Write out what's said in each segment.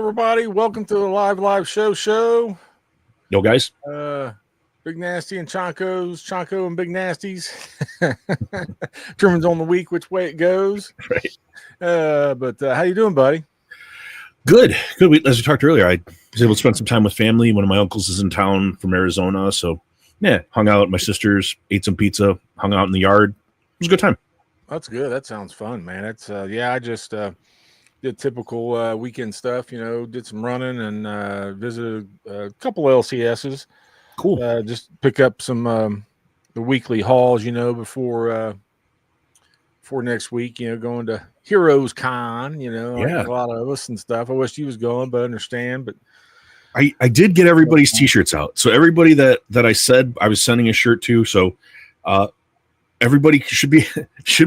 everybody? Welcome to the live show. Yo, guys. Big Nasty and Chonko and Big Nasties. Determines on the week which way it goes. Right. But how you doing, buddy? Good. As we talked earlier, I was able to spend some time with family. One of my uncles is in town from Arizona, so yeah, hung out with my sisters, ate some pizza, hung out in the yard. It was a good time. That's good. That sounds fun, man. That's I just did typical weekend stuff. Did some running and visited a couple LCSs. Cool. Just pick up some the weekly hauls, before next week. Going to Heroes Con. Like a lot of us and stuff. I wish you was going, but I understand. But I did get everybody's T-shirts out. So everybody that I said I was sending a shirt to. So everybody should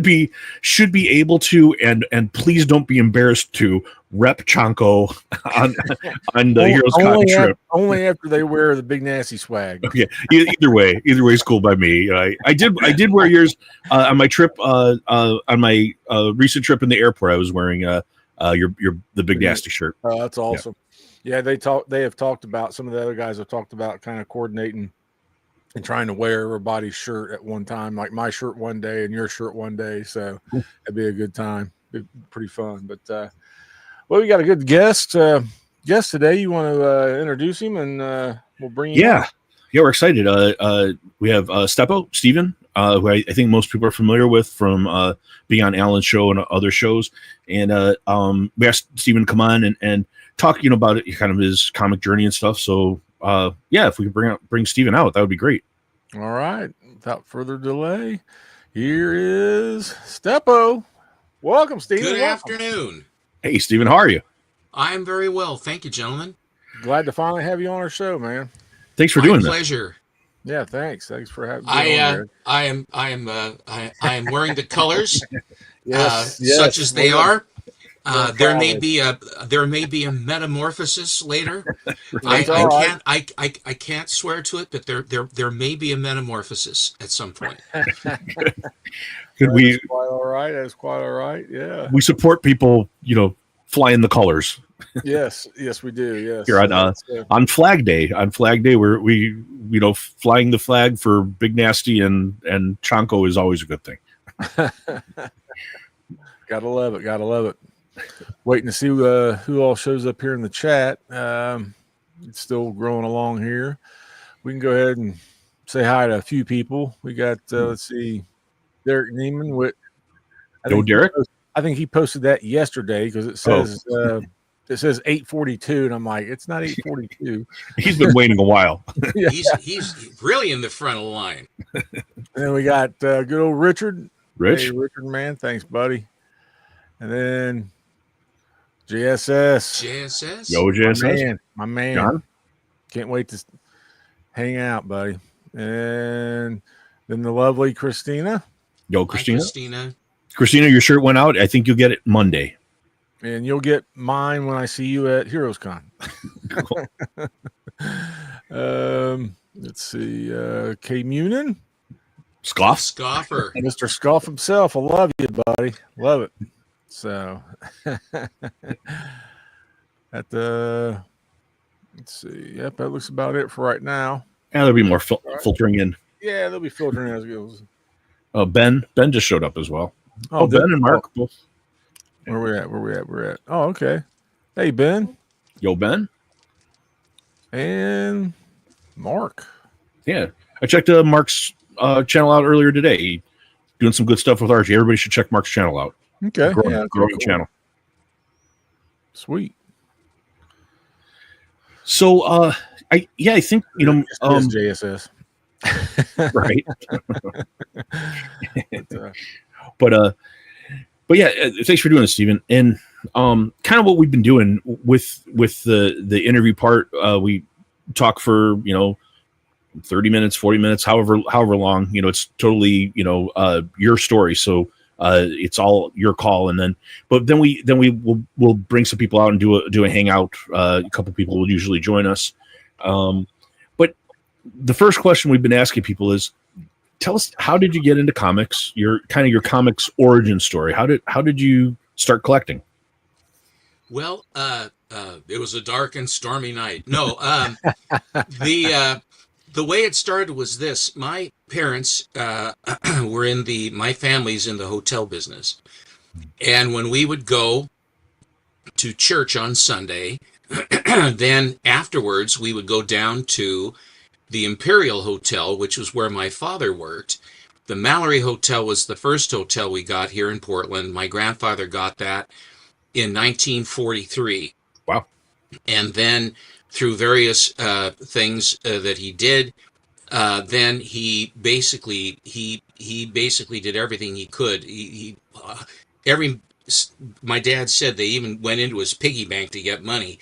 be able to and please don't be embarrassed to rep Chonko on the Heroes Con trip. Only after they wear the Big Nasty swag. Okay. Either way is cool by me. I did wear yours on my trip on my recent trip in the airport. I was wearing the Big Nasty shirt. Oh, that's awesome. Yeah, they have talked about, some of the other guys have talked about kind of coordinating and trying to wear everybody's shirt at one time, like my shirt one day and your shirt one day. So that'd be a good time. Be pretty fun. But well, we got a good guest today. You want to introduce him, and we'll bring you. Yeah, we're excited. We have Steppo, Steven, who I think most people are familiar with from being on Alan's show and other shows. And we asked Steven to come on and talk, about it, kind of his comic journey and stuff. So if we could bring Steven out, that would be great. All right. Without further delay, here is Steppo. Welcome, Steven. Good afternoon. Hey, Steven, how are you? I'm very well. Thank you, gentlemen. Glad to finally have you on our show, man. Thanks for doing that. My pleasure. Yeah, thanks. Thanks for having me. I am wearing the colors, yes, such as they are. There may be a metamorphosis later. I can't swear to it, but there may be a metamorphosis at some point. That's quite all right. Yeah. We support people, flying the colors. Yes, we do. Yes. Here on Flag Day. On Flag Day, we flying the flag for Big Nasty and Chonko is always a good thing. Gotta love it. Waiting to see who all shows up here in the chat. It's still growing along here. We can go ahead and say hi to a few people. We got let's see, Derek Neiman. Derek. I think he posted that yesterday because it says it says 8:42, and I'm like, it's not 8:42. He's been waiting a while. Yeah. He's really in the front of the line. And then we got good old Richard. Rich. Hey, Richard, man, thanks, buddy. And then JSS. Yo, JSS. My man. John? Can't wait to hang out, buddy. And then the lovely Christina. Yo, Christina. Hi, Christina, your shirt went out. I think you'll get it Monday. And you'll get mine when I see you at Heroes Con. Let's see. K Munin. Scoffer. Mr. Scoff himself. I love you, buddy. Love it. So let's see. Yep, that looks about it for right now. Yeah, there'll be more filtering in. Yeah, they'll be filtering as it goes. Ben just showed up as well. Oh, Ben and Mark. Oh. Where we at? We're at. Oh, okay. Hey, Ben. Yo, Ben. And Mark. Yeah, I checked Mark's channel out earlier today. He's doing some good stuff with Archie. Everybody should check Mark's channel out. Okay. Growing cool. channel. Sweet. So, I think JSS. Right. But yeah, thanks for doing this, Steven. And kind of what we've been doing with the interview part, we talk for 30 minutes, 40 minutes, however long. It's totally your story. So it's all your call. And then we'll bring some people out and do a hangout. A couple people will usually join us. But the first question we've been asking people is, tell us, how did you get into comics? Your comics origin story. How did you start collecting? Well, it was a dark and stormy night. No, the way it started was this. My parents were my family's in the hotel business. And when we would go to church on Sunday, then afterwards we would go down to the Imperial Hotel, which was where my father worked. The Mallory Hotel was the first hotel we got here in Portland. My grandfather got that in 1943. Wow. And then through various things that he did, then he basically did everything he could. Every My dad said they even went into his piggy bank to get money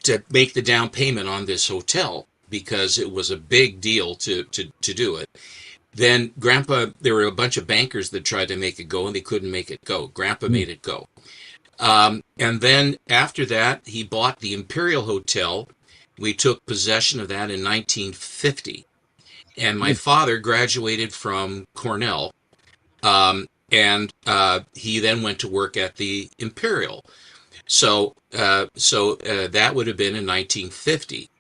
to make the down payment on this hotel because it was a big deal to do it. Then Grandpa, there were a bunch of bankers that tried to make it go and they couldn't make it go. Grandpa made it go. And then after that, he bought the Imperial Hotel. We took possession of that in 1950. And my father graduated from Cornell. And he then went to work at the Imperial. So that would have been in 1950.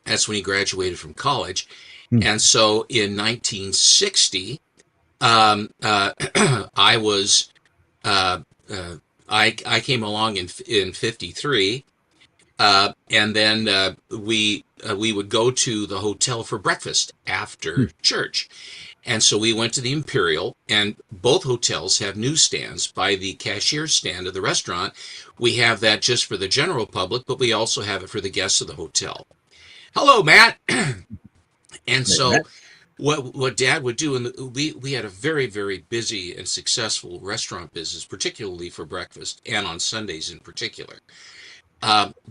That's when he graduated from college. And so in 1960, I was I came along in 53, and then we would go to the hotel for breakfast after church. And so we went to the Imperial, and both hotels have newsstands by the cashier stand of the restaurant. We have that just for the general public, but we also have it for the guests of the hotel. Hello, Matt. And so what Dad would do, and we had a very, very busy and successful restaurant business, particularly for breakfast and on Sundays in particular.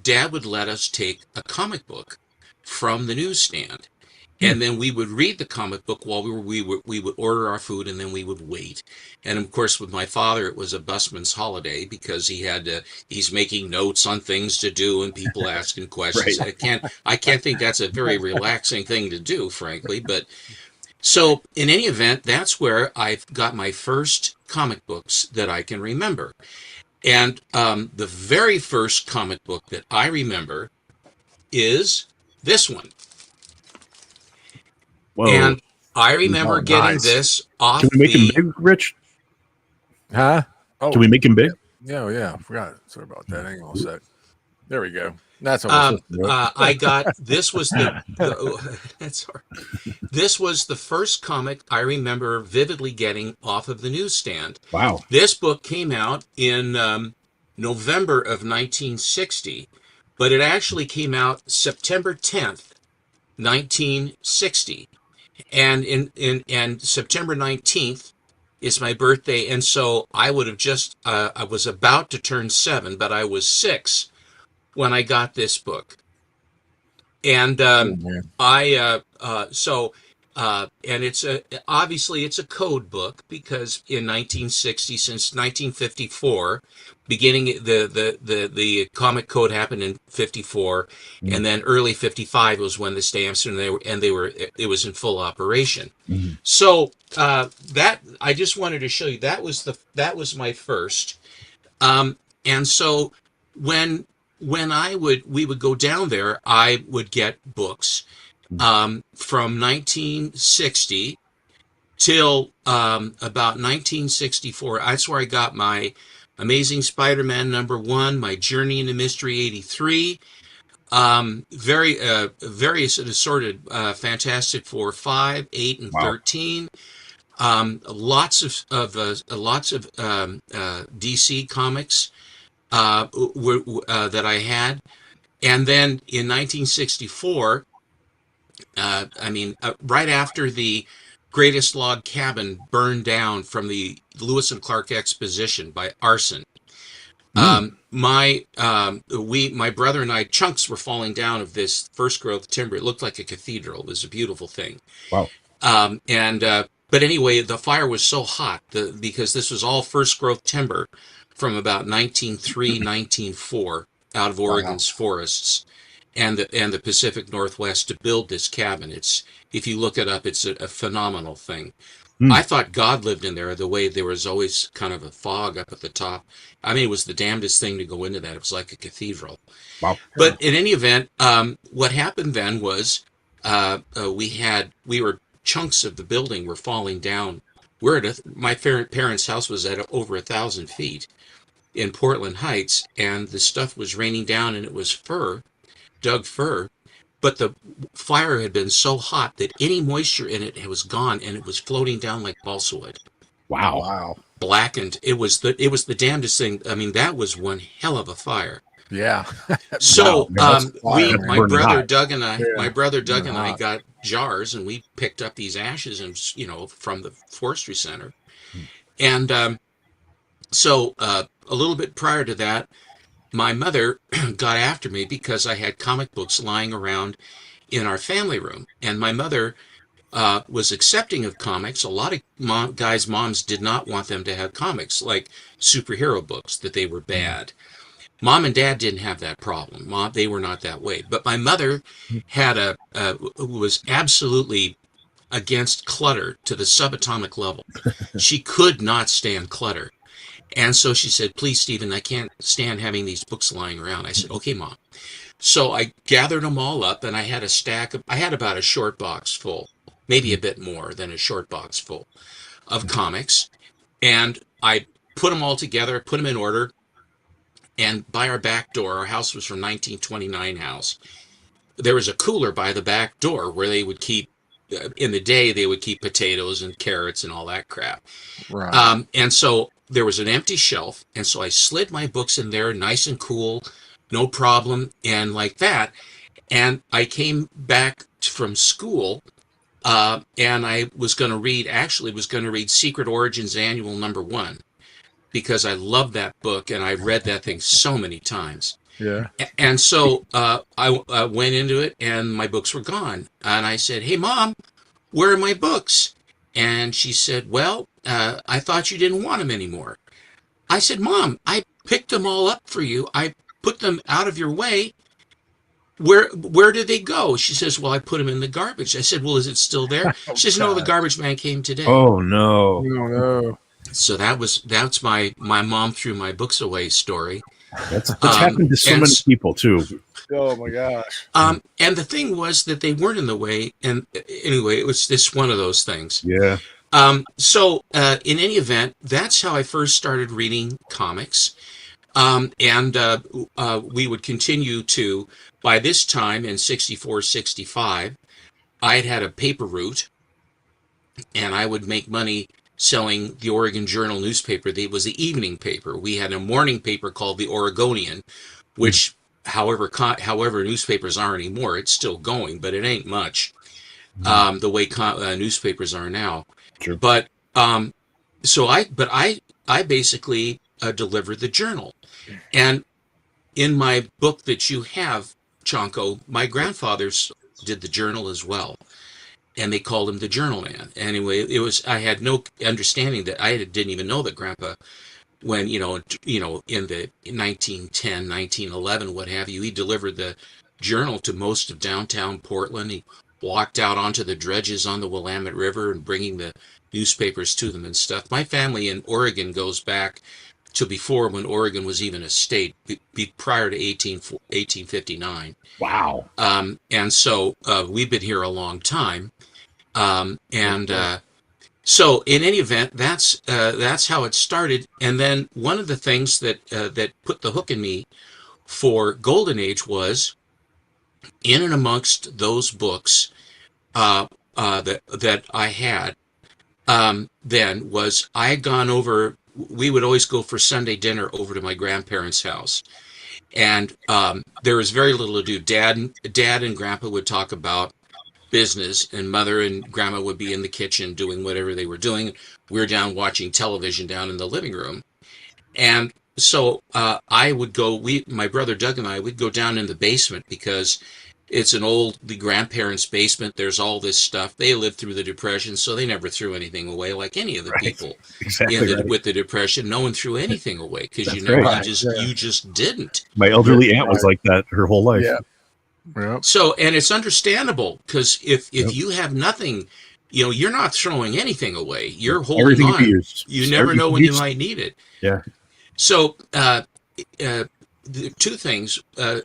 Dad would let us take a comic book from the newsstand, and then we would read the comic book while we would order our food, and then we would wait. And of course, with my father, it was a busman's holiday because he's making notes on things to do and people asking questions. Right. I can't think that's a very relaxing thing to do, frankly. But so in any event, that's where I've got my first comic books that I can remember. And the very first comic book that I remember is this one. Whoa. And I remember getting this off. Can we make him big, Rich? Huh? Oh, can we make him big? Yeah. I forgot. Sorry about that. Hang on a sec. There we go. That's I got this was this was the first comic I remember vividly getting off of the newsstand. Wow. This book came out in November of 1960, but it actually came out September 10th, 1960. And in September 19th is my birthday, and so I would have I was about to turn 7, but I was 6 when I got this book. And and it's obviously it's a code book because in 1960, since 1954, beginning the comic code happened in 54, and then early 55 was when the stamps and it was in full operation. So that I just wanted to show you that was my first, and so when we would go down there, I would get books from 1960 till about 1964. That's where I got my Amazing Spider-Man #1, my Journey into Mystery 83, various and assorted Fantastic Four 5, 8, and 13. Lots of DC comics that I had. And then in 1964, right after the Greatest Log Cabin burned down from the Lewis and Clark Exposition by arson, my brother and I, chunks were falling down of this first growth timber. It looked like a cathedral. It was a beautiful thing. Wow. But anyway, the fire was so hot because this was all first growth timber from about 1903, 1904 out of Oregon's forests and the Pacific Northwest to build this cabin. If you look it up, it's a phenomenal thing. I thought God lived in there, the way there was always kind of a fog up at the top. I mean, it was the damnedest thing to go into that. It was like a cathedral. Wow. But in any event, what happened then was we were chunks of the building were falling down. My parents' house was at over 1,000 feet in Portland Heights, and the stuff was raining down, and it was dug fir. But the fire had been so hot that any moisture in it was gone, and it was floating down like balsa wood. Wow. Blackened. It was the damnedest thing. I mean, that was one hell of a fire. Yeah. So my brother hot. Doug and I got jars, and we picked up these ashes and from the forestry center. And so a little bit prior to that, my mother got after me because I had comic books lying around in our family room, and my mother was accepting of comics. A lot of guys' moms did not want them to have comics, like superhero books, that they were bad. Mom and Dad didn't have that problem. They were not that way. But my mother was absolutely against clutter to the subatomic level. She could not stand clutter. And so she said, please, Stephen, I can't stand having these books lying around. I said, okay, Mom. So I gathered them all up, and I had I had about a short box full, maybe a bit more than a short box full of comics. And I put them all together, put them in order. And by our back door, our house was from 1929 house. There was a cooler by the back door where they would keep, in the day, they would keep potatoes and carrots and all that crap. Right. And so there was an empty shelf. And so I slid my books in there, nice and cool, no problem. And like that. And I came back from school, and I was going to read Secret Origins Annual #1. Because I love that book, and I've read that thing so many times. Yeah. And so I went into it, and my books were gone. And I said, hey, Mom, where are my books? And she said, well, I thought you didn't want them anymore. I said, Mom, I picked them all up for you. I put them out of your way. Where did they go? She says, well, I put them in the garbage. I said, well, is it still there? She says, no, the garbage man came today. Oh, no. No. So that's my mom threw my books away story. That's happened to so many people too. Oh my gosh. And the thing was that they weren't in the way. And anyway, it was just one of those things. Yeah. So in any event, that's how I first started reading comics. And we would continue to, by this time in 64, 65, I had a paper route, and I would make money selling the Oregon Journal newspaper. It was the evening paper. We had a morning paper called the Oregonian, which, however newspapers are anymore, it's still going, but it ain't much the way newspapers are now. Sure. But so I basically delivered the Journal, and in my book that you have, Chonko, my grandfathers did the Journal as well. And they called him the Journal Man. Anyway, I had no understanding that I didn't even know that Grandpa, when, in the 1910, 1911, what have you, he delivered the Journal to most of downtown Portland. He walked out onto the dredges on the Willamette River and bringing the newspapers to them and stuff. My family in Oregon goes back to before, when Oregon was even a state, prior to 1859. Wow. And so we've been here a long time. So in any event, that's how it started. And then one of the things that put the hook in me for Golden Age was, in and amongst those books that I had, then was I had gone over. We would always go for Sunday dinner over to my grandparents' house, and there was very little to do. Dad and Grandpa would talk about business, and Mother and Grandma would be in the kitchen doing whatever they were doing. We were down watching television down in the living room, and so I would go. My brother Doug and I would go down in the basement, because it's the grandparents' basement. There's all this stuff. They lived through the Depression, so they never threw anything away, like any of the people with the Depression. No one threw anything away, because you just didn't. My elderly aunt was like that her whole life. Yeah. Yep. So, and it's understandable, because if you have nothing, you're not throwing anything away. You're holding Everything on. can be used. You never know when you might need it. Yeah. So, the two things. Down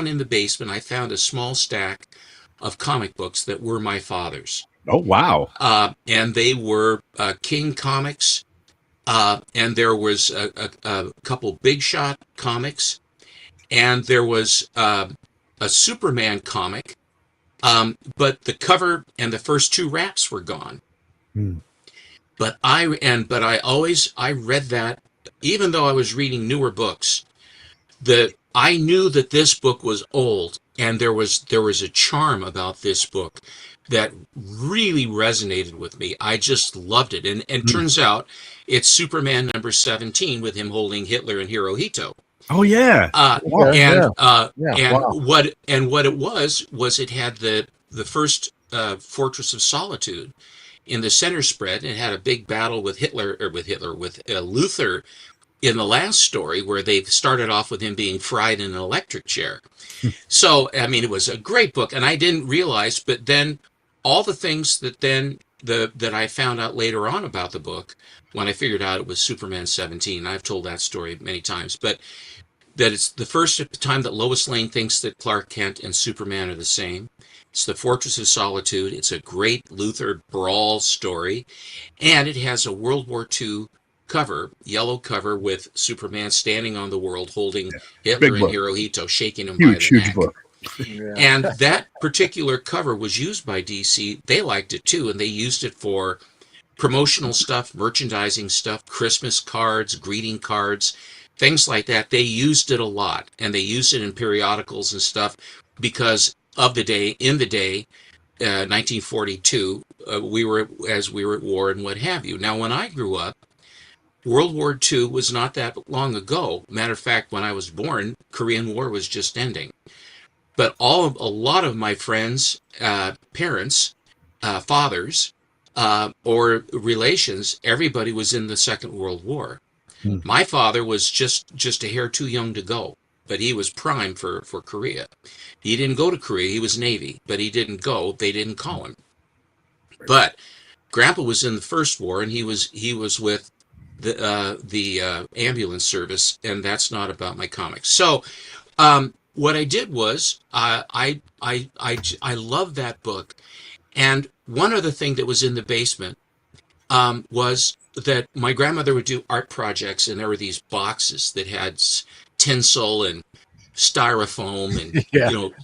in the basement, I found a small stack of comic books that were my father's. Oh, wow. And they were King Comics, and there was a couple Big Shot comics, and there was a Superman comic, but the cover and the first two wraps were gone. But I read that, even though I was reading newer books, that I knew that this book was old, and there was a charm about this book that really resonated with me. I just loved it, and turns out it's Superman number 17 with him holding Hitler and Hirohito. Oh yeah. What it was it had the first Fortress of Solitude in the center spread. It had a big battle with Luther in the last story, where they started off with him being fried in an electric chair. So, I mean, it was a great book, and I didn't realize, but then all the things that I found out later on about the book, when I figured out it was Superman 17, I've told that story many times, but that it's the first time that Lois Lane thinks that Clark Kent and Superman are the same. It's the Fortress of Solitude. It's a great Luther brawl story, and it has a World War II cover, yellow cover, with Superman standing on the world holding Hitler and Hirohito, shaking him by the neck. Book. Yeah. And that particular cover was used by DC. They liked it too, and they used it for promotional stuff, merchandising stuff, Christmas cards, greeting cards, things like that. They used it a lot, and they used it in periodicals and stuff because of the day. In the day, 1942, we were at war and what have you. Now, when I grew up, World War II was not that long ago. Matter of fact, when I was born, Korean War was just ending. But a lot of my friends' parents, fathers, or relations, everybody was in the Second World War. My father was just a hair too young to go, but he was primed for Korea. He didn't go to Korea. He was Navy, but he didn't go. They didn't call him. But Grandpa was in the First War, and he was with the ambulance service, and that's not about my comics. So what I did was I loved that book, and one other thing that was in the basement was that my grandmother would do art projects, and there were these boxes that had tinsel and styrofoam and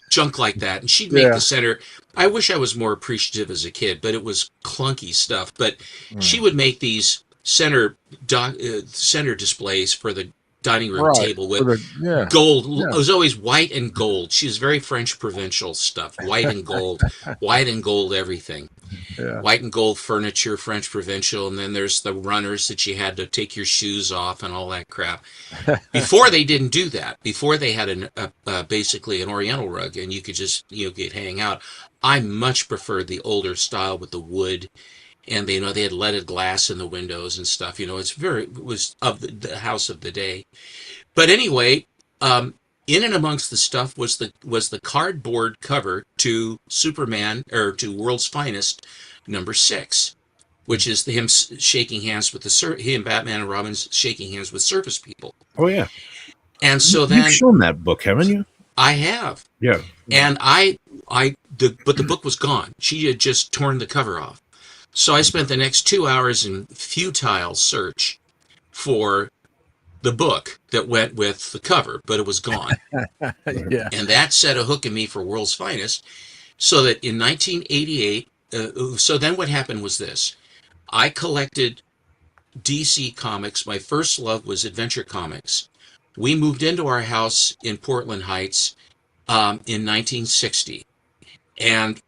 junk like that, and she'd make the center. I wish I was more appreciative as a kid, but it was clunky stuff. But she would make these center displays for the dining room table with gold. It was always white and gold. She was very French provincial stuff. White and gold, everything. Yeah. White and gold furniture, French provincial, and then there's the runners that you had to take your shoes off and all that crap. Before they didn't do that. Before they had basically an Oriental rug, and you could just get hang out. I much preferred the older style with the wood. And they had leaded glass in the windows and stuff. It was of the house of the day. But anyway, in and amongst the stuff was the cardboard cover to Superman, or to World's Finest, number 6, which is him shaking hands with him, Batman and Robin, shaking hands with service people. Oh yeah. And so you've shown that book, haven't you? I have. Yeah. And but the book was gone. She had just torn the cover off. So I spent the next 2 hours in futile search for the book that went with the cover, but it was gone. Yeah. And that set a hook in me for World's Finest, so that in 1988, so then what happened was this. I collected DC comics. My first love was Adventure Comics. We moved into our house in Portland Heights in 1960. And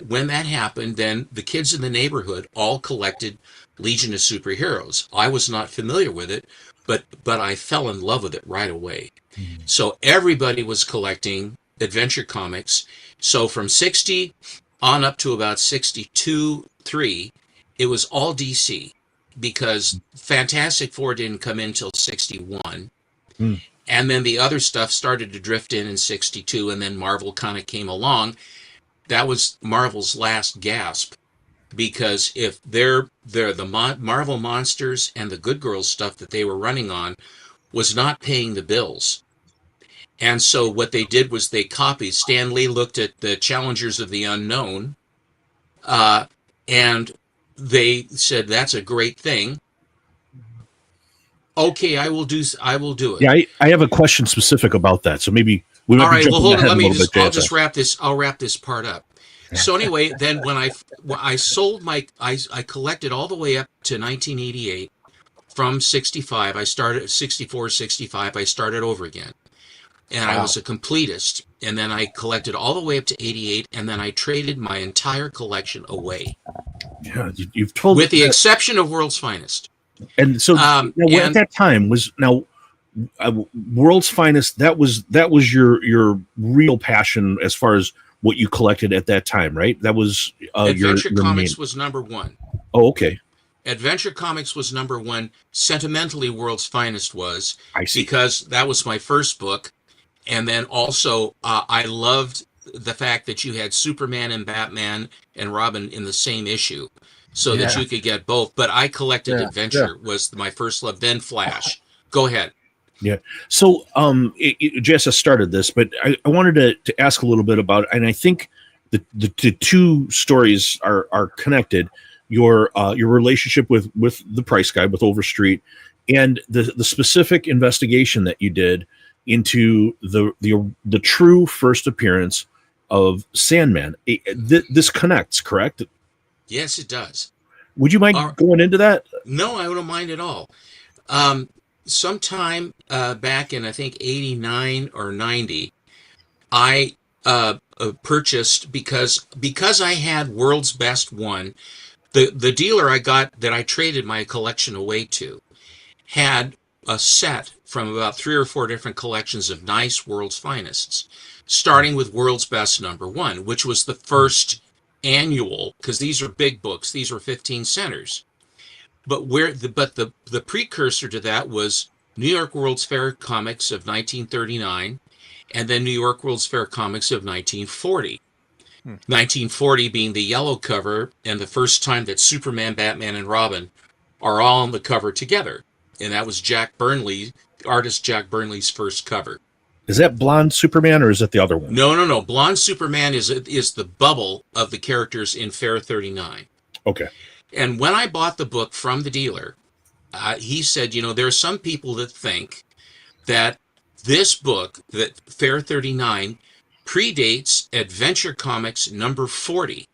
when that happened, then the kids in the neighborhood all collected Legion of Superheroes. I was not familiar with it, but I fell in love with it right away. Mm-hmm. So everybody was collecting Adventure Comics. So from 60 on up to about 62, 3, it was all DC, because Fantastic Four didn't come in till 61. Mm. And then the other stuff started to drift in 62, and then Marvel kind of came along. that was Marvel's last gasp, because if the Marvel Monsters and the Good Girls stuff that they were running on was not paying the bills. And so what they did was they copied. Stan Lee looked at the Challengers of the Unknown, and they said, "That's a great thing. Okay, I will do it." Yeah, I have a question specific about that. So maybe we might All be right. Well, jumping hold on. ahead a little bit, I'll JSS. just wrap this. I'll wrap this part up. So anyway, then when I sold I collected all the way up to 1988. From 65, I started 64, 65. I started over again, and I was a completist. And then I collected all the way up to 88, and then I traded my entire collection away. Yeah, you've told, with the exception of World's Finest. And so at that time was World's Finest. That was your real passion as far as what you collected at that time, right? That was Adventure Comics was number one. Oh, okay. Adventure Comics was number one. Sentimentally, World's Finest was. I see. Because that was my first book. And then also, I loved the fact that you had Superman and Batman and Robin in the same issue, so that you could get both. But I collected Adventure was my first love, then Flash. Go ahead. Yeah. So JSS started this, but I wanted to ask a little bit about, and I think the two stories are connected. Your relationship with the Price Guide, with Overstreet, and the specific investigation that you did into the true first appearance of Sandman. This connects, correct? Yes, it does. Would you mind going into that? No, I don't mind at all. Sometime back in, I think, 89 or 90, I purchased, because I had World's Best one. The dealer I got that I traded my collection away to had a set from about 3 or 4 different collections of nice World's Finest, starting with World's Best number 1, which was the first annual, because these are big books. These were 15 centers. But the precursor to that was New York World's Fair Comics of 1939, and then New York World's Fair Comics of 1940. 1940 being the yellow cover, and the first time that Superman, Batman, and Robin are all on the cover together. And that was artist Jack Burnley's first cover. Is that Blonde Superman, or is it the other one? No. Blonde Superman is the bubble of the characters in Fair 39. Okay. And when I bought the book from the dealer, he said, there are some people that think that this book, that Fair 39, predates Adventure Comics number 40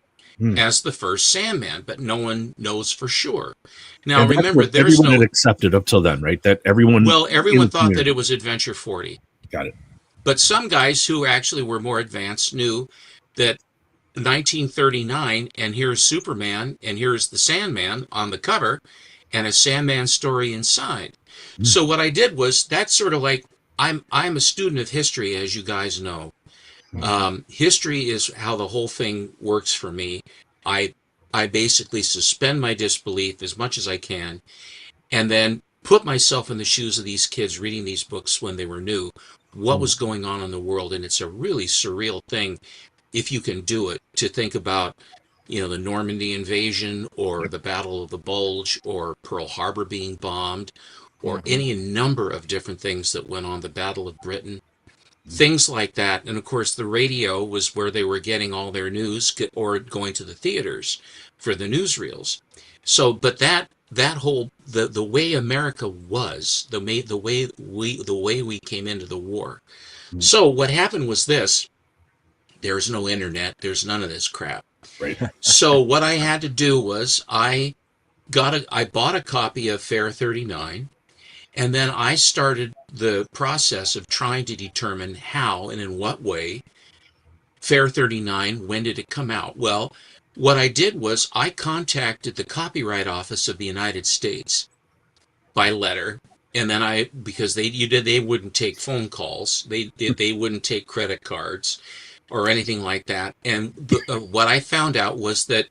as the first Sandman, but no one knows for sure. Now, remember, everyone had accepted up till then, right? That everyone thought that it was Adventure 40. Got it. But some guys who actually were more advanced knew that 1939, and here's Superman, and here's the Sandman on the cover, and a Sandman story inside. So what I did was, that's sort of like, I'm a student of history, as you guys know. History is how the whole thing works for me. I basically suspend my disbelief as much as I can, and then put myself in the shoes of these kids reading these books when they were new, what was going on in the world. And it's a really surreal thing, if you can do it, to think about, the Normandy invasion, or the Battle of the Bulge, or Pearl Harbor being bombed, or any number of different things that went on, the Battle of Britain. Things like that. And of course, the radio was where they were getting all their news, or going to the theaters for the newsreels. So, but that whole, the way America was, the way we came into the war. So what happened was this: there's no internet, there's none of this crap. Right. So what I had to do was, I bought a copy of Fair 39. And then I started the process of trying to determine how and in what way Fair 39, when did it come out? Well, what I did was, I contacted the Copyright Office of the United States by letter. And then because they wouldn't take phone calls. They wouldn't take credit cards or anything like that. And what I found out was that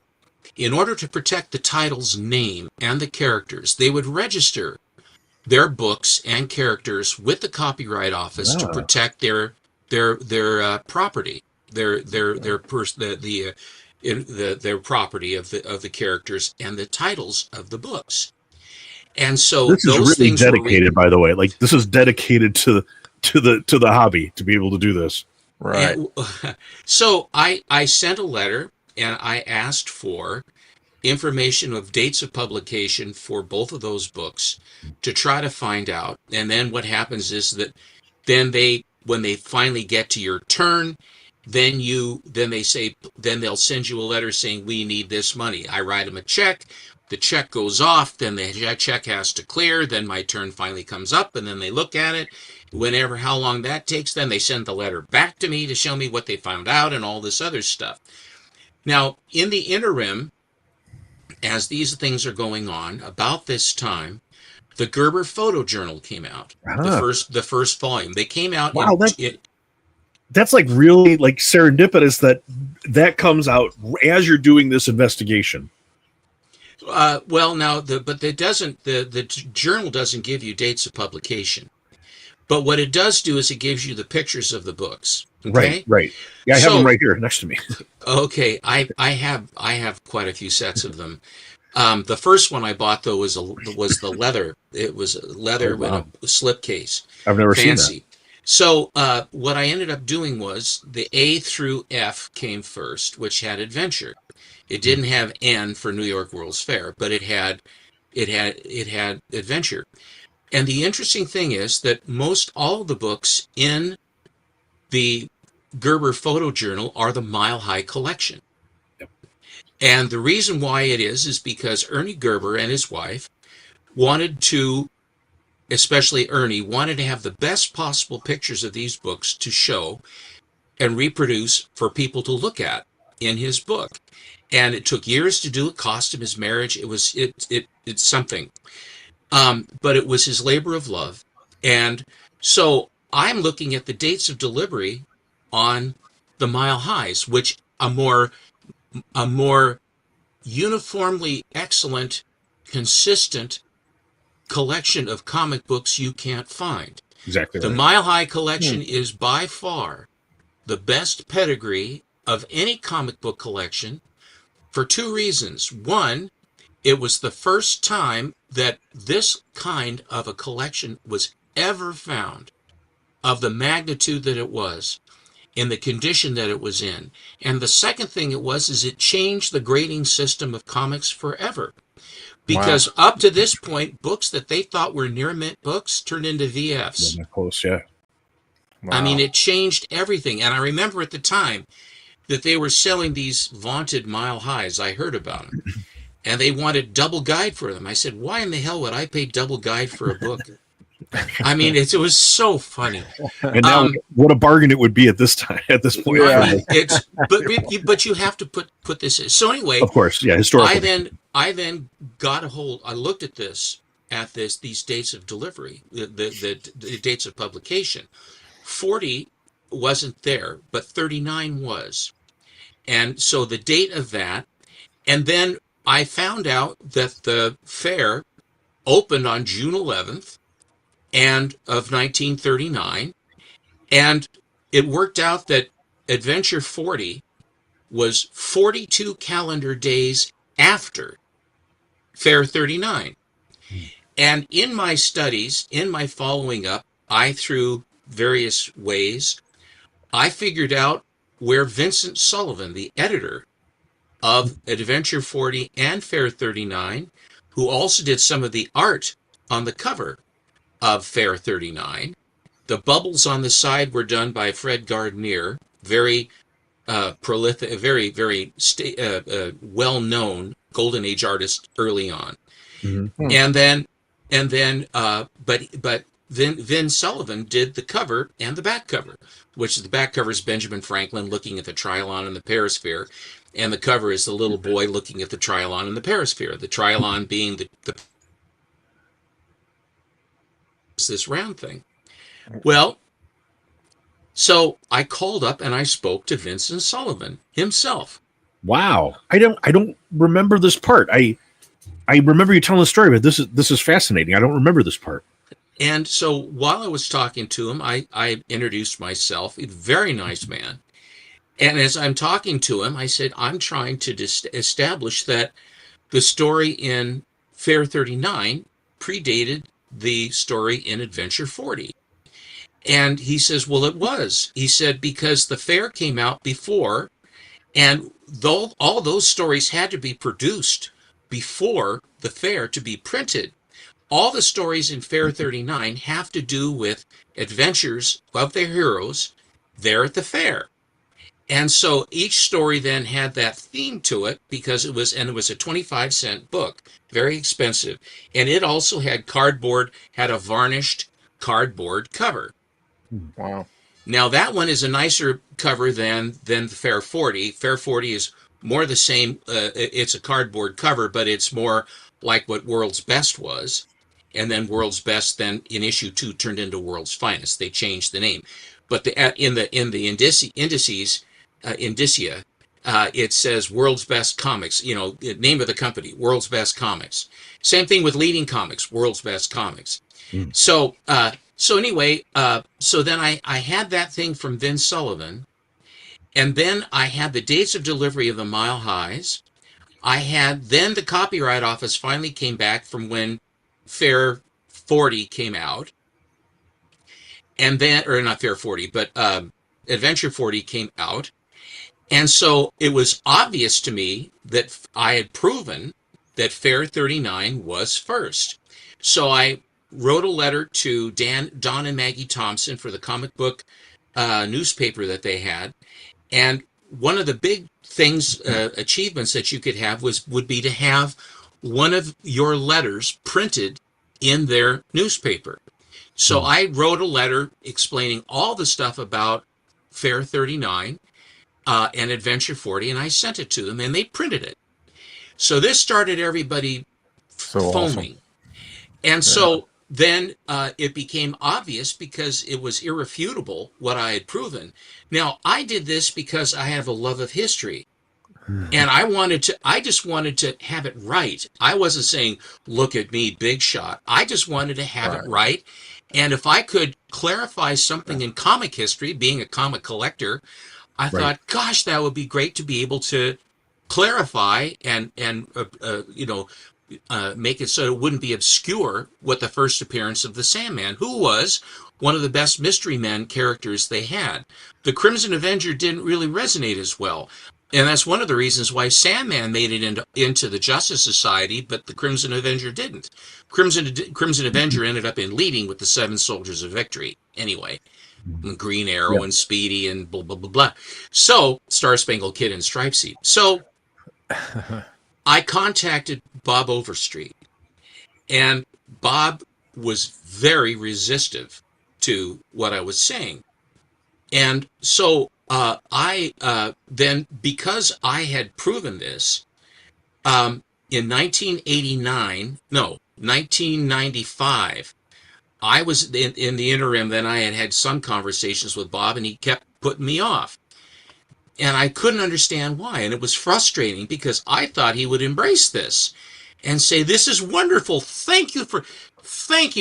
in order to protect the title's name and the characters, they would register their books and characters with the Copyright Office to protect their property. their property of the characters and the titles of the books. And so this is those really things dedicated, by the way. Like, this is dedicated to the hobby to be able to do this. Right. And, so I sent a letter and I asked for information of dates of publication for both of those books to try to find out. And then what happens is that then when they finally get to your turn, then they'll send you a letter saying we need this money. I write them a check. The check goes off, then the check has to clear, then my turn finally comes up, and then they look at it. How long that takes, then they send the letter back to me to show me what they found out and all this other stuff. Now, in the interim, as these things are going on, about this time, the Gerber Photo Journal came out. The first volume. They came out. Wow, that's like really like serendipitous that comes out as you're doing this investigation. Well, now the journal doesn't give you dates of publication, but what it does do is it gives you the pictures of the books. Okay? Right. Yeah, I have them right here next to me. Okay, I have quite a few sets of them. The first one I bought though was the leather. It was leather with a slipcase. I've never seen that. So what I ended up doing was the A through F came first, which had adventure. It didn't have N for New York World's Fair, but it had adventure. And the interesting thing is that all of the books in the Gerber Photo Journal are the Mile High collection. Yep. And the reason why it is because Ernie Gerber and his wife especially Ernie, wanted to have the best possible pictures of these books to show and reproduce for people to look at in his book. And it took years to do. It cost him his marriage. It's something. But it was his labor of love. And so I'm looking at the dates of delivery on the Mile Highs, which a more uniformly excellent, consistent collection of comic books you can't find. Exactly. The Mile High collection is by far the best pedigree of any comic book collection for two reasons. One, it was the first time that this kind of a collection was ever found of the magnitude that it was, in the condition that it was in. And the second thing is it changed the grading system of comics forever. Because up to this point, books that they thought were near mint books turned into VFs. Yeah, close, yeah. Wow. I mean, it changed everything. And I remember at the time that they were selling these vaunted Mile Highs. I heard about them. And they wanted double guide for them. I said, why in the hell would I pay double guide for a book? I mean, it was so funny. And now, what a bargain it would be at this point. Yeah. I mean, but you have to put this in. So anyway, of course, yeah, historically. I then got a hold. I looked at these dates of delivery, the dates of publication. 40 wasn't there, but 39 was, and so the date of that, and then I found out that the fair opened on June 11th. And of 1939, and it worked out that Adventure 40 was 42 calendar days after Fair 39. And in my studies, in my following up, through various ways, I figured out where Vincent Sullivan, the editor of Adventure 40 and Fair 39, who also did some of the art on the cover of Fair 39. The bubbles on the side were done by Fred Gardner, very prolific, very well-known Golden Age artist early on. Mm-hmm. But Vin Sullivan did the cover and the back cover, which the back cover is Benjamin Franklin looking at the Trialon and the Perisphere, and the cover is the little boy looking at the Trialon and the Perisphere. The Trialon being the this round thing. Well, so I called up and I spoke to Vincent Sullivan himself. Wow. I don't remember this part. I remember you telling the story, but this is fascinating. I don't remember this part. And so while I was talking to him, I introduced myself. A very nice man. And as I'm talking to him, I said, I'm trying to establish that the story in Fair 39 predated the story in Adventure 40. And he says, well, it was. He said, because the fair came out before, and though all those stories had to be produced before the fair to be printed, all the stories in Fair 39 have to do with adventures of their heroes there at the fair. And so each story then had that theme to it because it was a 25-cent book, very expensive. And it also had had a varnished cardboard cover. Wow. Now that one is a nicer cover than the Fair 40. Fair 40 is more the same. It's a cardboard cover, but it's more like what World's Best was. And then World's Best then in issue 2 turned into World's Finest. They changed the name. But in the indices, indicia, it says World's Best Comics, name of the company, World's Best Comics. Same thing with leading comics, World's Best Comics. Mm. So anyway, so then I had that thing from Vince Sullivan, and then I had the dates of delivery of the Mile Highs. Then the Copyright Office finally came back from when Fair 40 came out, and then, or not Fair 40, but Adventure 40 came out. And so it was obvious to me that I had proven that Fair 39 was first. So I wrote a letter to Don and Maggie Thompson for the comic book newspaper that they had. And one of the big things, achievements that you could have would be to have one of your letters printed in their newspaper. So I wrote a letter explaining all the stuff about Fair 39 and Adventure 40, and I sent it to them, and they printed it. So this started everybody foaming. Awesome. And so then it became obvious because it was irrefutable what I had proven. Now, I did this because I have a love of history. And I just wanted to have it right. I wasn't saying, look at me, big shot. I just wanted to have it right. And if I could clarify something in comic history, being a comic collector, I thought, gosh, that would be great to be able to clarify and make it so it wouldn't be obscure what the first appearance of the Sandman, who was one of the best Mystery Men characters they had. The Crimson Avenger didn't really resonate as well. And that's one of the reasons why Sandman made it into the Justice Society, but the Crimson Avenger didn't. Crimson Avenger ended up in leading with the Seven Soldiers of Victory. Anyway, Green Arrow and Speedy and blah, blah, blah, blah. So, Star Spangled Kid and Stripe Seed. So, I contacted Bob Overstreet, and Bob was very resistive to what I was saying. And so I then, because I had proven this, in 1995, I was in the interim, then I had some conversations with Bob, and he kept putting me off. And I couldn't understand why. And it was frustrating because I thought he would embrace this and say, this is wonderful. Thank you,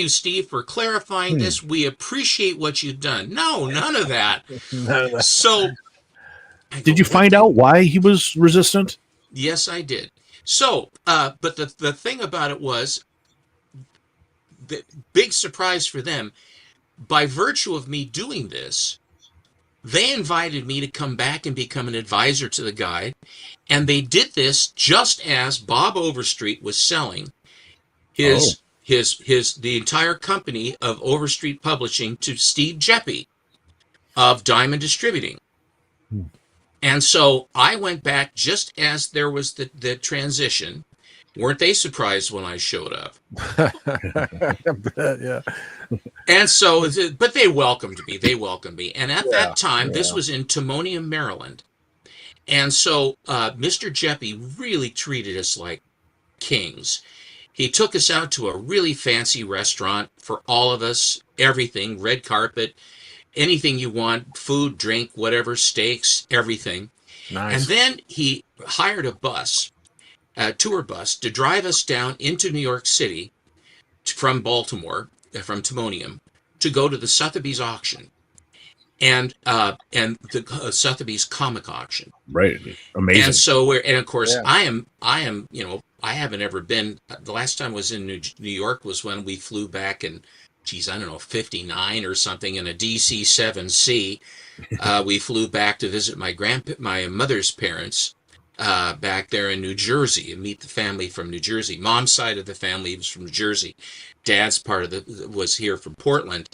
Steve, for clarifying this. We appreciate what you've done. No, none of that. So did you find out why he was resistant? Yes, I did. So, but the thing about it was, the big surprise for them, by virtue of me doing this, they invited me to come back and become an advisor to the guide, and they did this just as Bob Overstreet was selling the entire company of Overstreet Publishing to Steve Jeppy of Diamond Distributing. And so I went back just as there was the transition. Weren't they surprised when I showed up? Yeah. And so, but they welcomed me. And at that time, this was in Timonium, Maryland. And so Mr. Jeppy really treated us like kings. He took us out to a really fancy restaurant for all of us, everything, red carpet, anything you want, food, drink, whatever, steaks, everything. Nice. And then he hired a tour bus, to drive us down into New York City from Baltimore, from Timonium, to go to the Sotheby's auction. and the Sotheby's comic auction. Right. Amazing. And so and of course, Yeah. I am, I haven't ever been. The last time I was in New York was when we flew back in, geez, I don't know, 59 or something in a DC-7C. We flew back to visit my mother's parents back there in New Jersey and meet the family from New Jersey. Mom's side of the family was from New Jersey. Dad's part of was here from Portland.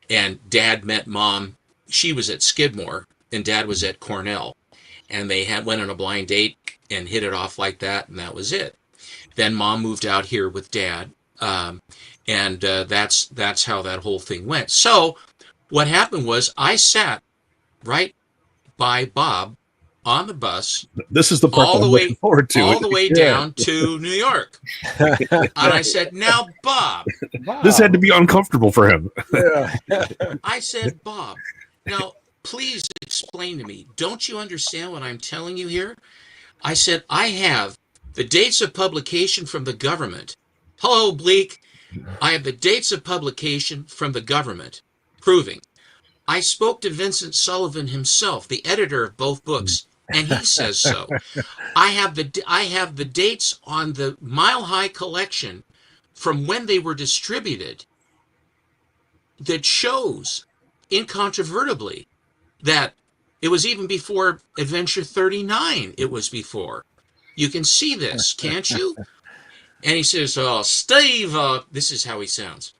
And Dad met Mom. She was at Skidmore, and Dad was at Cornell. And they went on a blind date and hit it off like that, and that was it. Then Mom moved out here with Dad, and that's how that whole thing went. So what happened was I sat right by Bob on the bus. This is the part all I'm looking forward to. All the way down to New York. And I said, now, Bob. This had to be uncomfortable for him. Yeah. I said, Bob, now, please explain to me. Don't you understand what I'm telling you here? I said, I have the dates of publication from the government. Hello, Bleak. I have the dates of publication from the government proving. I spoke to Vincent Sullivan himself, the editor of both books, and he says so. I have the dates on the Mile High collection from when they were distributed that shows incontrovertibly that it was even before Adventure 39. It was before. You can see this, can't you? And he says, Steve, this is how he sounds.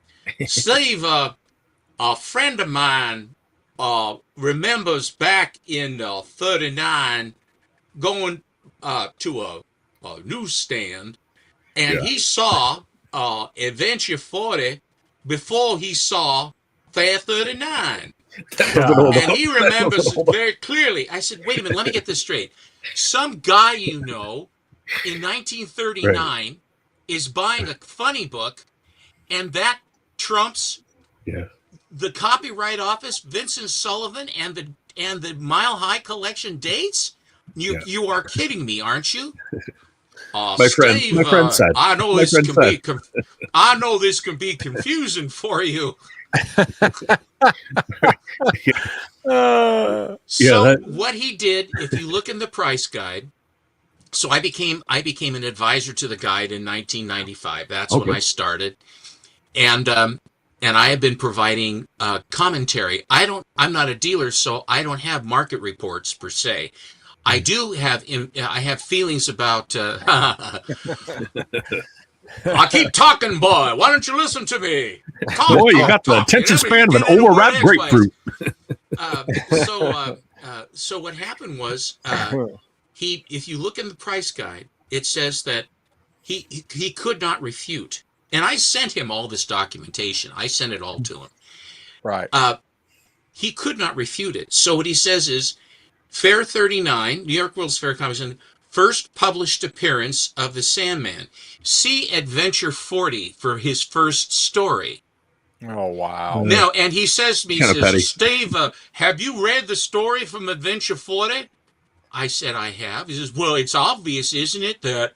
Steve, a friend of mine remembers back in 39 going to a newsstand, and he saw Adventure 40 before he saw Fair 39. And he remembers very clearly. I said, wait a minute, let me get this straight. Some guy you know in 1939 is buying a funny book, and that trumps the Copyright Office, Vincent Sullivan, and the Mile High collection dates? You are kidding me, aren't you? My friend said. I know this can be confusing for you. What he did, if you look in the price guide, so I became an advisor to the guide in 1995. That's when I started, and I have been providing commentary. I'm not a dealer, so I don't have market reports per se. I do have feelings about. I keep talking, boy. Why don't you listen to me? Boy, you got the attention span of an overripe grapefruit. So what happened was, if you look in the price guide, it says that he could not refute. And I sent him all this documentation. I sent it all to him. Right. He could not refute it. So what he says is, Fair 39, New York World's Fair Competition, first published appearance of the Sandman. See Adventure 40 for his first story. Oh, wow. Now, and he says to me, Steve, have you read the story from Adventure 40? I said, I have. He says, well, it's obvious, isn't it, that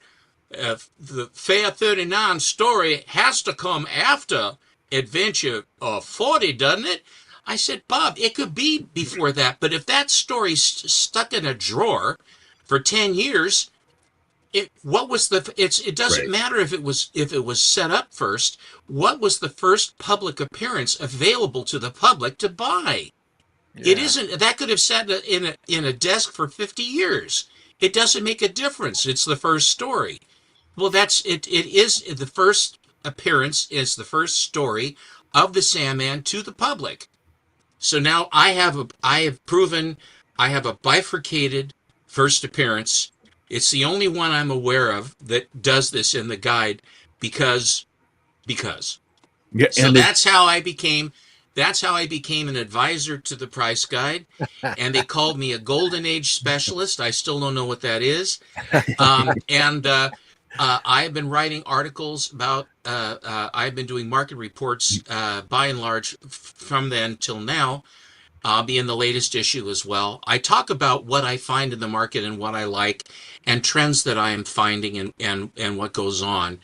the Fair 39 story has to come after Adventure 40, doesn't it? I said, Bob, it could be before that, but if that story's stuck in a drawer for 10 years, it doesn't matter if it was set up first. What was the first public appearance available to the public to buy? Yeah. It isn't. That could have sat in a desk for 50 years. It doesn't make a difference. It's the first story. Well, it is the first appearance is the first story of the Sandman to the public. So now I have proven I have a bifurcated first appearance. It's the only one I'm aware of that does this in the guide because. Yeah, so that's how I became an advisor to the price guide, and they called me a golden age specialist. I still don't know what that is. I've been writing articles about, I've been doing market reports, by and large, from then till now. I'll be in the latest issue as well. I talk about what I find in the market and what I like and trends that I am finding and what goes on.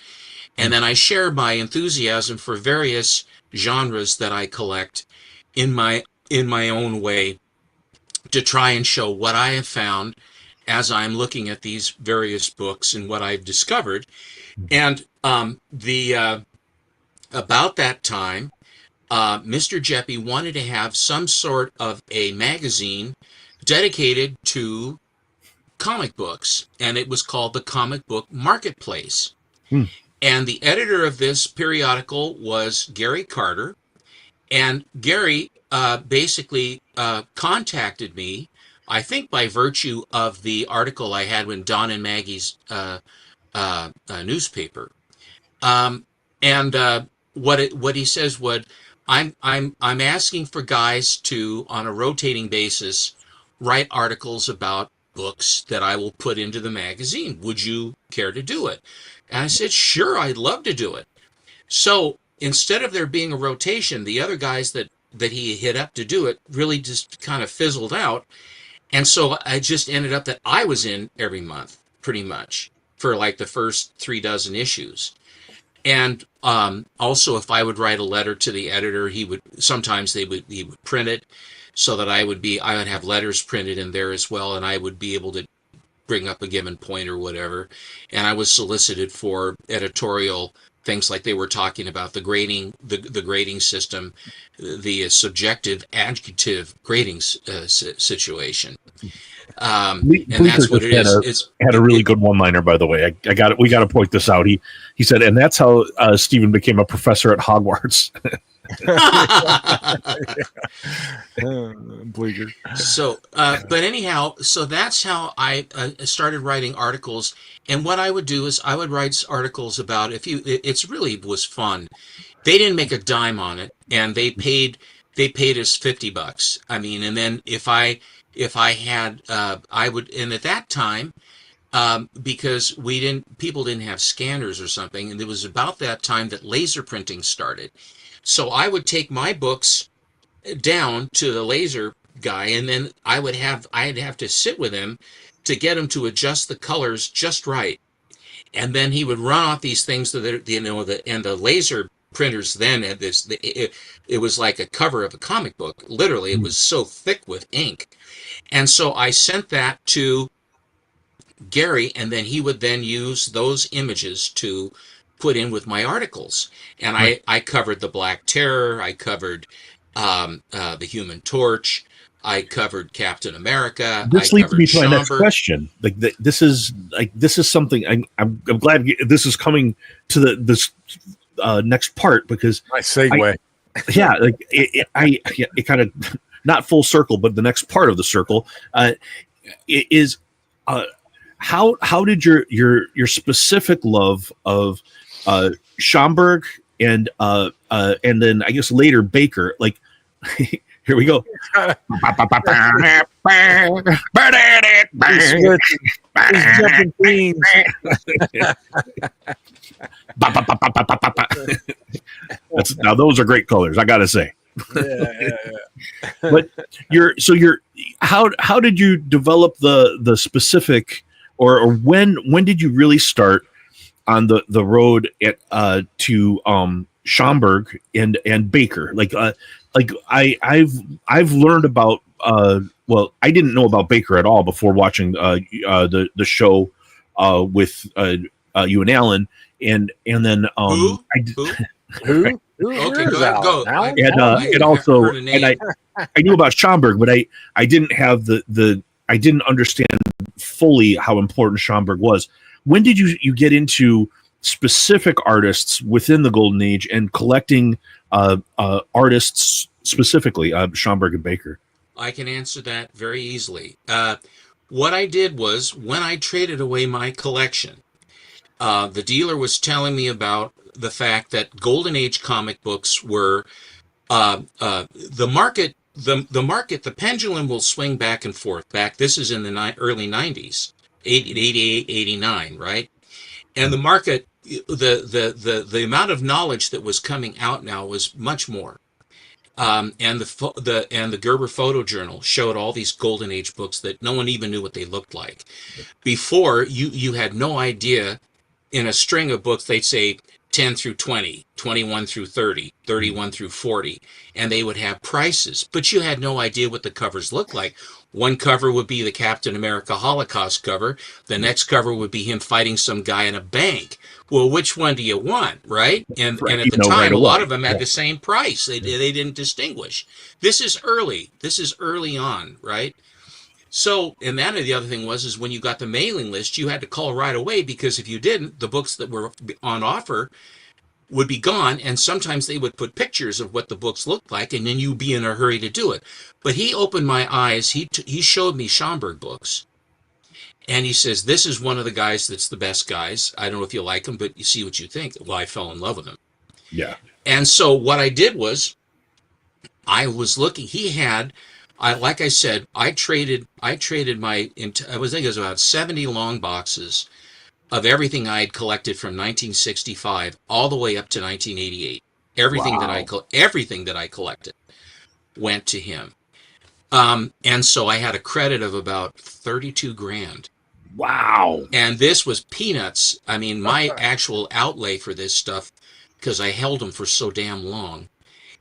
And then I share my enthusiasm for various genres that I collect in my in my own way to try and show what I have found as I'm looking at these various books and what I've discovered. And the about that time, Mr. Jeppy wanted to have some sort of a magazine dedicated to comic books, and it was called the Comic Book Marketplace. And the editor of this periodical was Gary Carter. And Gary basically contacted me, I think by virtue of the article I had in Don and Maggie's newspaper. And what he says would, I'm asking for guys to, on a rotating basis, write articles about books that I will put into the magazine. Would you care to do it? And I said, sure, I'd love to do it. So instead of there being a rotation, the other guys that he hit up to do it really just kind of fizzled out. And so I just ended up that I was in every month, pretty much, for like the first 3 dozen issues. And also, if I would write a letter to the editor, he would print it so that I would have letters printed in there as well, and I would be able to bring up a given point or whatever. And I was solicited for editorial things like they were talking about the grading, the grading system, the subjective adjective grading situation. And that's what it is. Had a really good one-liner, by the way. We got to point this out. He said, and that's how Stephen became a professor at Hogwarts. Bleaker. So, but anyhow, so that's how I started writing articles. And what I would do is I would write articles about it's really was fun. They didn't make a dime on it, and they paid us $50. I mean, and then if I had, I would, and at that time, because people didn't have scanners or something, and it was about that time that laser printing started. So I would take my books down to the laser guy, and then I'd have to sit with him to get him to adjust the colors just right. And then he would run off these things and the laser printers then had this, it was like a cover of a comic book. Literally, it was so thick with ink. And so I sent that to Gary, and then he would then use those images to put in with my articles. And I covered the Black Terror, I covered the Human Torch, I covered Captain America. This leads me to my next question. This is something I'm glad this is coming to this next part, because nice segue. It kind of not full circle, but the next part of the circle is how did your specific love of Schomburg and then I guess later Baker, like here we go. Now those are great colors, I gotta say. Yeah. But how did you develop the specific, or when did you really start on the road to Schomburg and Baker? I've learned about I didn't know about Baker at all before watching the show with you and Alan, and then Who? Okay, go. And also, and I knew about Schomburg, but I didn't have I didn't understand fully how important Schomburg was. When did you get into specific artists within the Golden Age and collecting artists specifically, Schomburg and Baker? I can answer that very easily. What I did was, when I traded away my collection, the dealer was telling me about the fact that Golden Age comic books were the market. The pendulum will swing back and forth. This is in the early 90s, 88, 89, right? And the market, the amount of knowledge that was coming out now was much more. And the Gerber Photo Journal showed all these Golden Age books that no one even knew what they looked like. Before, you had no idea. In a string of books, they'd say 10 through 20, 21 through 30, 31 through 40, and they would have prices, but you had no idea what the covers looked like. One cover would be the Captain America Holocaust cover. The next cover would be him fighting some guy in a bank. Well, which one do you want, right? And Right. at the You know right time, a lot away. of them had the same price. They didn't distinguish. This is early. This is early on, right? So, and that the other thing was, is when you got the mailing list, you had to call right away, because if you didn't, the books that were on offer would be gone, and sometimes they would put pictures of what the books looked like, and then you'd be in a hurry to do it. But he opened my eyes. He showed me Schomburg books, and he says, this is one of the guys that's the best guys. I don't know if you like him, but you see what you think. Well, I fell in love with him. Yeah. And so what I did was, I was looking. He had, like I said, I traded my, I think it was about 70 long boxes of everything I had collected from 1965 all the way up to 1988. Everything that I collected went to him. And so I had a credit of about 32 grand. Wow. And this was peanuts. I mean, my actual outlay for this stuff, because I held them for so damn long.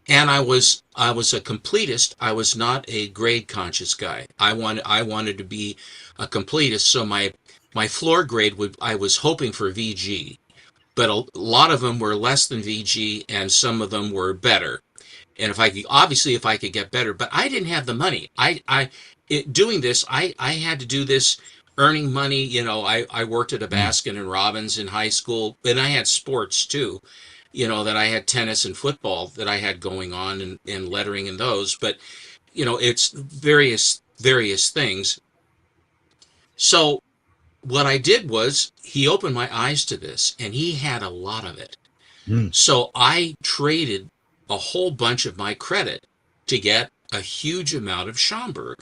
And I was a completist. I was not a grade conscious guy. I wanted to be a completist. So my floor grade I was hoping for VG, but a lot of them were less than VG, and some of them were better. And if I could get better, but I didn't have the money. Doing this, I had to do this earning money. You know, I worked at a Baskin and Robbins in high school, and I had sports too. You know, that I had tennis and football that I had going on, and lettering in those. But, you know, it's various things. So what I did was, he opened my eyes to this, and he had a lot of it. So I traded a whole bunch of my credit to get a huge amount of Schomburg.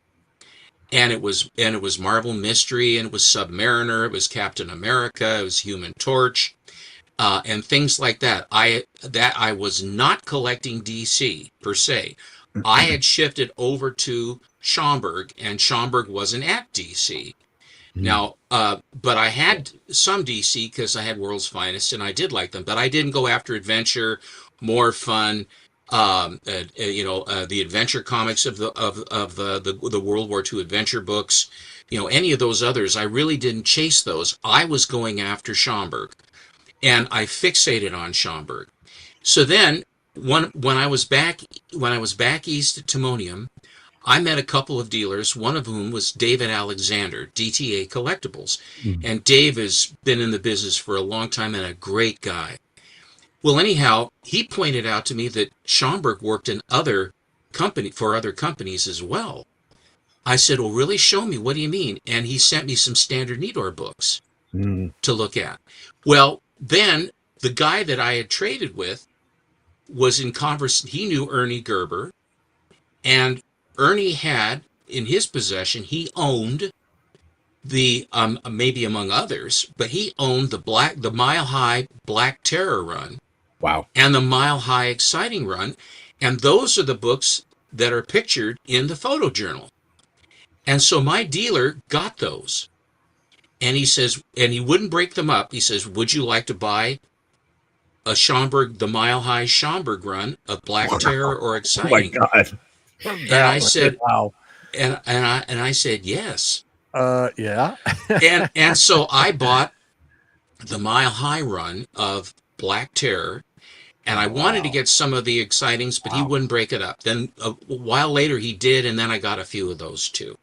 And it was Marvel Mystery, and it was Submariner, it was Captain America, it was Human Torch. And things like that. I was not collecting DC per se. I had shifted over to Schomburg, and Schomburg wasn't at DC. Now, but I had some DC because I had World's Finest, and I did like them. But I didn't go after adventure, more fun. The adventure comics of the World War II adventure books. You know, any of those others. I really didn't chase those. I was going after Schomburg. And I fixated on Schomburg. So then, when I was back east at Timonium, I met a couple of dealers, one of whom was David Alexander, DTA Collectibles. And Dave has been in the business for a long time and a great guy. Well, anyhow, he pointed out to me that Schomburg worked in other companies as well. I said, well, really? Show me. What do you mean? And he sent me some Standard Nidor books to look at. Well, then the guy that I had traded with was in conversation. He knew Ernie Gerber, and Ernie had in his possession, he owned the maybe among others, but he owned the Mile High Black Terror run. Wow. And the Mile High Exciting run, and those are the books that are pictured in the photojournal. And so my dealer got those. And he says, and he wouldn't break them up. He says, would you like to buy a Schomburg, the Mile High Schomburg run of Black Terror or Exciting? Oh my God. And I said, wow. And I said, yes. Yeah. and so I bought the Mile High run of Black Terror, and I wanted to get some of the Excitings, but he wouldn't break it up. Then a while later he did, and then I got a few of those too.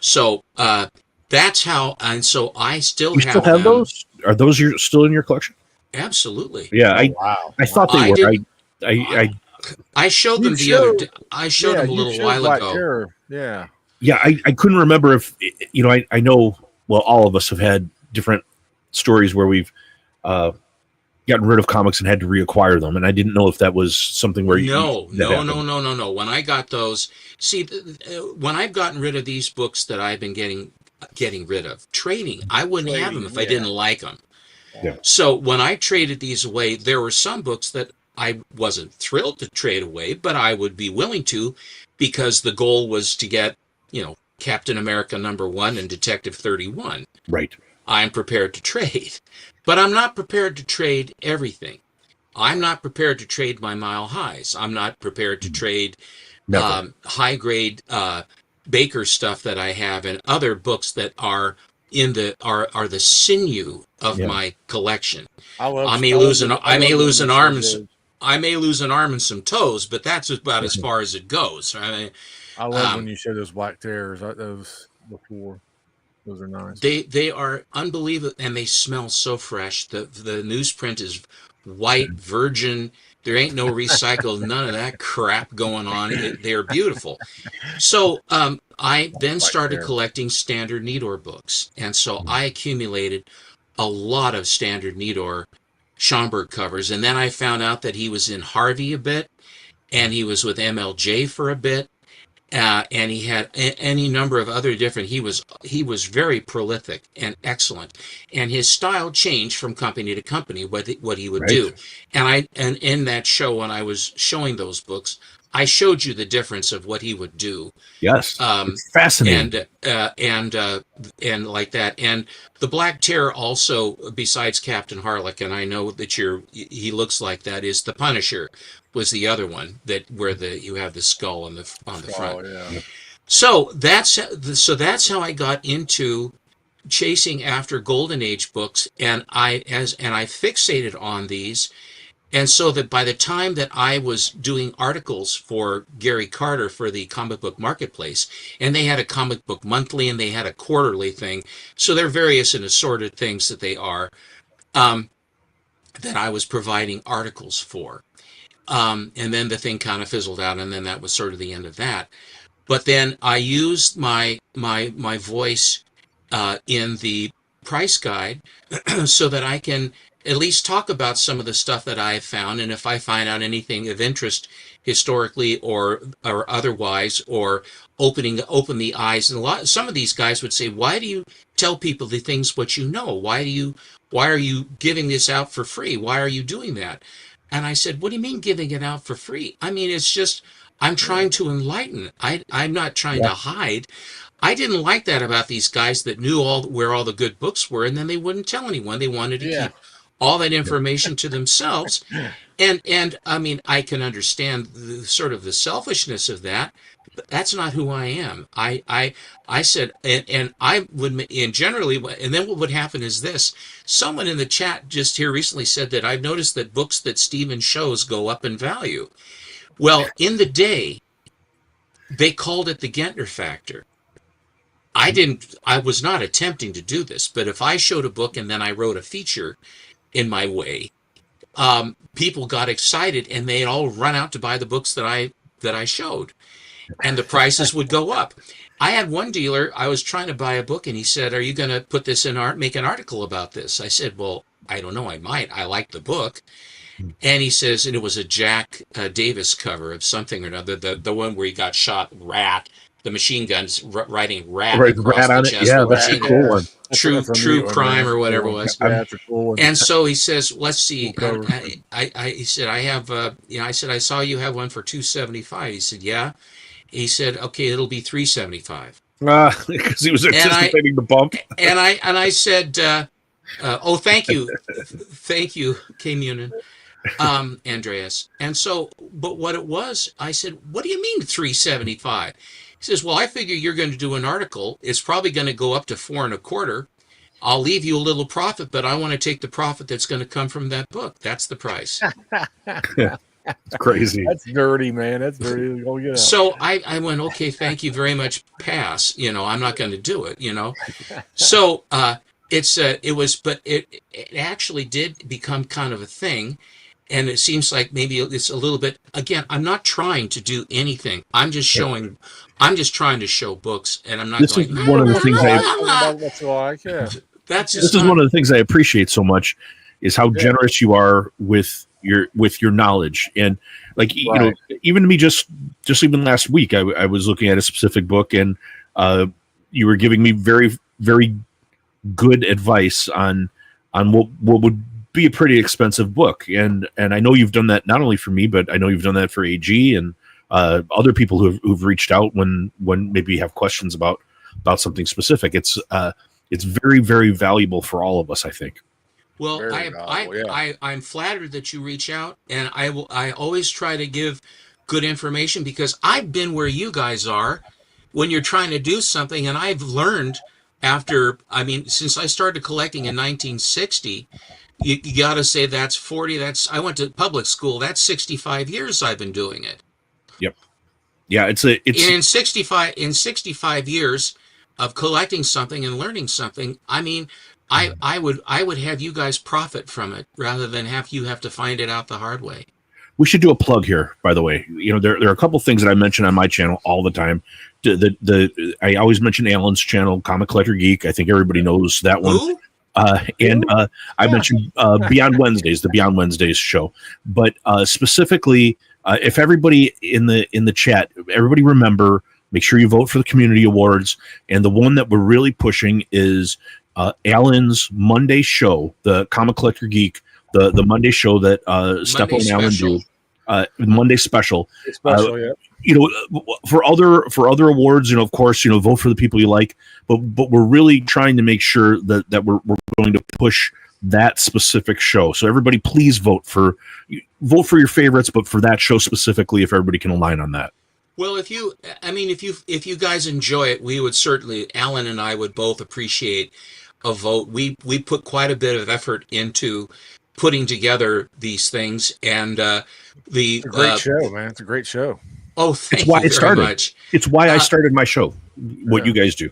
So, that's how, and so I still have them. Those? Are those still in your collection? Absolutely. Yeah, I thought they were. I showed them the other day. I showed them a little while ago. Terror. Yeah. Yeah, I couldn't remember if, you know, I know, well, all of us have had different stories where we've gotten rid of comics and had to reacquire them, and I didn't know if that was something where No. When I got those, see, when I've gotten rid of these books that I've been getting rid of, trading, I wouldn't have them if I didn't like them. Yeah. So when I traded these away, there were some books that I wasn't thrilled to trade away, but I would be willing to, because the goal was to get, you know, Captain America #1 and Detective 31. Right. I'm prepared to trade, but I'm not prepared to trade everything. I'm not prepared to trade my mile highs. I'm not prepared to trade high grade Baker stuff that I have and other books that are in the are the sinew of my collection. I may lose an arm and I may lose an arm and some toes, but that's about as far as it goes. Right? I love when you show those black terrors. Those before. Those are nice. They are unbelievable, and they smell so fresh. The newsprint is white, virgin. There ain't no recycled, none of that crap going on. They're beautiful. So I then started collecting Standard Nidor books, and so I accumulated a lot of Standard Nidor Schomburg covers, and then I found out that he was in Harvey a bit, and he was with MLJ for a bit. And he had any number of other different. He was very prolific and excellent, and his style changed from company to company. What he would do, and in that show when I was showing those books, I showed you the difference of what he would do. Yes, it's fascinating, and like that. And the Black Terror also, besides Captain Harlock, and I know that he looks like that, is the Punisher. Was the other one that where you have the skull on the front. Yeah. So that's how I got into chasing after Golden Age books, and I fixated on these, and so that by the time that I was doing articles for Gary Carter for the Comic Book Marketplace, and they had a Comic Book Monthly and they had a quarterly thing, so they're various and assorted things that they are, that I was providing articles for. And then the thing kind of fizzled out, and then that was sort of the end of that. But then I used my voice in the price guide so that I can at least talk about some of the stuff that I have found, and if I find out anything of interest historically or otherwise, or open the eyes. And some of these guys would say, "Why do you tell people the things what you know? Why are you giving this out for free? Why are you doing that?" And I said, "What do you mean giving it out for free? I mean, it's just, I'm trying to enlighten. I'm not trying to hide." I didn't like that about these guys that knew where all the good books were, and then they wouldn't tell anyone. They wanted to keep all that information to themselves. And I mean, I can understand the selfishness of that, but that's not who I am. I said, and I would, and generally, and then what would happen is this. Someone in the chat just here recently said that I've noticed that books that Stephen shows go up in value. Well, in the day, they called it the Gentner factor. I was not attempting to do this, but if I showed a book and then I wrote a feature in my way, people got excited and they'd all run out to buy the books that I showed, and the prices would go up. I had one dealer, I was trying to buy a book, and he said, "Are you going to put this in make an article about this?" I said, "Well, I don't know, I might. I like the book." And he says, and it was a Jack Davis cover of something or another, the one where he got shot, Rat, the machine guns writing Rat across the chest. Yeah, that's a cool one. True crime or whatever it was. That's a cool one. And so he says, "Let's see." He said, "I have, I said, "I saw you have one for $275. He said, "Yeah." He said, "Okay, it'll be $375. Because he was anticipating the bump. And I said, "Oh, thank you, K. Munin, Andreas." And so, but what it was, I said, "What do you mean $375? He says, "Well, I figure you're going to do an article. It's probably going to go up to $4.25. I'll leave you a little profit, but I want to take the profit that's going to come from that book. That's the price." It's crazy. That's dirty, man. That's dirty. Go get out. So I went, "Okay, thank you very much. Pass. I'm not going to do it. So it actually did become kind of a thing. And it seems like maybe it's a little bit, again, I'm not trying to do anything. I'm just showing, I'm just trying to show books, and I'm not this going, is one of the things This is one of the things I appreciate so much is how generous you are with your knowledge. And like, even to me, just even last week, I was looking at a specific book, and you were giving me very, very good advice on what would be a pretty expensive book. And I know you've done that not only for me, but I know you've done that for AG and other people who've reached out when maybe you have questions about something specific. It's very, very valuable for all of us, I think. Well, Very valuable. Yeah. I'm flattered that you reach out, and I always try to give good information because I've been where you guys are when you're trying to do something, and I've learned after, I mean, since I started collecting in 1960, you got to say that's 40, I went to public school, that's 65 years I've been doing it. Yep. Yeah, it's In 65 years of collecting something and learning something, I mean, I would have you guys profit from it rather than have to find it out the hard way. we should do a plug here, by the way. There are a couple things that I mention on my channel all the time. I always mention Alan's channel, Comic Collector Geek. I think everybody knows that one. Who? I mentioned Beyond Wednesdays, the Beyond Wednesdays show. But specifically, if everybody in the chat, everybody remember, make sure you vote for the community awards. And the one that we're really pushing is Alan's Monday show, the Comic Collector Geek, the Monday show that Steppo and Alan do. Monday special. Yeah. For other awards, of course, vote for the people you like, but we're really trying to make sure that we're going to push that specific show. So everybody, please vote for your favorites, but for that show specifically, if everybody can align on that. Well, if you guys enjoy it, we would certainly, Alan and I would both appreciate a vote. We put quite a bit of effort into putting together these things, and it's a great show, man. It's a great show. Oh, thank you very much. It's why I started my show. What you guys do.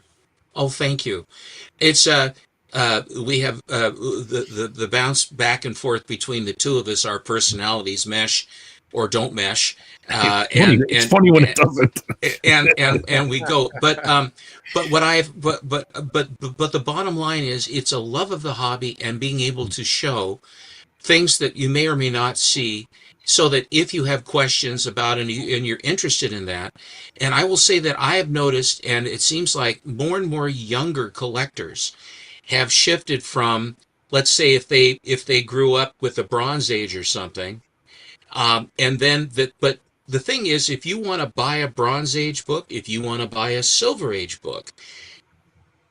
Oh, thank you. It's we have the bounce back and forth between the two of us. Our personalities mesh or don't mesh. It's funny when it doesn't. and we go. But the bottom line is, it's a love of the hobby and being able to show things that you may or may not see, so that if you have questions about and you're interested in that. And I will say that I have noticed, and it seems like more and more younger collectors have shifted from, let's say, if they grew up with the Bronze Age or something, and then but the thing is, if you want to buy a Bronze Age book, if you want to buy a Silver Age book,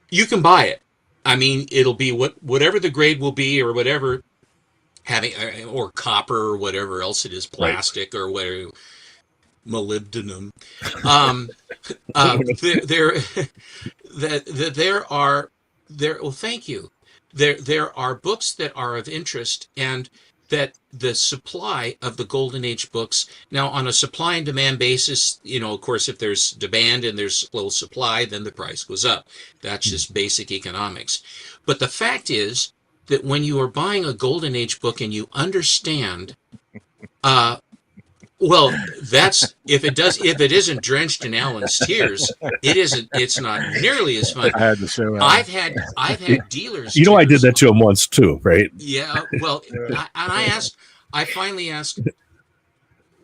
you can buy it. I mean, it'll be whatever the grade will be, or whatever, or copper, or whatever else it is, plastic, right, or whatever, molybdenum. Well, thank you. There are books that are of interest, and that the supply of the Golden Age books, now on a supply and demand basis, of course, if there's demand and there's little supply, then the price goes up. That's just basic economics. But the fact is that when you are buying a Golden Age book and you understand, well, that's if it isn't drenched in Alan's tears, it's not nearly as fun. I had to show out. I've had dealers. I did that to him once too, right? Yeah. Well, I finally asked.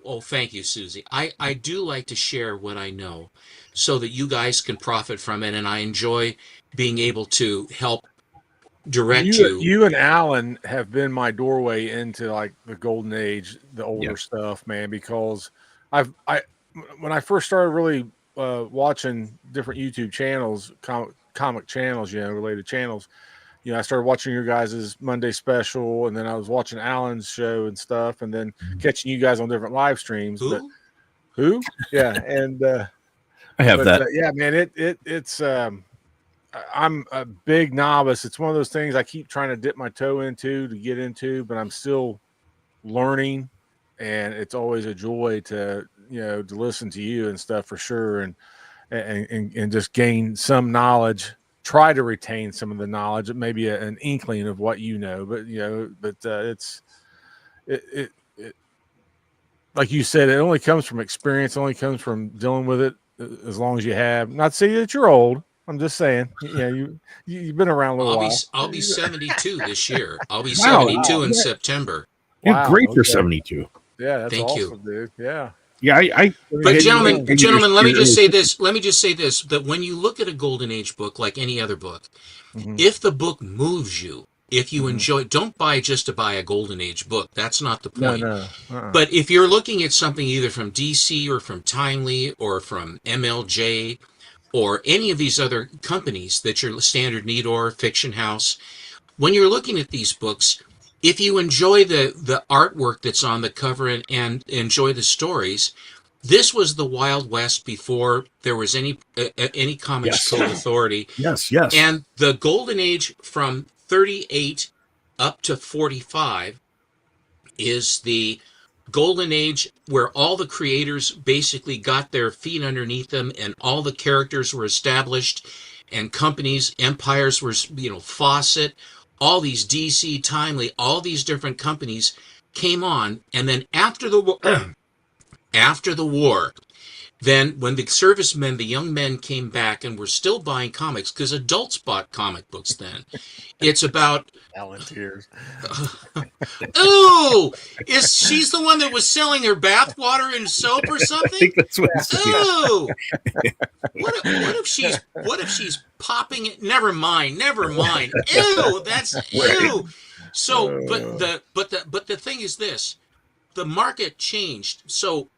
Oh, thank you, Susie. I do like to share what I know, so that you guys can profit from it, and I enjoy being able to help direct you. You and Alan have been my doorway into like the Golden Age, the older stuff, man, because when I first started really watching different YouTube channels, comic channels, related channels, I started watching your guys' Monday special, and then I was watching Alan's show and stuff, and then catching you guys on different live streams. Who? Yeah. And I have that. Yeah, man, it's I'm a big novice. It's one of those things I keep trying to dip my toe into to get into, but I'm still learning, and it's always a joy to listen to you and stuff, for sure, and just gain some knowledge. Try to retain some of the knowledge, maybe an inkling of what but it's like you said, it only comes from experience, only comes from dealing with it as long as you have. Not to say that you're old. I'm just saying, you've been around a little while. I'll be 72 this year. I'll be 72 in September. You're great for 72. Yeah, that's Thank awesome, you, dude. Yeah. Yeah, But gentlemen, let me just say this. That when you look at a Golden Age book, like any other book, if the book moves you, if you enjoy it, don't buy just to buy a Golden Age book. That's not the point. No. But if you're looking at something either from DC or from Timely or from MLJ or any of these other companies that your Standard Need or Fiction House, when you're looking at these books, if you enjoy the artwork that's on the cover and enjoy the stories, this was the Wild West before there was any Comics Code Authority. Yes. And the golden age from 38 up to 45 is the golden age where all the creators basically got their feet underneath them and all the characters were established and companies, empires were, Fawcett, all these DC, Timely, all these different companies came on. And then after the after the war, then when the servicemen, the young men came back and were still buying comics, because adults bought comic books then. It's about Alan Tears. Ooh, she's the one that was selling her bath water and soap or something? I think that's what it's Ooh. What if she's popping it? Never mind. Ew, that's ew. So but the thing is this. The market changed. So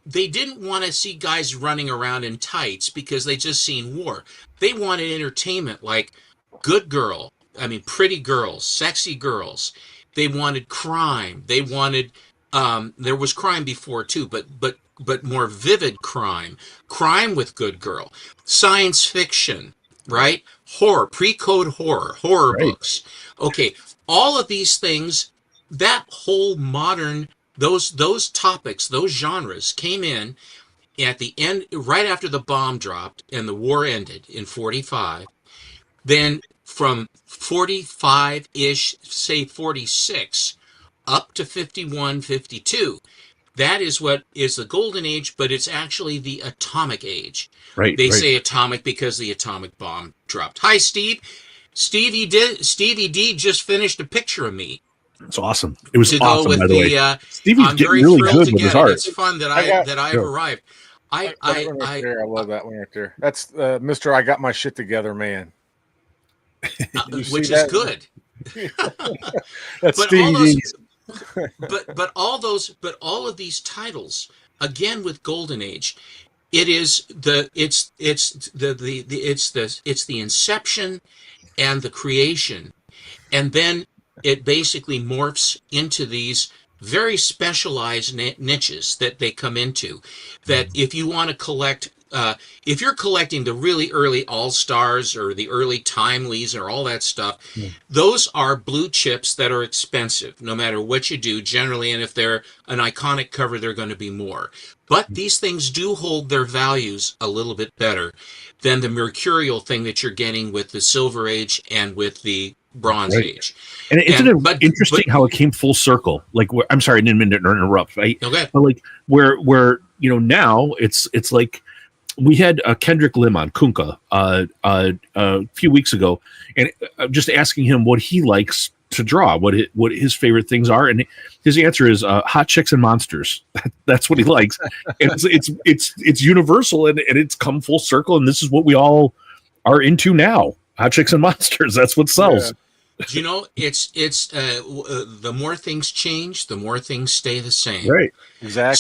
they didn't want to see guys running around in tights because they just seen war. They wanted entertainment like good girl. I mean, pretty girls, sexy girls. They wanted crime. They wanted there was crime before too, but more vivid crime. Crime with good girl. Science fiction, right? Horror, pre-code horror books. Okay, all of these things, that whole modern those topics, those genres came in at the end, right after the bomb dropped and the war ended in 45. Then from 45-ish, say 46, up to 51, 52, that is what is the golden age, but it's actually the atomic age. They say atomic because the atomic bomb dropped. Hi, Steve. Stevie D just finished a picture of me. It's awesome. It was awesome, by the way. Stevie's getting really good with his art. It's fun that I've arrived. I love that one right there. That's Mr. I got my shit together, man. Which is good. That's Stevie. but all of these titles, again with Golden Age, it's the inception and the creation, and then it basically morphs into these very specialized niches that they come into. That if you want to collect, if you're collecting the really early All-Stars or the early Timelies or all that stuff, those are blue chips that are expensive, no matter what you do, generally. And if they're an iconic cover, they're going to be more. But these things do hold their values a little bit better than the mercurial thing that you're getting with the Silver Age and with the Bronze Age. And isn't it interesting how it came full circle? Like, I'm sorry, I didn't mean to interrupt. Right? Okay. But like, where now it's like we had Kendrick Lim on Kunka a few weeks ago, and just asking him what he likes to draw, what his favorite things are, and his answer is hot chicks and monsters. That's what he likes, and it's universal, and it's come full circle, and this is what we all are into now. Hot chicks and monsters. That's what sells. Yeah. You know, it's the more things change, the more things stay the same. Right. Exactly.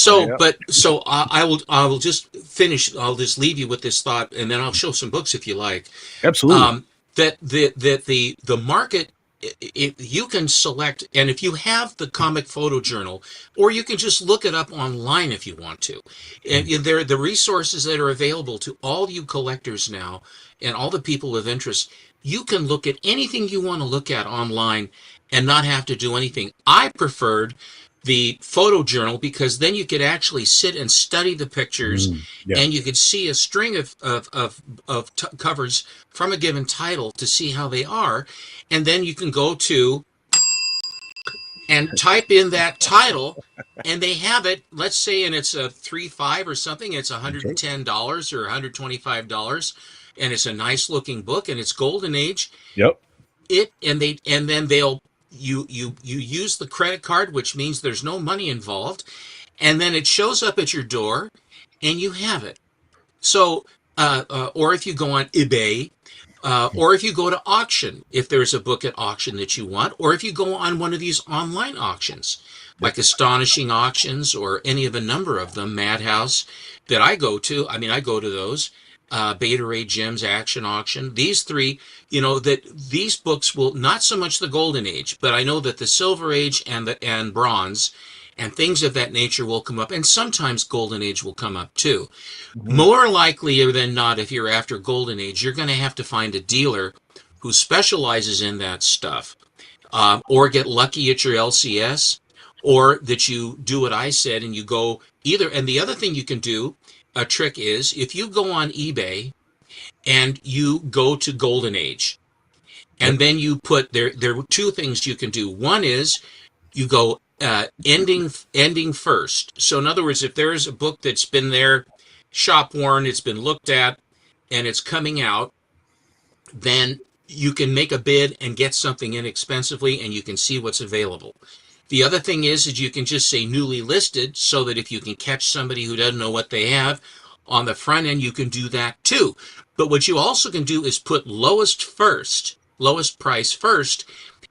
So, I will just finish. I'll just leave you with this thought, and then I'll show some books if you like. Absolutely. That the market, you can select, and if you have the Comic Photo Journal, or you can just look it up online if you want to. And there are the resources that are available to all you collectors now, and all the people with interest. You can look at anything you want to look at online and not have to do anything. I preferred the photo journal because then you could actually sit and study the pictures, and you could see a string of covers from a given title to see how they are. And then you can go to and type in that title, and they have it, let's say, and it's a 3.5 or something, it's $110 or $125. And it's a nice looking book, and it's Golden Age. Yep. And then they'll you use the credit card, which means there's no money involved, and then it shows up at your door, and you have it. So, or if you go on eBay, or if you go to auction, if there's a book at auction that you want, or if you go on one of these online auctions, like Astonishing Auctions or any of a number of them, Madhouse, that I go to. I mean, I go to those. Beta Ray Jim's Action Auction. These three, that these books will, not so much the Golden Age, but I know that the Silver Age and Bronze and things of that nature will come up, and sometimes Golden Age will come up too. Mhm. More likely than not, if you're after Golden Age, you're going to have to find a dealer who specializes in that stuff, or get lucky at your LCS, or that you do what I said and you go either. And the other thing you can do, a trick is, if you go on eBay and you go to Golden Age, and then you put there are two things you can do. One is you go ending first. So in other words, if there's a book that's been there, shop worn, it's been looked at, and it's coming out, then you can make a bid and get something inexpensively, and you can see what's available. The other thing is you can just say newly listed, so that if you can catch somebody who doesn't know what they have on the front end, you can do that too. But what you also can do is put lowest price first,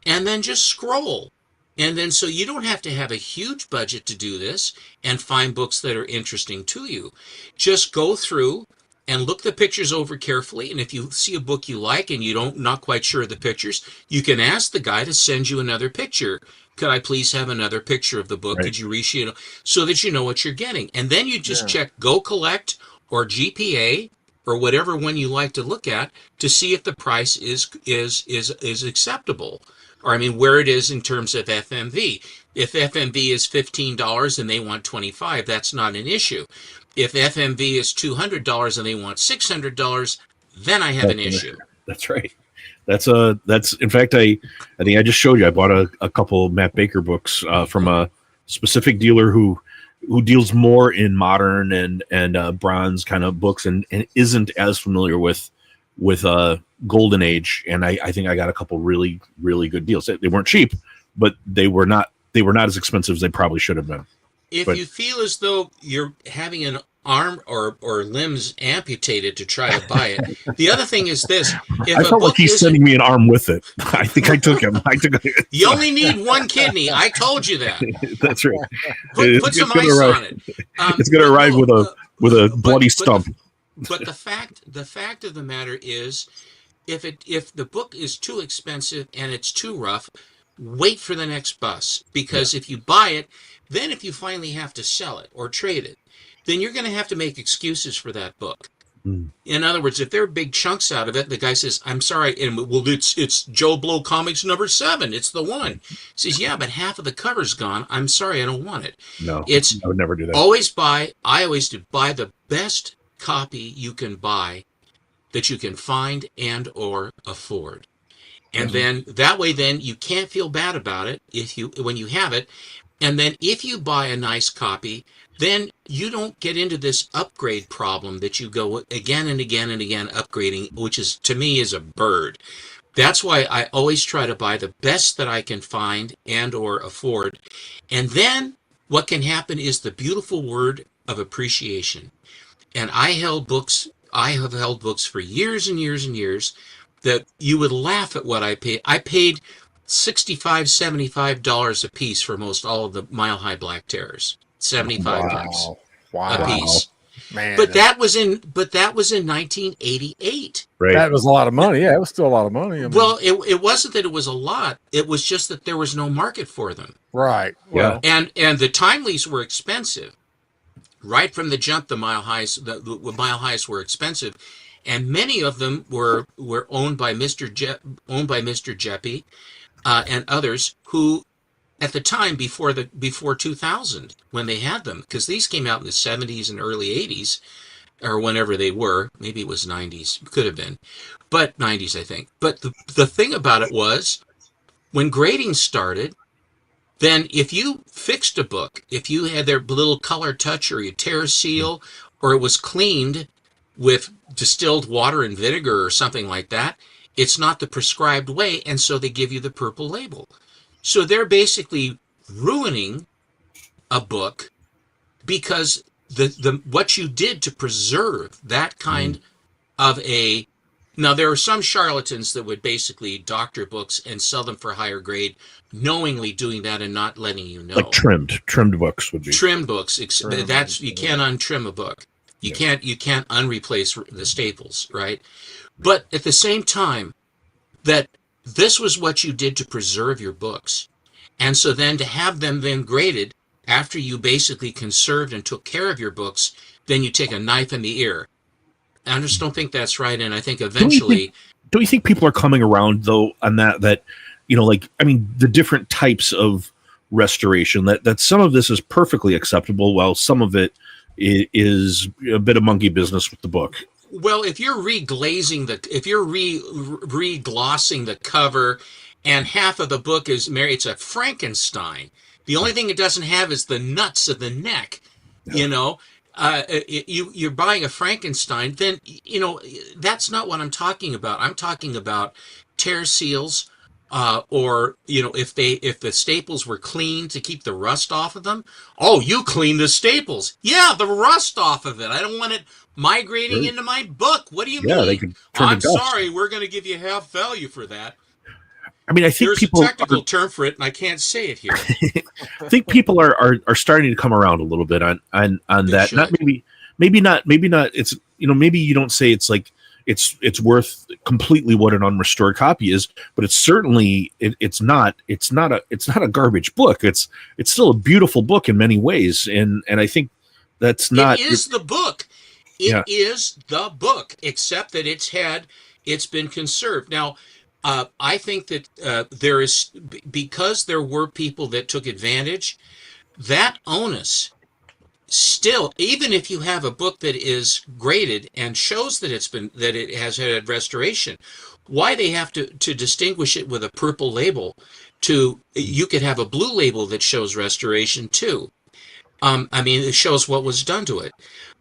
and then just scroll. And then so you don't have to have a huge budget to do this and find books that are interesting to you. Just go through and look the pictures over carefully. And if you see a book you like and you not quite sure of the pictures, you can ask the guy to send you another picture. Could I please have another picture of the book? Right. Could you reshoot, so that you know what you're getting? And then you just check Go Collect or GPA or whatever one you like to look at to see if the price is acceptable. Or I mean, where it is in terms of FMV. If FMV is $15 and they want $25, that's not an issue. If FMV is $200 and they want $600, then I have an issue. That's right. That's in fact, I think I just showed you. I bought a couple of Matt Baker books from a specific dealer who deals more in modern and bronze kind of books and isn't as familiar with Golden Age. And I think I got a couple really, really good deals. They weren't cheap, but they were not as expensive as they probably should have been. If you feel as though you're having an arm or limbs amputated to try to buy it, the other thing is this: if I felt like he's sending me an arm with it. I think I took him. You only need one kidney. I told you that. That's right. Put some ice on it. It's going to arrive with a bloody stump. But the fact of the matter is, if the book is too expensive and it's too rough, wait for the next bus, because if you buy it, then if you finally have to sell it or trade it, then you're going to have to make excuses for that book. In other words, if there are big chunks out of it, the guy says, "I'm sorry," and it's Joe Blow Comics number 7. It's the one. He says, "Yeah, but half of the cover's gone. I'm sorry, I don't want it." No, I would never do that. I always do buy the best copy you can buy that you can find and or afford. And then that way, then you can't feel bad about it when you have it. And then if you buy a nice copy, then you don't get into this upgrade problem that you go again and again and again upgrading, which is, to me, is a bird. That's why I always try to buy the best that I can find and or afford. And then what can happen is the beautiful word of appreciation. And I have held books for years and years and years that you would laugh at what I paid. I paid $65, $75 a piece for most all of the Mile High Black Terrors. $75 a piece. Man, but that was in 1988. Right. That was a lot of money. Yeah, it was still a lot of money. I mean, Well, it wasn't that it was a lot. It was just that there was no market for them. right. Well, And the timelies were expensive. Right from the jump, the Mile Highs were expensive, and many of them were owned by Mr. Jeppy and others who, at the time before 2000, when they had them, because these came out in the 70s and early 80s, or whenever they were, maybe it was 90s, could have been, but 90s I think. But the thing about it was, when grading started, then if you fixed a book, if you had their little color touch or your tear seal, or it was cleaned with distilled water and vinegar or something like that, it's not the prescribed way, and so they give you the purple label. So they're basically ruining a book because the what you did to preserve that kind of a... Now, there are some charlatans that would basically doctor books and sell them for higher grade, knowingly doing that and not letting you know. Like trimmed books would be. Trimmed books. You can't untrim a book. You can't unreplace the staples, right? But at the same time, that this was what you did to preserve your books. And so then to have them then graded after you basically conserved and took care of your books, then you take a knife in the ear. I just don't think that's right. And I think eventually... Don't you think people are coming around, though, on that, like, I mean, the different types of restoration, that some of this is perfectly acceptable, while some of it is a bit of monkey business with the book. Well, if you're re-glossing the cover, and half of the book is it's a Frankenstein. The only thing it doesn't have is the nuts of the neck. You know, you're buying a Frankenstein. Then that's not what I'm talking about. I'm talking about tear seals, or if the staples were cleaned to keep the rust off of them. Oh, you clean the staples? Yeah, the rust off of it. I don't want it migrating into my book. What do you mean? They could turn I'm to dust. sorry, we're going to give you half value for that. I mean, I think there's a technical term for it, and I can't say it here. I think people are starting to come around a little bit on that. Should. Not maybe not. It's maybe you don't say it's like it's worth completely what an unrestored copy is, but it's certainly it's not a garbage book. It's still a beautiful book in many ways, and I think that's not. It is the book. It is the book, except that it's been conserved. Now, I think that because there were people that took advantage, that onus still, even if you have a book that is graded and shows that it has had restoration, why they have to distinguish it with a purple label? You could have a blue label that shows restoration too. I mean, it shows what was done to it.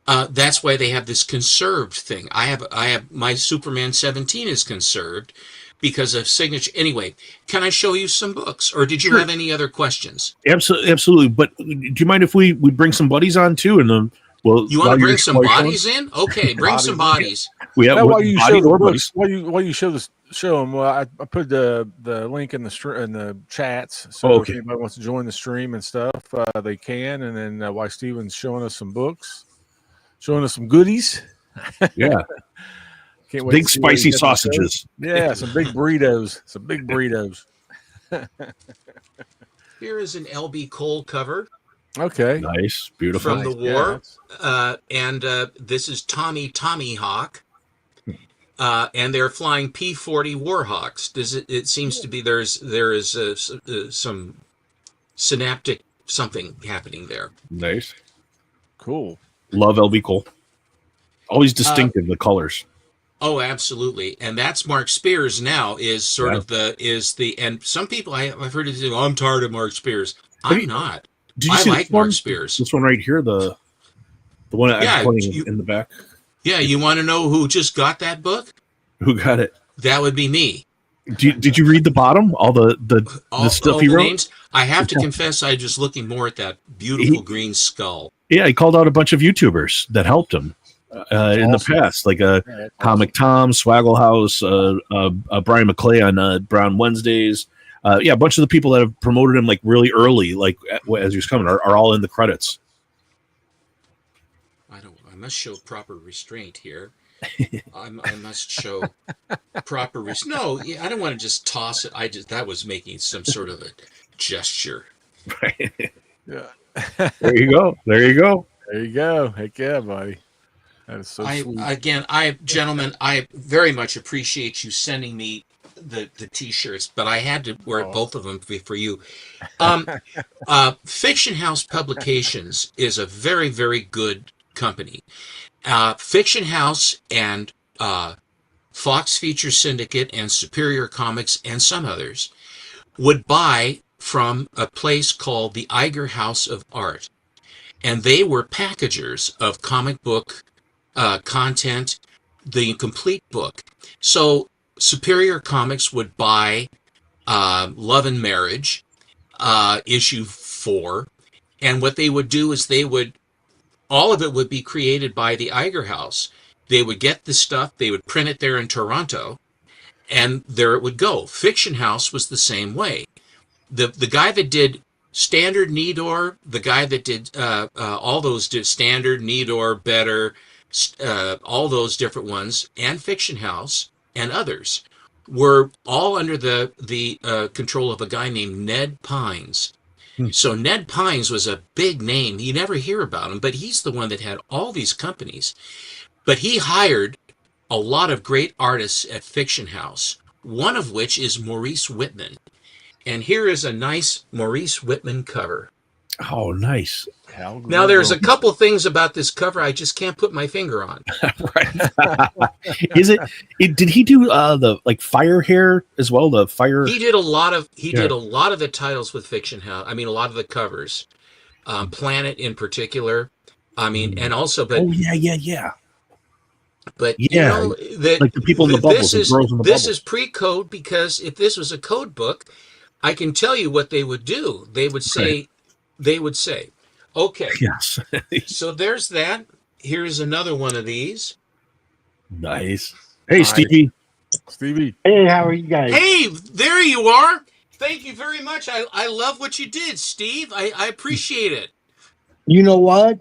That's why they have this conserved thing. I have my Superman 17 is conserved because of signature. Anyway, can I show you some books, or did you have any other questions? Absolutely. But do you mind if we bring some buddies on too? And you want to bring some bodies in? Okay, bring some bodies. We have while you show the books, while you show them. Well, I put the link in the chats, so if anybody wants to join the stream and stuff, they can. And then while Steven's showing us some books, showing us some goodies. Yeah. Can't wait big spicy sausages. Yeah, some big burritos. Some big burritos. Here is an LB Cole cover. Okay. Nice. Beautiful. From the war. Yeah, and this is Tommy Hawk. And they're flying P-40 Warhawks. It seems to be there is some synaptic something happening there. Nice. Cool. Love LB Cole. Always distinctive, the colors. Oh, absolutely. And that's Mark Spears now is sort of and some people I've heard it say, I'm tired of Mark Spears. I'm not. I like Mark Spears. This one right here, the one I'm pointing in the back. Yeah, you want to know who just got that book? Who got it? That would be me. Did you read the bottom? All the stuff he wrote? Names? I have to confess, I was just looking more at that beautiful green skull. Yeah, he called out a bunch of YouTubers that helped him in the past, like Comic Tom, Swaggle House, Brian McClay on Brown Wednesdays. A bunch of the people that have promoted him like really early, like as he was coming, are all in the credits. I must show proper restraint here. I must show proper restraint. No, I don't want to just toss it. That was making some sort of a gesture. Right. Yeah. There you go. There you go. Heck yeah, buddy. That is so sweet. Gentlemen, I very much appreciate you sending me the T-shirts, but I had to wear both of them for you. Fiction House Publications is a very, very good company. Fiction House and Fox Feature Syndicate and Superior Comics and some others would buy from a place called the Iger House of Art. And they were packagers of comic book content, the complete book. So Superior Comics would buy Love and Marriage, issue 4. And what they would do is all of it would be created by the Iger House. They would get the stuff, they would print it there in Toronto, and there it would go. Fiction House was the same way. The guy that did Standard Nidor, the guy that did all those did Standard Nidor, Better, all those different ones, and Fiction House and others were all under the control of a guy named Ned Pines. So Ned Pines was a big name. You never hear about him, but he's the one that had all these companies. But he hired a lot of great artists at Fiction House, one of which is Maurice Whitman. And here is a nice Maurice Whitman cover. Oh, nice. Now, there's a couple things about this cover I just can't put my finger on. Right. Did he do the like Fire Hair as well? The Fire. He did a lot of the titles with Fiction House. I mean, a lot of the covers. Planet in particular. I mean, and also, but yeah. But you know that like the people in the bubbles, the girls in the this bubbles. is pre-code, because if this was a code book, I can tell you what they would do. They would say, okay, yes. So there's that. Here's another one of these. Nice. Hey, Stevie. Hey, how are you guys? Hey, there you are. Thank you very much. I love what you did, Steve. I appreciate it. You know what?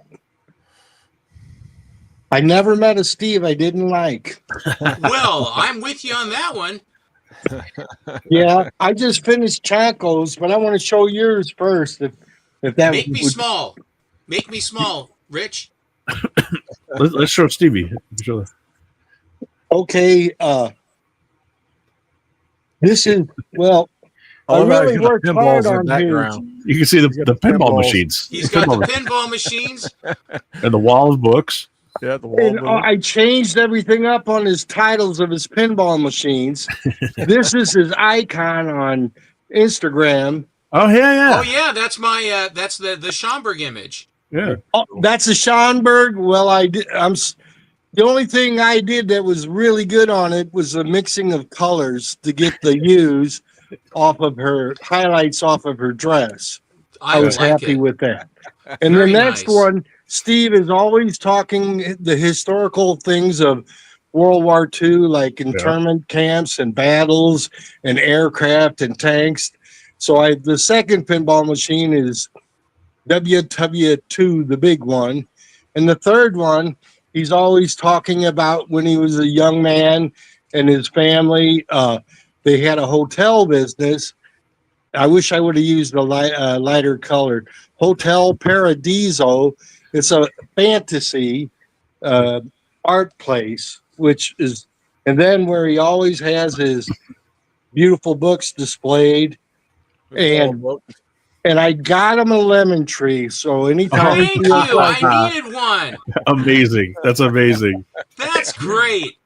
I never met a Steve I didn't like. Well, I'm with you on that one. Yeah, I just finished Chaco's, but I want to show yours first. If that Make me small. Make me small, Rich. Let's show Stevie. Okay. This is I really worked hard on here. You can see the pinball machines. He's got the pinball machines and the wall of books. Yeah, the wall. And I changed everything up on his titles of his pinball machines. This is his icon on Instagram. Oh yeah. Oh yeah, that's my that's the Schomburg image. Yeah. Oh, that's a Schomburg. Well, the only thing I did that was really good on it was the mixing of colors to get the hues off of her highlights off of her dress. I was happy with that. And the next one, Steve is always talking the historical things of World War II, like internment camps and battles and aircraft and tanks. So the second pinball machine is WW2, the big one. And the third one, he's always talking about when he was a young man and his family. They had a hotel business. I wish I would have used a lighter colored Hotel Paradiso. It's a fantasy art place, and then where he always has his beautiful books displayed. And I got him a lemon tree. So anytime thank you, I needed one. Amazing. That's amazing. That's great.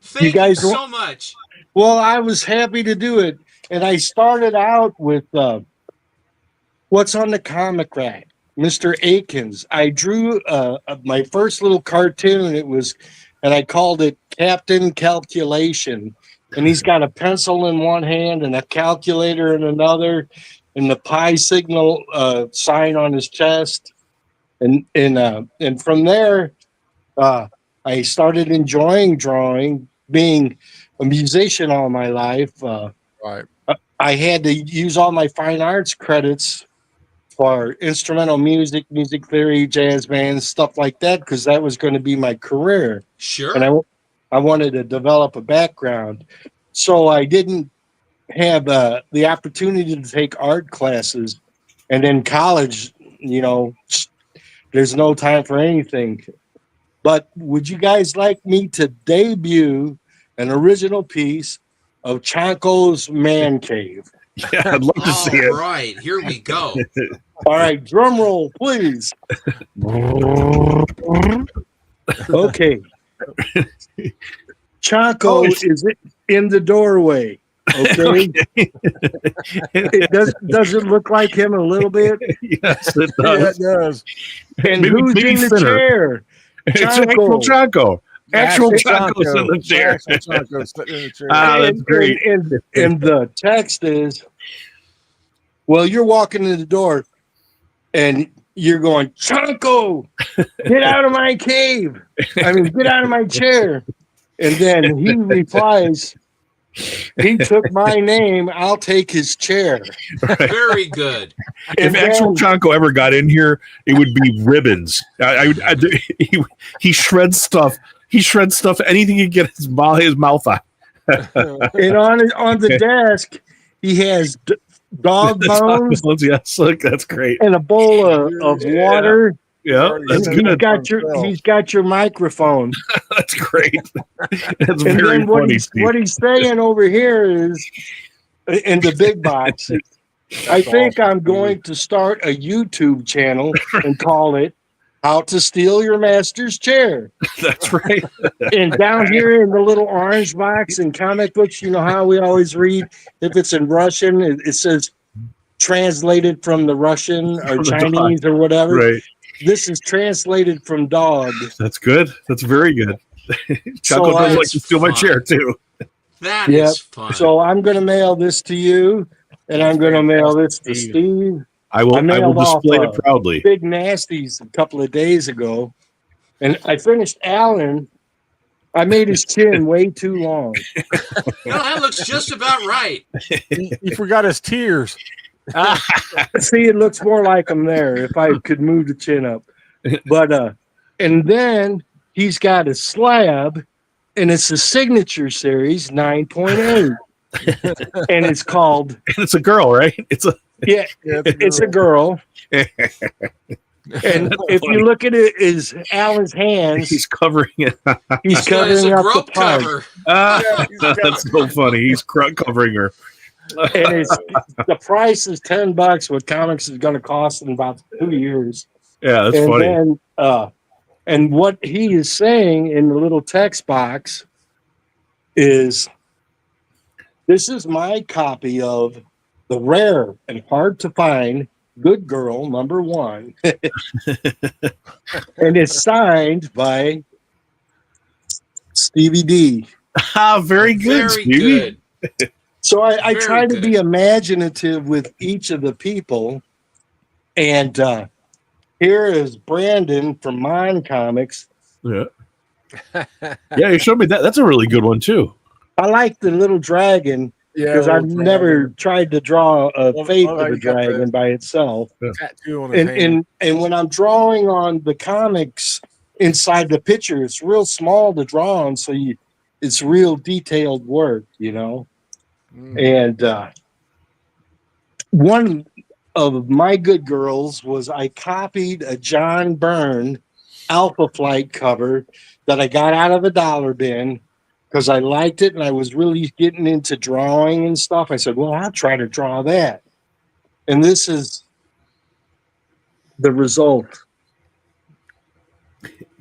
Thank you so much. Well, I was happy to do it. And I started out with what's on the comic rack, Mr. Akins. I drew my first little cartoon. And I called it Captain Calculation. And he's got a pencil in one hand and a calculator in another, and the pi signal sign on his chest. And from there, I started enjoying drawing, being a musician all my life. Right. I had to use all my fine arts credits for instrumental music, music theory, jazz bands, stuff like that, because that was going to be my career. Sure. And I wanted to develop a background. So I didn't have the opportunity to take art classes. And in college, there's no time for anything. But would you guys like me to debut an original piece of Chanco's Man Cave? Yeah, I'd love to see it. All right, here we go. All right, drum roll, please. Okay. Chanco is in the doorway. Okay. Does it look like him a little bit? Yes, it does. Yeah, it does. And who's in the chair? It's actual Chanco. Actual Chanco's in the chair. That's great. And the text is, well, you're walking in the door and you're going, Chanco, get out of my cave. Get out of my chair. And then he replies, He took my name. I'll take his chair. Very good. If actual Chonko ever got in here, it would be ribbons. He shreds stuff. He shreds stuff. Anything he can get his mouth on. And on the desk, he has dog bones. Yes, look, that's great. And a bowl of water. Yeah, that's good. He's got your microphone. That's great. That's and very then funny. What he's saying over here is in the big box. I think I'm going to start a YouTube channel and call it "How to Steal Your Master's Chair." That's right. And down here in the little orange box in comic books, you know how we always read if it's in Russian, it says translated from the Russian or Chinese or whatever. Right. This is translated from dog. That's good. That's very good. Choco does like to steal my chair too. That is fun. So I'm going to mail this to you, and I'm going to mail this to Steve. I will display it proudly. Big Nasties a couple of days ago, and I finished Alan. I made his chin way too long. That looks just about right. He forgot his tears. See, it looks more like him there if I could move the chin up. But and then he's got a slab, and it's a signature series 9.8. And it's called and it's a girl, right? It's a girl. And if you look at it, is Alan's hands. He's covering it. He's covering up the cover. That's so funny. He's covering her. And the price is $10. What comics is going to cost in about 2 years. Yeah, that's funny. Then, and what he is saying in the little text box is, this is my copy of the rare and hard to find Good Girl #1. And it's signed by Stevie D. Very good, Very Stevie. good. So I try to be imaginative with each of the people. And here is Brandon from Mon Comics. Yeah. Yeah, you showed me that. That's a really good one, too. I like the little dragon because I've never tried to draw a face of a dragon by itself. Tattoo on his hand. And when I'm drawing on the comics inside the picture, it's real small to draw on, so it's real detailed work, you know. And one of my good girls was I copied a John Byrne Alpha Flight cover that I got out of a dollar bin because I liked it and I was really getting into drawing and stuff. I said, well, I'll try to draw that. And this is the result.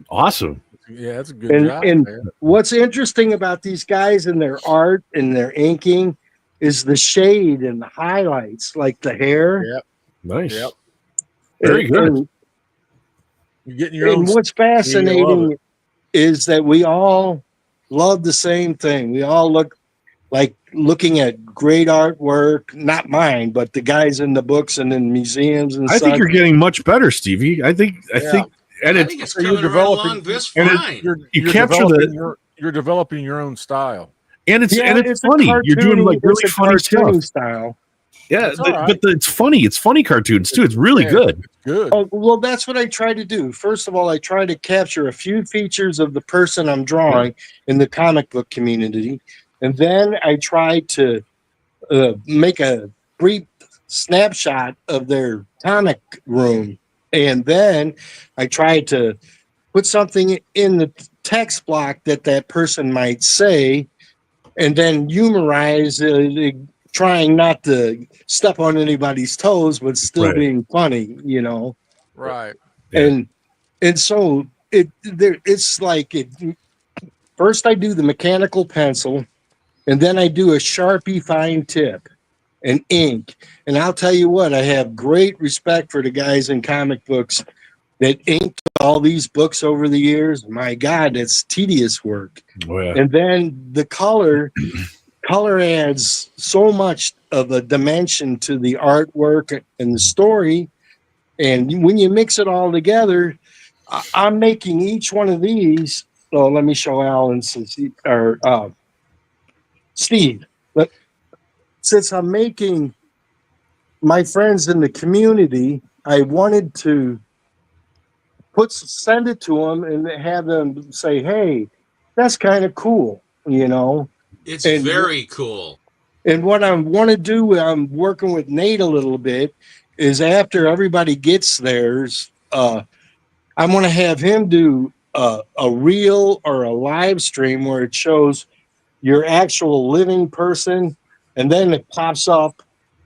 Awesome. Yeah, that's a good job. And what's interesting about these guys and their art and their inking is the shade and the highlights, like the hair. Yep. Nice. Yep. Very good. You're getting your own. And what's fascinating is that we all love the same thing. We all look like looking at great artwork, not mine, but the guys in the books and in museums and I think you're getting much better, Stevie. I think and it's coming along this fine. You're developing your own style. And it's funny. You're doing like really funny stuff. Style. Yeah, but it's funny. It's funny cartoons too. It's really good. Good. Oh, well, that's what I try to do. First of all, I try to capture a few features of the person I'm drawing in the comic book community, and then I try to make a brief snapshot of their comic room, and then I try to put something in the text block that person might say, and then humorize, trying not to step on anybody's toes, but still being funny, you know. Right. And so it's like first I do the mechanical pencil, and then I do a Sharpie fine tip and ink. And I'll tell you what, I have great respect for the guys in comic books that inked all these books over the years. My God, that's tedious work. Oh, yeah. And then the color adds so much of a dimension to the artwork and the story. And when you mix it all together, I'm making each one of these. So let me show Alan. Steve, but since I'm making my friends in the community, I wanted to send it to them and have them say, "Hey, that's kind of cool," you know. It's And very cool. and what I want to do, I'm working with Nate a little bit, is after everybody gets theirs, I want to have him do a reel or a live stream where it shows your actual living person, and then it pops up,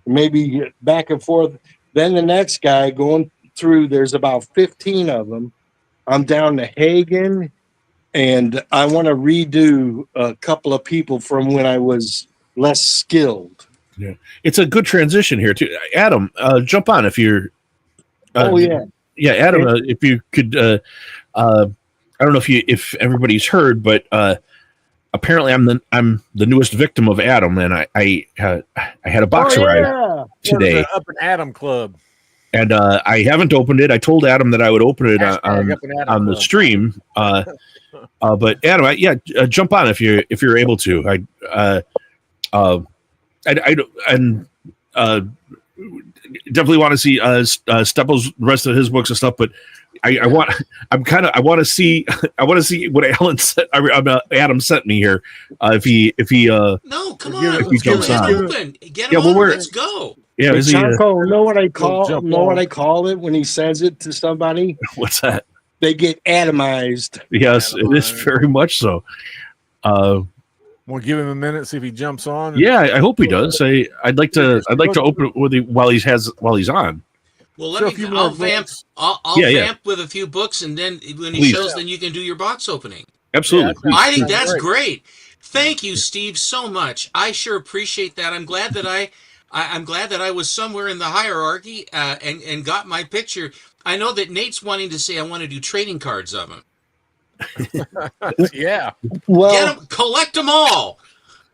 maybe back and forth. Then the next guy going through, there's about 15 of them. I'm down to Hagen, and I want to redo a couple of people from when I was less skilled. Yeah, it's a good transition here too. Adam, jump on if you're. Oh yeah, yeah, Adam, if you could. I don't know if everybody's heard, but apparently I'm the newest victim of Adam, and I had a box arrive today. Up in Adam Club. And I haven't opened it. I told Adam that I would open it on the stream. But Adam, jump on if you're able to. I definitely want to see Steppo's rest of his books and stuff. But I want to see what Adam sent me here. If he no, come on, if he jumps on. Get him on. Let's go. Yeah, hey, Chanko, know what I call it when he sends it to somebody? What's that? They get atomized. Yes, it is very much so. We'll give him a minute, see if he jumps on. Yeah, I hope he does. I'd like to open it with while he's on. Well, I'll vamp with a few books, and then when he shows, then you can do your box opening. Absolutely. Yeah, I think that's great. Thank you, Steve, so much. I sure appreciate that. I'm glad that I'm glad that I was somewhere in the hierarchy and got my picture. I know that Nate's wanting to say I want to do trading cards of him. Yeah. Well, get them, collect them all.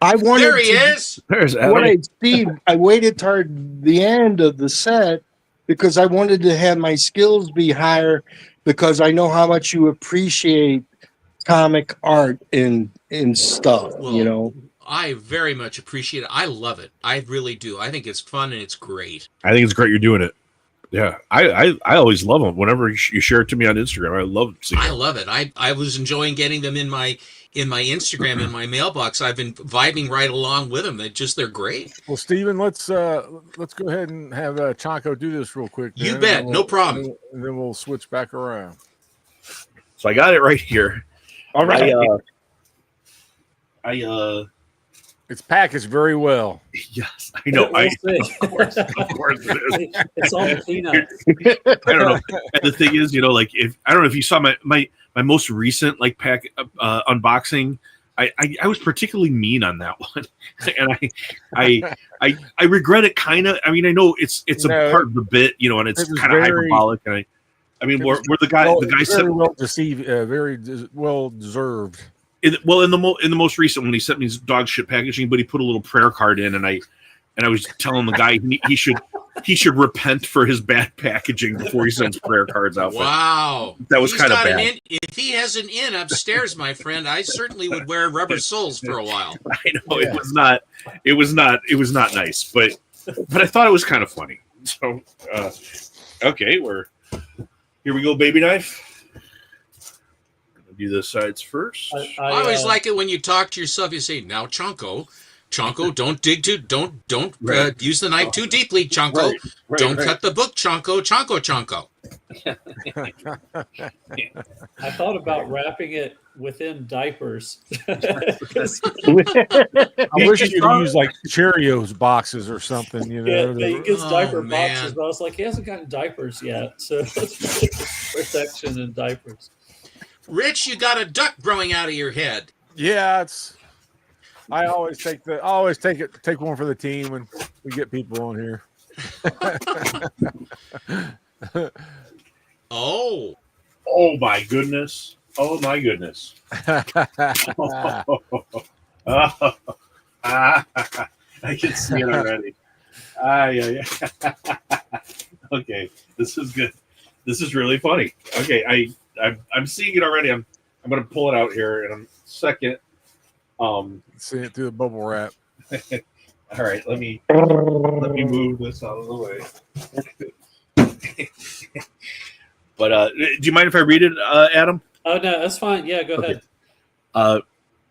There he is. There's Adam. I waited toward the end of the set because I wanted to have my skills be higher because I know how much you appreciate comic art and stuff, well, I very much appreciate it. I love it. I really do. I think it's fun and it's great. I think it's great you're doing it. Yeah, I always love them. Whenever you share it to me on Instagram, I love seeing them. I love it. I was enjoying getting them in my Instagram, in my mailbox. I've been vibing right along with them. They're great. Well, Steven, let's go ahead and have Chanko do this real quick. You bet. No problem. And then we'll switch back around. So I got it right here. All right. It's packaged very well. Yes, I know. Of course it is. It's all the cleanup. I don't know. And the thing is, if I don't know if you saw my most recent pack unboxing, I was particularly mean on that one, and I regret it kind of. I mean, I know it's a part of the bit, and it's kind of hyperbolic. And where the guy said well deceived, very well deserved. In the most recent one, he sent me his dog shit packaging, but he put a little prayer card in, and I was telling the guy he should repent for his bad packaging before he sends prayer cards out. Wow, that was kind of bad. If he has an inn upstairs, my friend, I certainly would wear rubber soles for a while. I know it was not nice, but I thought it was kind of funny. So okay, here we go, baby knife. Do the sides first. I always like it when you talk to yourself. You say, "Now, Chanko, don't dig too. Don't use the knife too deeply, Chanko. Don't cut the book, Chanko. I thought about wrapping it within diapers. I wish you could use Cheerios boxes or something. Yeah, he gets diaper boxes, but I was like, he hasn't gotten diapers yet, so protection and diapers. Rich, you got a duck growing out of your head. Yeah, I always take one for the team when we get people on here. Oh my goodness. Oh my goodness. I can see it already. Okay, this is good. This is really funny. Okay, I'm seeing it already. I'm going to pull it out here in a second. See it through the bubble wrap. All right, let me move this out of the way. But do you mind if I read it, Adam? Oh no, that's fine. Yeah, go ahead.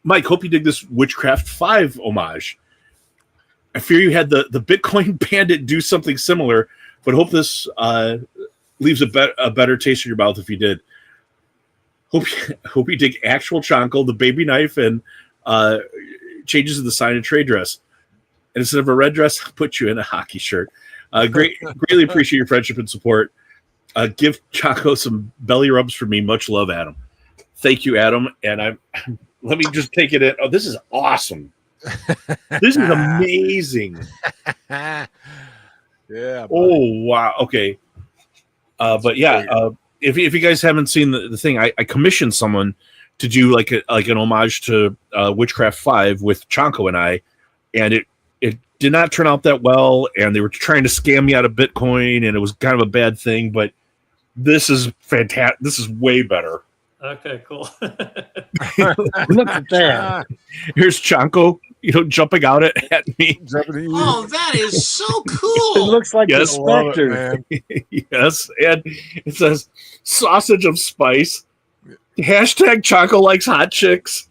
Mike, hope you dig this Witchcraft 5 homage. I fear you had the Bitcoin Bandit do something similar, but hope this leaves a better taste in your mouth if you did. Hope you dig actual Chonko, the baby knife, and changes in the sign and trade dress. And instead of a red dress, I'll put you in a hockey shirt. Greatly appreciate your friendship and support. Give Chonko some belly rubs for me. Much love, Adam. Thank you, Adam. And let me just take it in. Oh, this is awesome. This is amazing. Yeah. Oh, wow. Okay. But yeah, if you guys haven't seen the thing, I commissioned someone to do like an homage to Witchcraft 5 with Chonko and I, and it did not turn out that well, and they were trying to scam me out of Bitcoin, and it was kind of a bad thing, but this is fantastic. This is way better. Okay, cool. Look at that. Here's Chonko, jumping out at me. Oh, that is so cool. It looks like Yes, a specter. Yes, and it says sausage of spice. Hashtag Chonko likes hot chicks.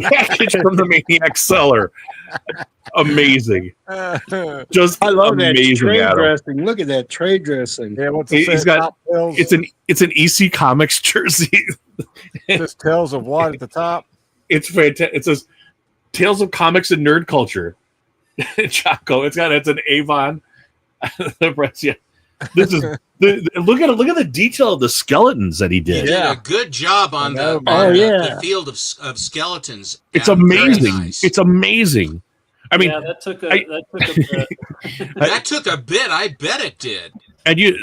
Package from the Maniac Seller. Amazing. Just I love that amazing, trade Adam. dressing. Look at that trade dressing. Yeah, what's He's got it's an EC Comics jersey. Just tells of what at the top. It's fantastic. It says Tales of Comics and Nerd Culture. Chonko. It's an Avon. Yeah. This is look at the detail of the skeletons that he did. He did a good job on the field of skeletons. It's Adam. amazing. Nice. It's amazing. I mean, that took a bit. That took a bit. I bet it did. And you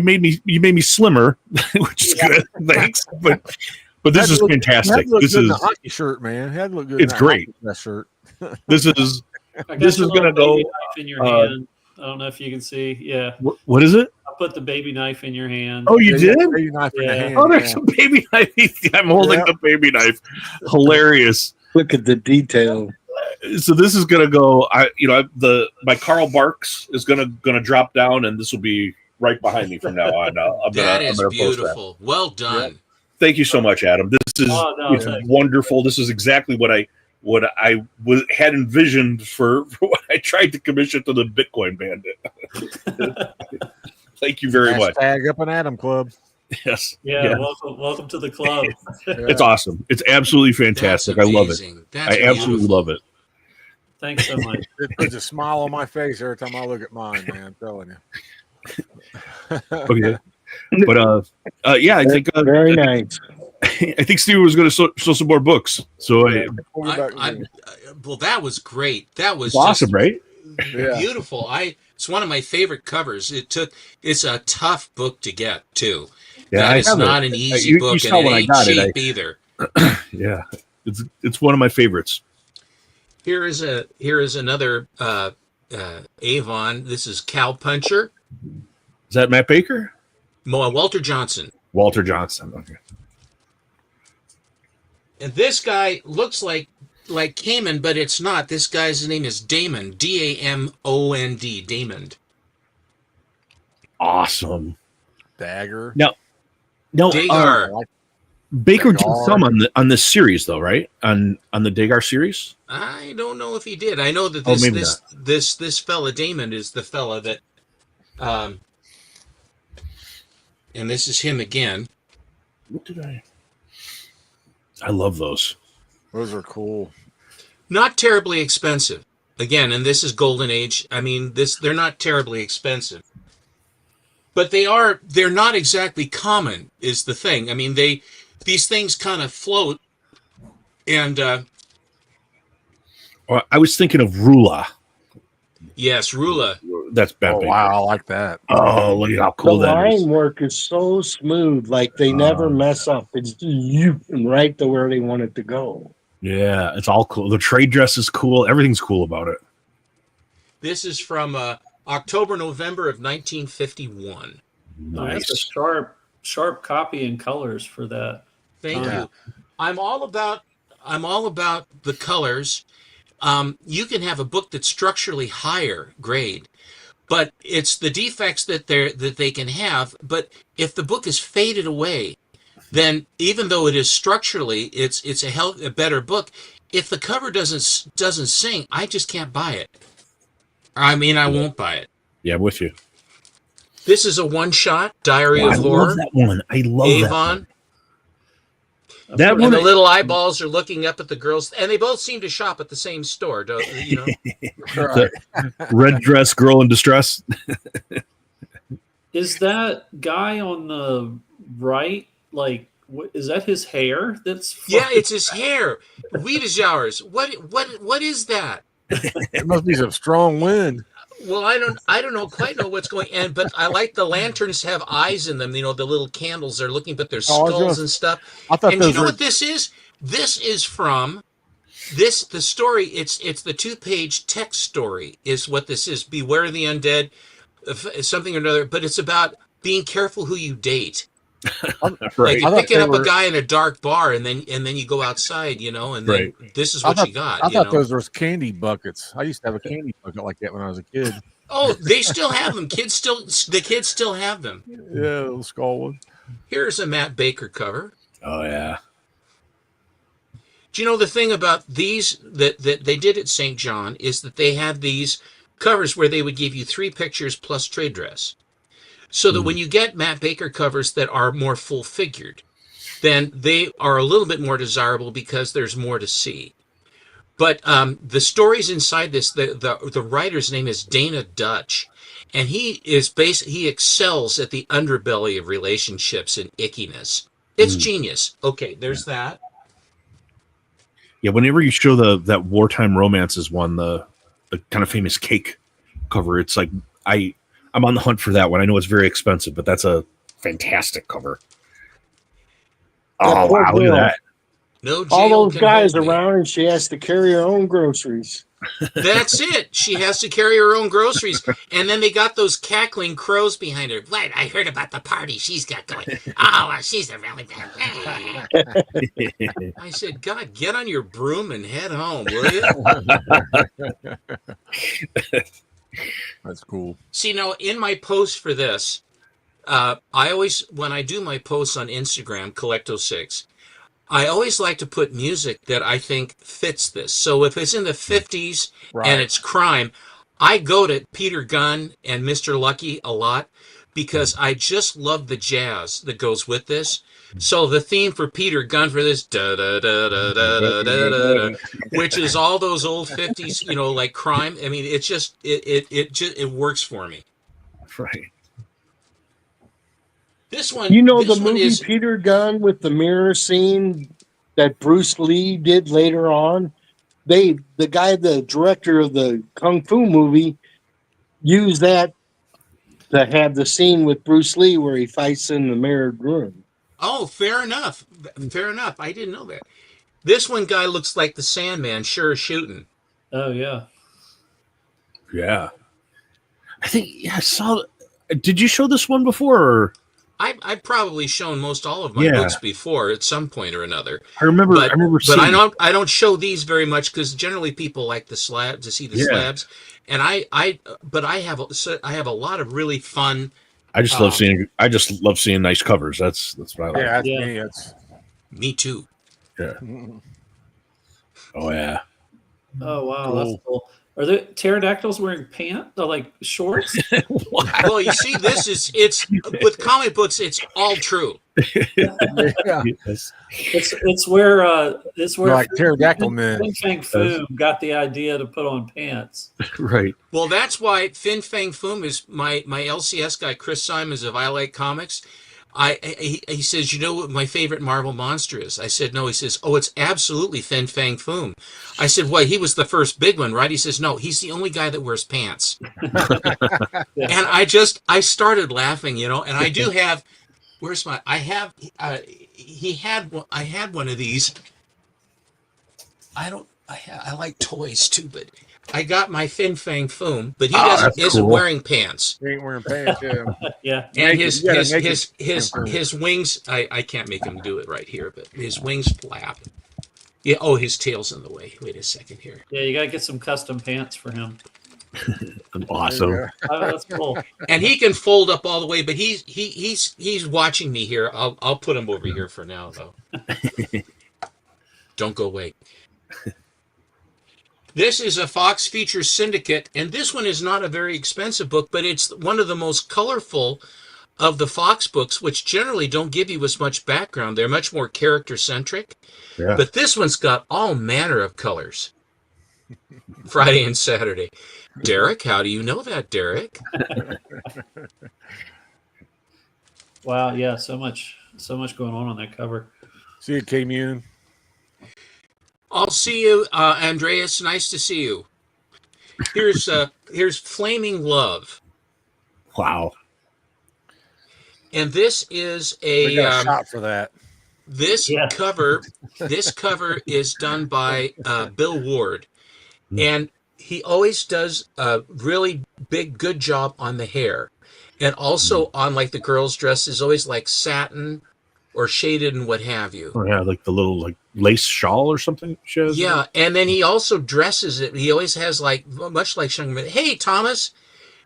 made me slimmer, which is good. Thanks. But this is fantastic. This is a hockey shirt, man. Had to look good. It's great. That shirt. This is gonna go in your hand. I don't know if you can see. Yeah. What is it? I put the baby knife in your hand. Oh, you did? Baby knife in the hand, oh, there's a baby knife. I'm holding the baby knife. Hilarious. Look at the detail. So this is gonna go. My Karl Barks is gonna drop down, and this will be right behind me from now on. That is beautiful. Well done. Yep. Thank you so much, Adam. This is wonderful. This is exactly what I had envisioned for what I tried to commission to the Bitcoin Bandit. Thank you very much. Tag up an Adam Club. Yes. Yeah. Yes. Welcome to the club. It's awesome. It's absolutely fantastic. I love it. I absolutely love it. Thanks so much. It puts a smile on my face every time I look at mine, man. I'm telling you. Okay. But I think very nice. I think Steve was going to show some more books. So well, that was great. That was awesome, right? Beautiful. It's one of my favorite covers. It's a tough book to get too. Yeah, it's not an easy book, and it ain't cheap either. Yeah, it's one of my favorites. Here is another Avon. This is Cow Puncher. Is that Matt Baker? Walter Johnson. Walter Johnson. Okay. And this guy looks like Cayman, but it's not. This guy's name is Damon. Damond. Damon. Awesome. Dagger. No. Dagar. Baker did some on this series though, right? On the Dagar series? I don't know if he did. I know that this fella Damon is the fella that and this is him again. What did I love those. Those are cool. Not terribly expensive. Again, and this is Golden Age. I mean, they're not terribly expensive. But they're not exactly common is the thing. I mean, these things kind of float and I was thinking of Rula. Yes, Rula. That's bad. Oh, wow, I like that. Oh, look at how cool the that is. line work is so smooth, like they never mess up. It's right to where they want it to go. Yeah, it's all cool. The trade dress is cool. Everything's cool about it. This is from October, November of 1951. Nice. That's a sharp copy in colors for that. Thank you. I'm all about I'm all about the colors. You can have a book that's structurally higher grade, but it's the defects that they can have. But if the book is faded away, then even though it is structurally, it's a better book. If the cover doesn't sing, I just can't buy it. I mean, I won't buy it. Yeah, I'm with you. This is a one-shot Diary of I Horror. love that one. I love Avon. that one. That And one, the little eyeballs are looking up at the girls, and they both seem to shop at the same store. You know, the red dress girl in distress. is that guy on the right? Like, is that his hair? That's yeah, it's his hair. Wiedejaurs. What is that? It must be some strong wind. Well, I don't quite know what's going on, but I like the lanterns have eyes in them. You know, the little candles are looking, but there's skulls and stuff. I thought And you know what this is? This is from the story. It's the 2-page text story is what this is. Beware the undead, something or another. But it's about being careful who you date. Right. Like you're picking up a guy in a dark bar, and then you go outside, you know, and then this is what you got. I thought those were candy buckets. I used to have a candy bucket like that when I was a kid. Oh, they still have them. The kids still have them. Yeah, little skull one. Here's a Matt Baker cover. Oh yeah. Do you know the thing about these that they did at St. John is that they had these covers where they would give you 3 pictures plus trade dress. So that when you get Matt Baker covers that are more full-figured, then they are a little bit more desirable because there's more to see. But the stories inside this, the writer's name is Dana Dutch, and he excels at the underbelly of relationships and ickiness. It's genius. Okay, there's that. Yeah, whenever you show that wartime romances one, the kind of famous cake cover, it's like I'm on the hunt for that one. I know it's very expensive, but that's a fantastic cover. Oh wow, look at that. No jail all those can guys hold me. around, and she has to carry her own groceries. That's it. She has to carry her own groceries. And then they got those cackling crows behind her. What? I heard about the party she's got going. Oh, well, she's a really bad. I said, God, get on your broom and head home, will you? That's cool. See, now, in my post for this, I always, when I do my posts on Instagram, Collecto6, I always like to put music that I think fits this. So if it's in the 50s and it's crime, I go to Peter Gunn and Mr. Lucky a lot because I just love the jazz that goes with this. So the theme for Peter Gunn for this, da, da, da, da, da, da, da, da, which is all those old 50s, you know, like crime. I mean, it's just, it works for me. Right. This one, you know, the movie Peter Gunn with the mirror scene that Bruce Lee did later on. The director of the Kung Fu movie, used that to have the scene with Bruce Lee where he fights in the mirrored room. Oh, fair enough. Fair enough. I didn't know that. This one guy looks like the Sandman, sure shooting. Oh yeah. Yeah. I think I saw. Did you show this one before? Or? I've probably shown most all of my books before at some point or another. I remember but I don't show these very much because generally people like the slab to see the slabs, and I have a lot of really fun. I just love seeing nice covers. That's what I like. Yeah, that's me. That's me too. Yeah. Oh yeah. Oh wow, that's cool. Are the pterodactyls wearing pants, like shorts? Well, you see, it's with comic books, it's all true. yeah. It's where like pterodactyl men. Fin Fang Foom got the idea to put on pants. Right. Well, that's why Fin Fang Foom is my LCS guy, Chris Simons of I Like Comics. He says, you know what my favorite Marvel monster is? I said, no. He says, oh, it's absolutely Fin Fang Foom. I said, well, he was the first big one, right? He says, no, he's the only guy that wears pants. And I started laughing, you know, and I do have, I had one of these. I like toys too, but I got my Fin Fang Foom, but he isn't wearing pants. He ain't wearing pants, yeah. Yeah. And his wings, I can't make him do it right here, but his wings flap. Yeah. Oh, his tail's in the way. Wait a second here. Yeah, you got to get some custom pants for him. Awesome. Oh, that's cool. And he can fold up all the way, but he's watching me here. I'll put him over here for now, though. Don't go away. This is a Fox Features Syndicate, and this one is not a very expensive book, but it's one of the most colorful of the Fox books, which generally don't give you as much background. They're much more character-centric. Yeah. But this one's got all manner of colors. Friday and Saturday. Derek, how do you know that, Derek? Wow, yeah, so much going on that cover. See you, K Mun. I'll see you, Andreas. Nice to see you. Here's Flaming Love, Wow. and this is We got a a shot for that. this Yeah. cover. This cover is done by Bill Ward, and he always does a really good job on the hair, and also on like the girls' dress is always like satin or shaded and what have you. Oh yeah, like the little like lace shawl or something she has. Yeah, and then he also dresses it. He always has like much like Shungman. Hey, Thomas,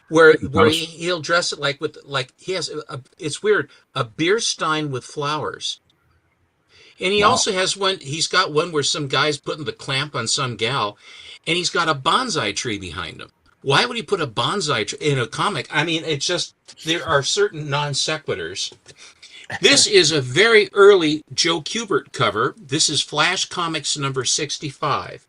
where he'll dress it like with like he has it's weird, a beer stein with flowers. And he also has one. He's got one where some guy's putting the clamp on some gal, and he's got a bonsai tree behind him. Why would he put a bonsai tree in a comic? I mean, it's just there are certain non sequiturs. This is a very early Joe Kubert cover. This is Flash Comics number 65.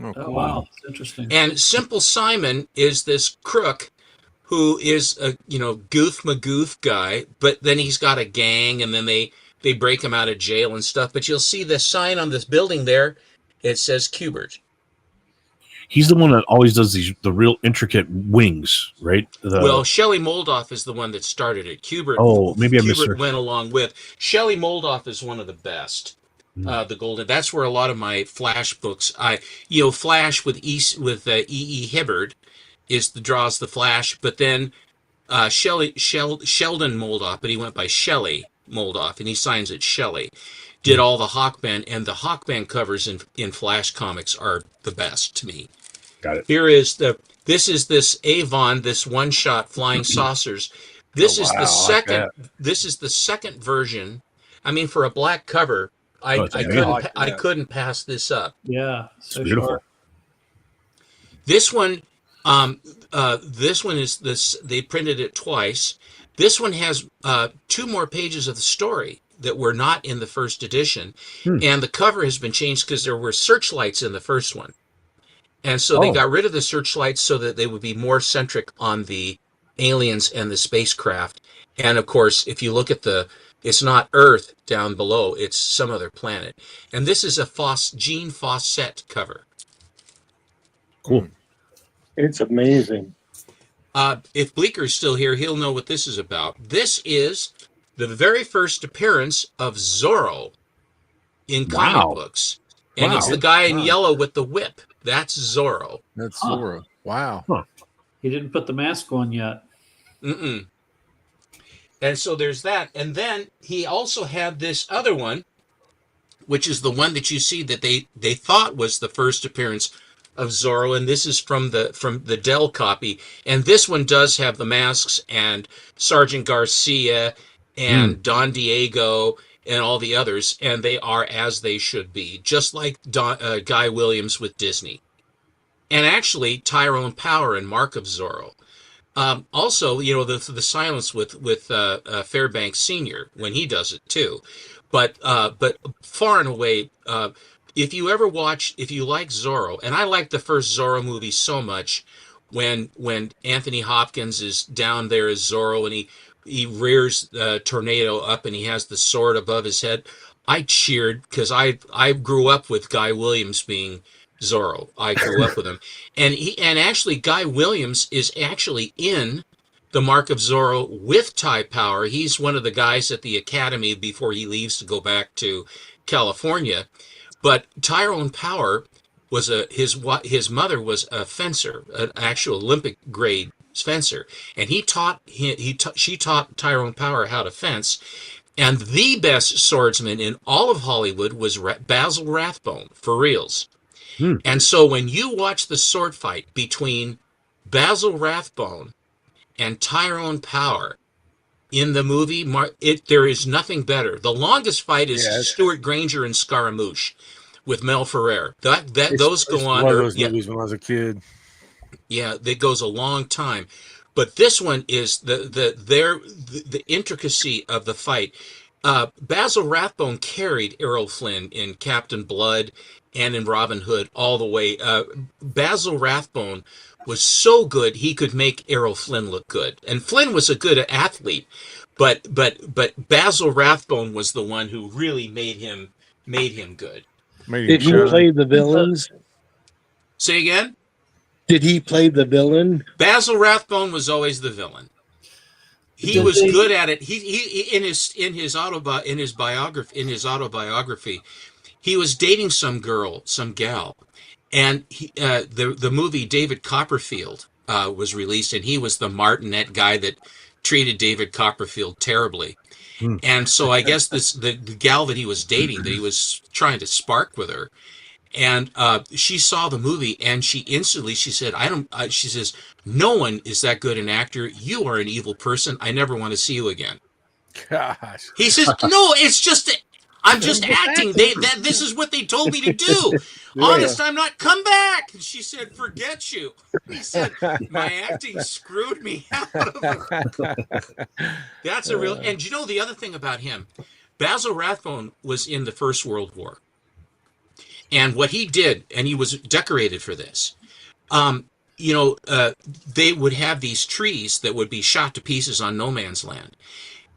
Oh, Oh cool. wow, it's interesting. And Simple Simon is this crook who is a goof magoof guy, but then he's got a gang, and then they break him out of jail and stuff. But you'll see the sign on this building there. It says Kubert. He's the one that always does the real intricate wings, right? Well, Shelley Moldoff is the one that started it. Kubert. Oh, maybe I missed her. Kubert went along with. Shelley Moldoff is one of the best. The Golden. That's where a lot of my Flash books. Flash with E. Hibbard draws the Flash, but then Sheldon Moldoff, but he went by Shelley Moldoff, and he signs it Shelley. Did all the Hawkman, and the Hawkman covers in Flash comics are the best to me. Got it. This is this Avon, this one-shot flying saucers. This is the second. This is the second version. I mean, for a black cover, I couldn't pass this up. Yeah, It's beautiful. sharp. This one, is this. They printed it twice. This one has 2 more pages of the story that were not in the first edition, and the cover has been changed because there were searchlights in the first one. And so they got rid of the searchlights so that they would be more centric on the aliens and the spacecraft. And of course, if you look at it's not Earth down below, it's some other planet. And this is a Jean Fawcett cover. Cool. It's amazing. If Bleeker's still here, he'll know what this is about. This is the very first appearance of Zorro in comic books. And it's the guy in yellow with the whip. That's Zorro. That's Zorro. Wow. Huh. He didn't put the mask on yet. Mm-mm. And so there's that. And then he also had this other one, which is the one that you see that they thought was the first appearance of Zorro. And this is from the Dell copy. And this one does have the masks and Sergeant Garcia and Don Diego and all the others, and they are as they should be, just like Guy Williams with Disney. And actually, Tyrone Power and Mark of Zorro. Also, the silence with Fairbanks Sr. when he does it too. But far and away, if you like Zorro, and I like the first Zorro movie so much, when Anthony Hopkins is down there as Zorro and he rears the tornado up and he has the sword above his head. I cheered because I grew up with Guy Williams being Zorro. I grew up with him, and actually Guy Williams is actually in the Mark of Zorro with Ty Power. He's one of the guys at the academy before he leaves to go back to California. But Tyrone Power was his mother was a fencer, an actual Olympic grade fencer, and she taught Tyrone Power how to fence. And the best swordsman in all of Hollywood was Basil Rathbone, for reals. Hmm. And so when you watch the sword fight between Basil Rathbone and Tyrone Power in the movie, there is nothing better. The longest fight is Stuart Granger and Scaramouche with Mel Ferrer. Those go on. One of those movies when I was a kid. Yeah, that goes a long time. But this one is the intricacy of the fight. Basil Rathbone carried Errol Flynn in Captain Blood and in Robin Hood all the way. Basil Rathbone was so good he could make Errol Flynn look good, and Flynn was a good athlete, but Basil Rathbone was the one who really made him good. Did he play the villains? Say again? Did he play the villain? Basil Rathbone was always the villain. He was good at it. He in his autobiography, he was dating some gal, and the movie David Copperfield was released, and he was the martinet guy that treated David Copperfield terribly. And so I guess the gal that he was dating, that he was trying to spark with her, and she saw the movie, and she said, she says, no one is that good an actor. You are an evil person. I never want to see you again. Gosh. He says, no, it's just, I'm just acting. This is what they told me to do. Yeah. Honest, I'm not. Come back. And she said, forget you. He said, my acting screwed me out of it. That's a real, and you know the other thing about him, Basil Rathbone was in the First World War. And what he did, and he was decorated for this, they would have these trees that would be shot to pieces on no man's land.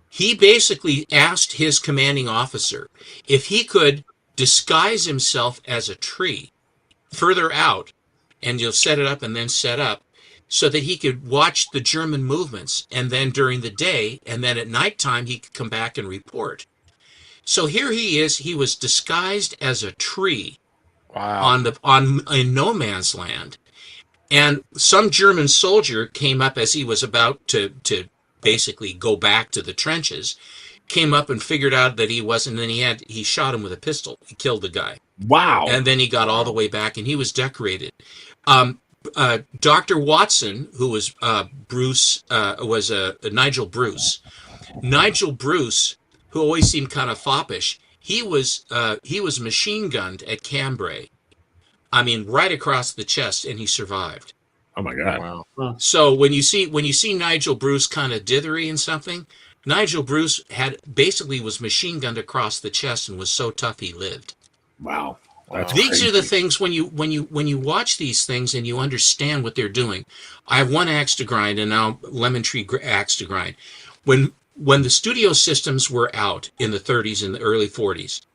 He basically asked his commanding officer if he could disguise himself as a tree further out, and you'll set it up and then set up, so that he could watch the German movements, and then during the day, and then at nighttime, he could come back and report. So here he is. He was disguised as a tree. Wow. In no man's land, and some German soldier came up as he was about to basically go back to the trenches, came up and figured out that he wasn't, and then he shot him with a pistol. He killed the guy. Wow. And then he got all the way back, and he was decorated. Dr. Watson, who was Nigel Bruce. Nigel Bruce, who always seemed kind of foppish, he was machine gunned at Cambrai. I mean, right across the chest, and he survived. Oh my God! Wow. So when you see Nigel Bruce kind of dithery and something, Nigel Bruce was machine gunned across the chest and was so tough he lived. Wow. These crazy. Are the things when you watch these things and you understand what they're doing. I have one axe to grind, and now Lemon Tree axe to grind. When the studio systems were out in the 30s and the early 40s,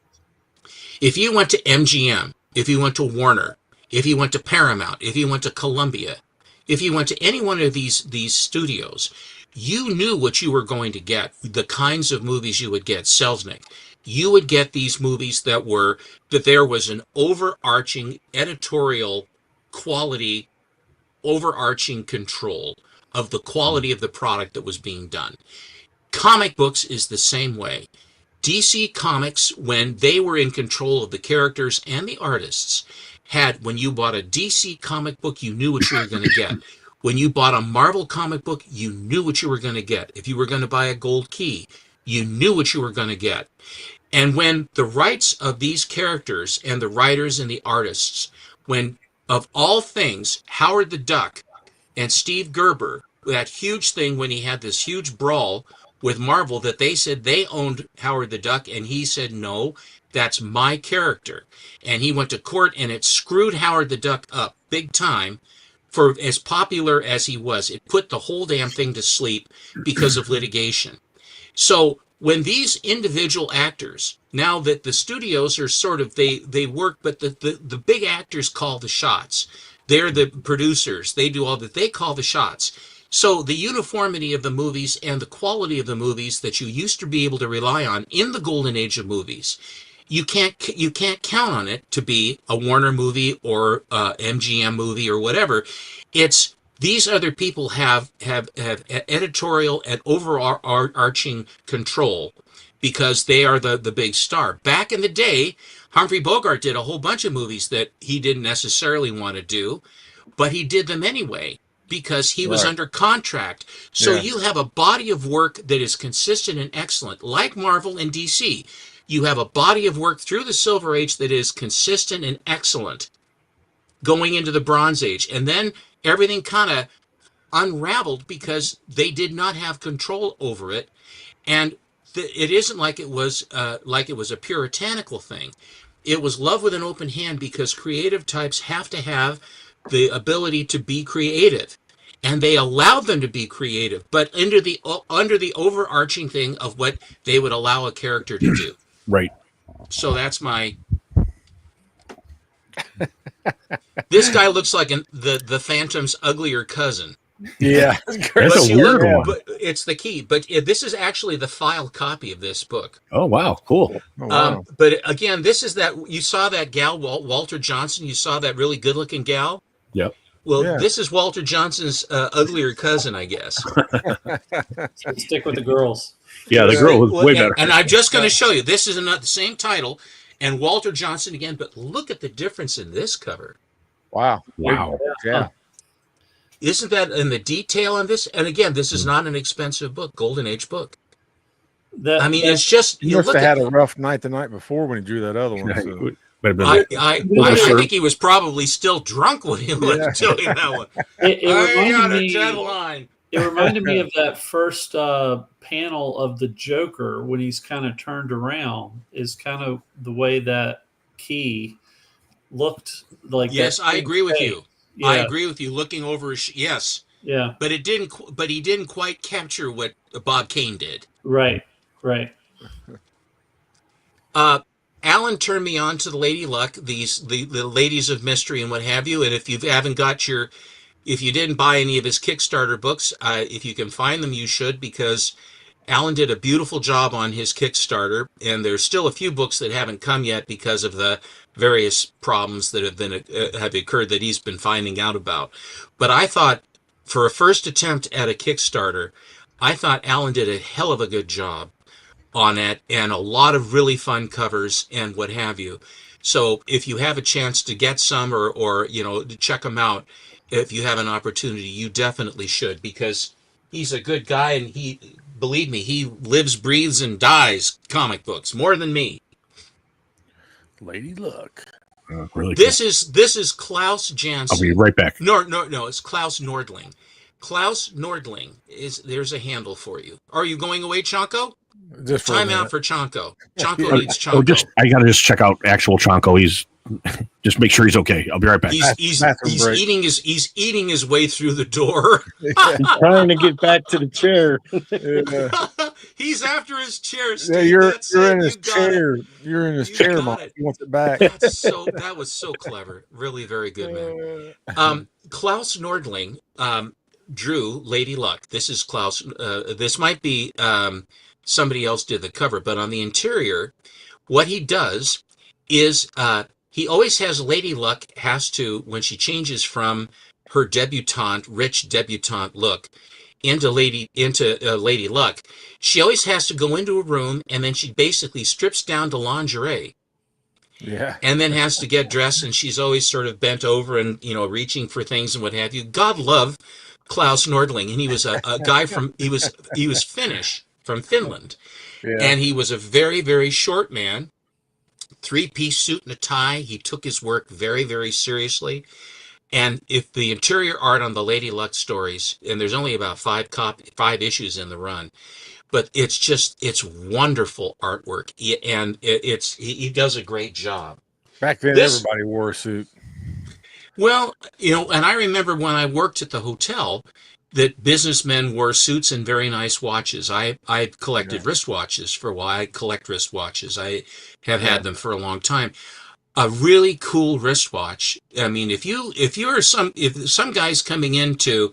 if you went to MGM, if you went to Warner, if you went to Paramount, if you went to Columbia, if you went to any one of these studios, you knew what you were going to get, the kinds of movies you would get. Selznick. You would get these movies that there was an overarching editorial quality, overarching control of the quality of the product that was being done. Comic books is the same way. DC Comics, when they were in control of the characters and the artists, when you bought a DC comic book, you knew what you were going to get. When you bought a Marvel comic book, you knew what you were going to get. If you were going to buy a gold key, you knew what you were going to get. And when the rights of these characters and the writers and the artists, when, of all things, Howard the Duck and Steve Gerber, that huge thing when he had this huge brawl with Marvel, that they said they owned Howard the Duck, and he said, no, that's my character. And he went to court, and it screwed Howard the Duck up big time. For as popular as he was, it put the whole damn thing to sleep because of litigation. So when these individual actors, now that the studios are sort of, they work, but the big actors call the shots. They're the producers. They do all that. They call the shots. So the uniformity of the movies and the quality of the movies that you used to be able to rely on in the golden age of movies, you can't count on it to be a Warner movie or a MGM movie or whatever. It's these other people have editorial and overarching control because they are the big star. Back in the day, Humphrey Bogart did a whole bunch of movies that he didn't necessarily want to do, but he did them anyway because he was under contract. So you have a body of work that is consistent and excellent, like Marvel and DC. You have a body of work through the Silver Age that is consistent and excellent going into the Bronze Age. And then everything kind of unraveled because they did not have control over it. And it isn't like it was a puritanical thing. It was love with an open hand because creative types have to have the ability to be creative, and they allowed them to be creative, but under the overarching thing of what they would allow a character to do. Right. So that's my. This guy looks like the Phantom's uglier cousin. Yeah, that's a weird one. But it's the key. But this is actually the file copy of this book. Oh wow, cool. Oh, wow. But again, this is that you saw that gal Walter Johnson. You saw that really good-looking gal. Yep. Well, this is Walter Johnson's uglier cousin, I guess. So stick with the girls. Yeah, the girl was way better. And I'm just going to show you. This is the same title, and Walter Johnson again. But look at the difference in this cover. Wow. Yeah. Isn't that in the detail on this? And again, this is not an expensive book, Golden Age book. It's just He must have had a rough night the night before when he drew that other one. So. I think he was probably still drunk when he was doing that one. It reminded me of that first panel of the Joker when he's kind of turned around. Is kind of the way that Key looked like. Yes, I agree with you. Yeah. I agree with you. Looking over his yeah, but he didn't quite capture what Bob Kane did. Right. Alan turned me on to the Lady Luck, the Ladies of Mystery and what have you. And if you didn't buy any of his Kickstarter books, if you can find them, you should, because Alan did a beautiful job on his Kickstarter, and there's still a few books that haven't come yet because of the various problems that have occurred that he's been finding out about. But I thought, for a first attempt at a Kickstarter, I thought Alan did a hell of a good job on it, and a lot of really fun covers and what have you. So if you have a chance to get some or to check them out, if you have an opportunity, you definitely should, because he's a good guy, and believe me, he lives, breathes, and dies comic books more than me. Lady Luck. Really this is Klaus Janson. I'll be right back. No, it's Klaus Nordling. Klaus Nordling there's a handle for you. Are you going away, Chonko? Just for time out for Chonko. Chonko needs Chonko. I gotta just check out actual Chonko. He's just make sure he's okay. I'll be right back. He's eating his way through the door. He's trying to get back to the chair. He's after his chair. Steve. Yeah, you're in his chair. You're in his chair, Mom. He wants it back. That was so clever. Really, very good, man. Klaus Nordling drew Lady Luck. This is Klaus. This might be somebody else did the cover, but on the interior, what he does is he always has Lady Luck when she changes from her rich debutante look into Lady Luck, she always has to go into a room, and then she basically strips down to lingerie. Yeah. And then has to get dressed, and she's always sort of bent over and, reaching for things and what have you. God love Klaus Nordling, and he was a guy he was Finnish, from Finland. Yeah. And he was a very, very short man, 3-piece suit and a tie. He took his work very, very seriously. And if the interior art on the Lady Luck stories, and there's only about 5 issues in the run, but it's wonderful artwork, and he does a great job. Back then, everybody wore a suit. Well, and I remember when I worked at the hotel that businessmen wore suits and very nice watches. I collected wristwatches for a while. I collect wristwatches. I have had them for a long time. A really cool wristwatch. I mean, if some guy's coming in to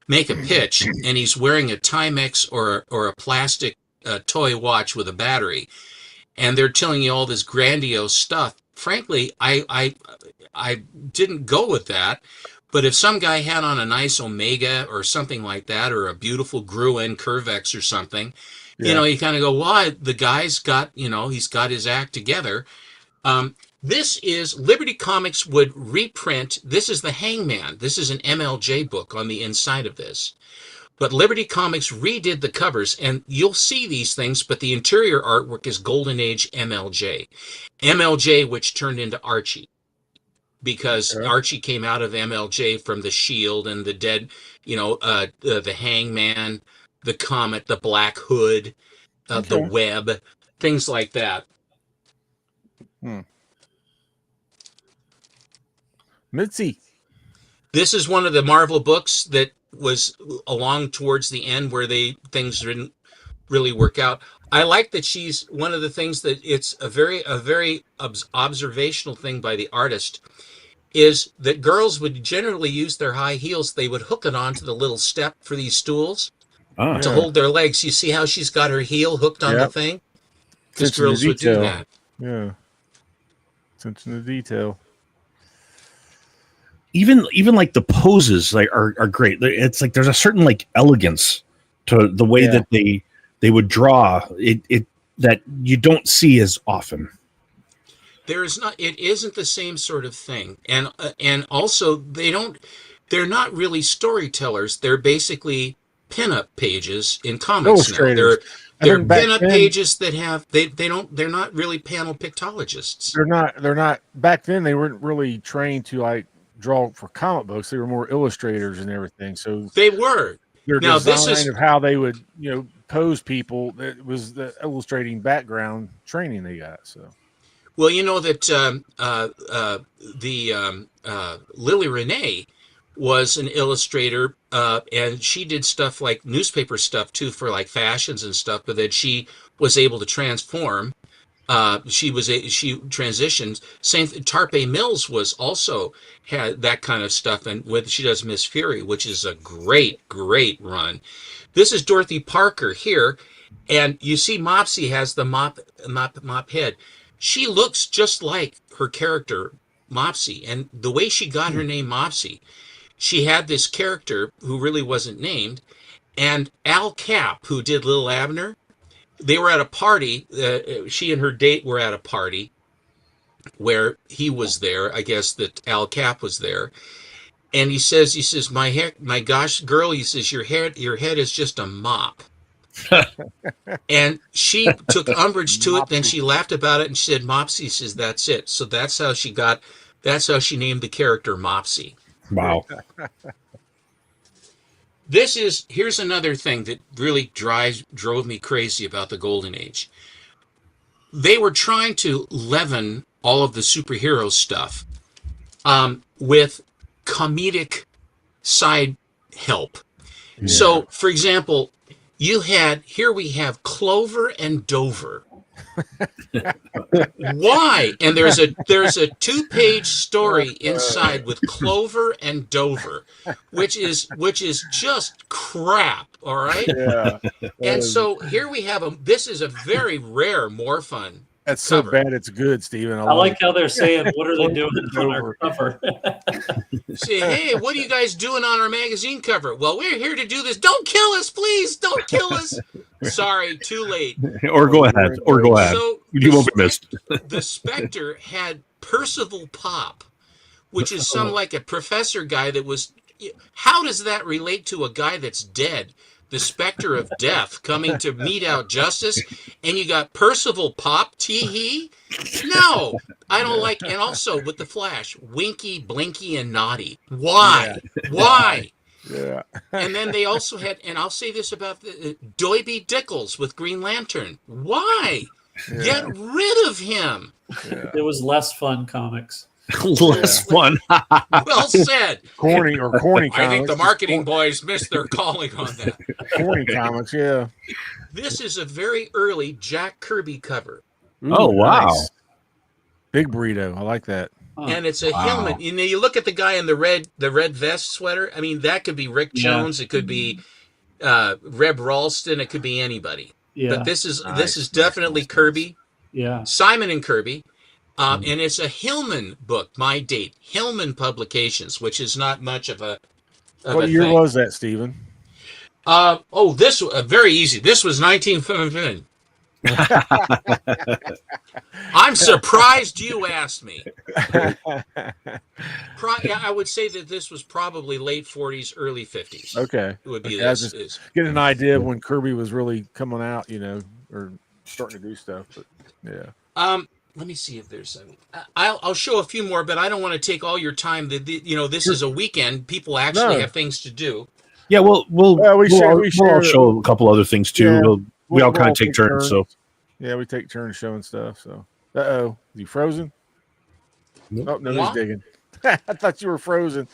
make a pitch and he's wearing a Timex or a plastic toy watch with a battery, and they're telling you all this grandiose stuff, frankly, I didn't go with that. But if some guy had on a nice Omega or something like that, or a beautiful Gruen Curvex or something, You kind of go, why? The guy's got, he's got his act together. This is Liberty Comics would reprint. This is the Hangman. This is an MLJ book on the inside of this. But Liberty Comics redid the covers, and you'll see these things, but the interior artwork is Golden Age MLJ. MLJ, which turned into Archie, because Archie came out of MLJ from the Shield and the Dead, the Hangman, the Comet, the Black Hood, the Web, things like that. Mitzi. This is one of the Marvel books that was along towards the end where things didn't really work out. I like that she's one of the things that it's a very observational thing by the artist is that girls would generally use their high heels. They would hook it onto the little step for these stools to hold their legs. You see how she's got her heel hooked on the thing? Because girls would do that. Yeah. Attention to detail. Even like the poses are great. It's like there's a certain like elegance to the way that they would draw it that you don't see as often. It isn't the same sort of thing. And also they're not really storytellers. They're basically pinup pages in comics now. They're pinup pages that have they're not really panel pictologists. They're not back then they weren't really trained to like draw for comic books. They were more illustrators and everything. So they were. Their design of how they would, pose people, that was the illustrating background training they got. So, well, you know that Lily Renee was an illustrator, and she did stuff like newspaper stuff too for like fashions and stuff. But that she was able to transform. She transitioned. Same Tarpe Mills was also had that kind of stuff, and she does Miss Fury, which is a great run. This is Dorothy Parker here, and you see Mopsy has the mop head. She looks just like her character Mopsy, and the way she got her name Mopsy, she had this character who really wasn't named, and Al Cap, who did Little Abner. They were at a party. She and her date were at a party where he was there. I guess that Al Cap was there, and he says, my gosh, girl, he says, your head is just a mop. And she took umbrage to it. Then she laughed about it and she said, Mopsy. Says that's it. So that's how she named the character Mopsy. Wow. Here's another thing that really drove me crazy about the Golden Age. They were trying to leaven all of the superhero stuff with comedic side help. Yeah. So, for example, we have Clover and Dover. Why? And there's a 2-page story inside with Clover and Dover, which is just crap. All right. Yeah. And so here we have this is a very rare Morphun. That's so bad it's good, Stephen. I like how they're saying, what are they doing on our cover? Say, hey, what are you guys doing on our magazine cover? Well, we're here to do this. Don't kill us, please. Don't kill us. Sorry, too late. Or go ahead. So you won't be missed. The Spectre had Percival Pop, which is some like a professor guy that was. How does that relate to a guy that's dead? The Spectre of Death coming to mete out justice, and you got Percival Pop, tee-hee? No, I don't like. And also with the Flash, Winky, Blinky, and Naughty. Why? Yeah. Why? Yeah. And then they also had, and I'll say this about Doiby Dickles with Green Lantern. Why? Yeah. Get rid of him. Yeah. It was less fun comics. Less fun. Well said. Corny comics. I think the marketing boys missed their calling on that. Corny comics, yeah. This is a very early Jack Kirby cover. Ooh, oh, wow. Nice. Big burrito. I like that. And it's a helmet. You look at the guy in the red vest sweater. I mean, that could be Rick Jones. It could be Reb Ralston. It could be anybody. Yeah. But this is definitely Kirby. Yeah. Simon and Kirby. And it's a Hillman book, My Date. Hillman Publications, which is not much of a What year was that, Stephen? This very easy. This was 1915. I'm surprised you asked me. I would say that this was probably late 40s, early 50s. Okay. It would be I this. just get an idea of when Kirby was really coming out, or starting to do stuff. But yeah. Let me see if there's some. I'll show a few more, but I don't want to take all your time. This is a weekend. People actually have things to do. Yeah, we'll all show a couple other things too. Yeah, we all kind of take turns. So yeah, we take turns showing stuff. So is he frozen? Nope. Oh no, he's digging. I thought you were frozen.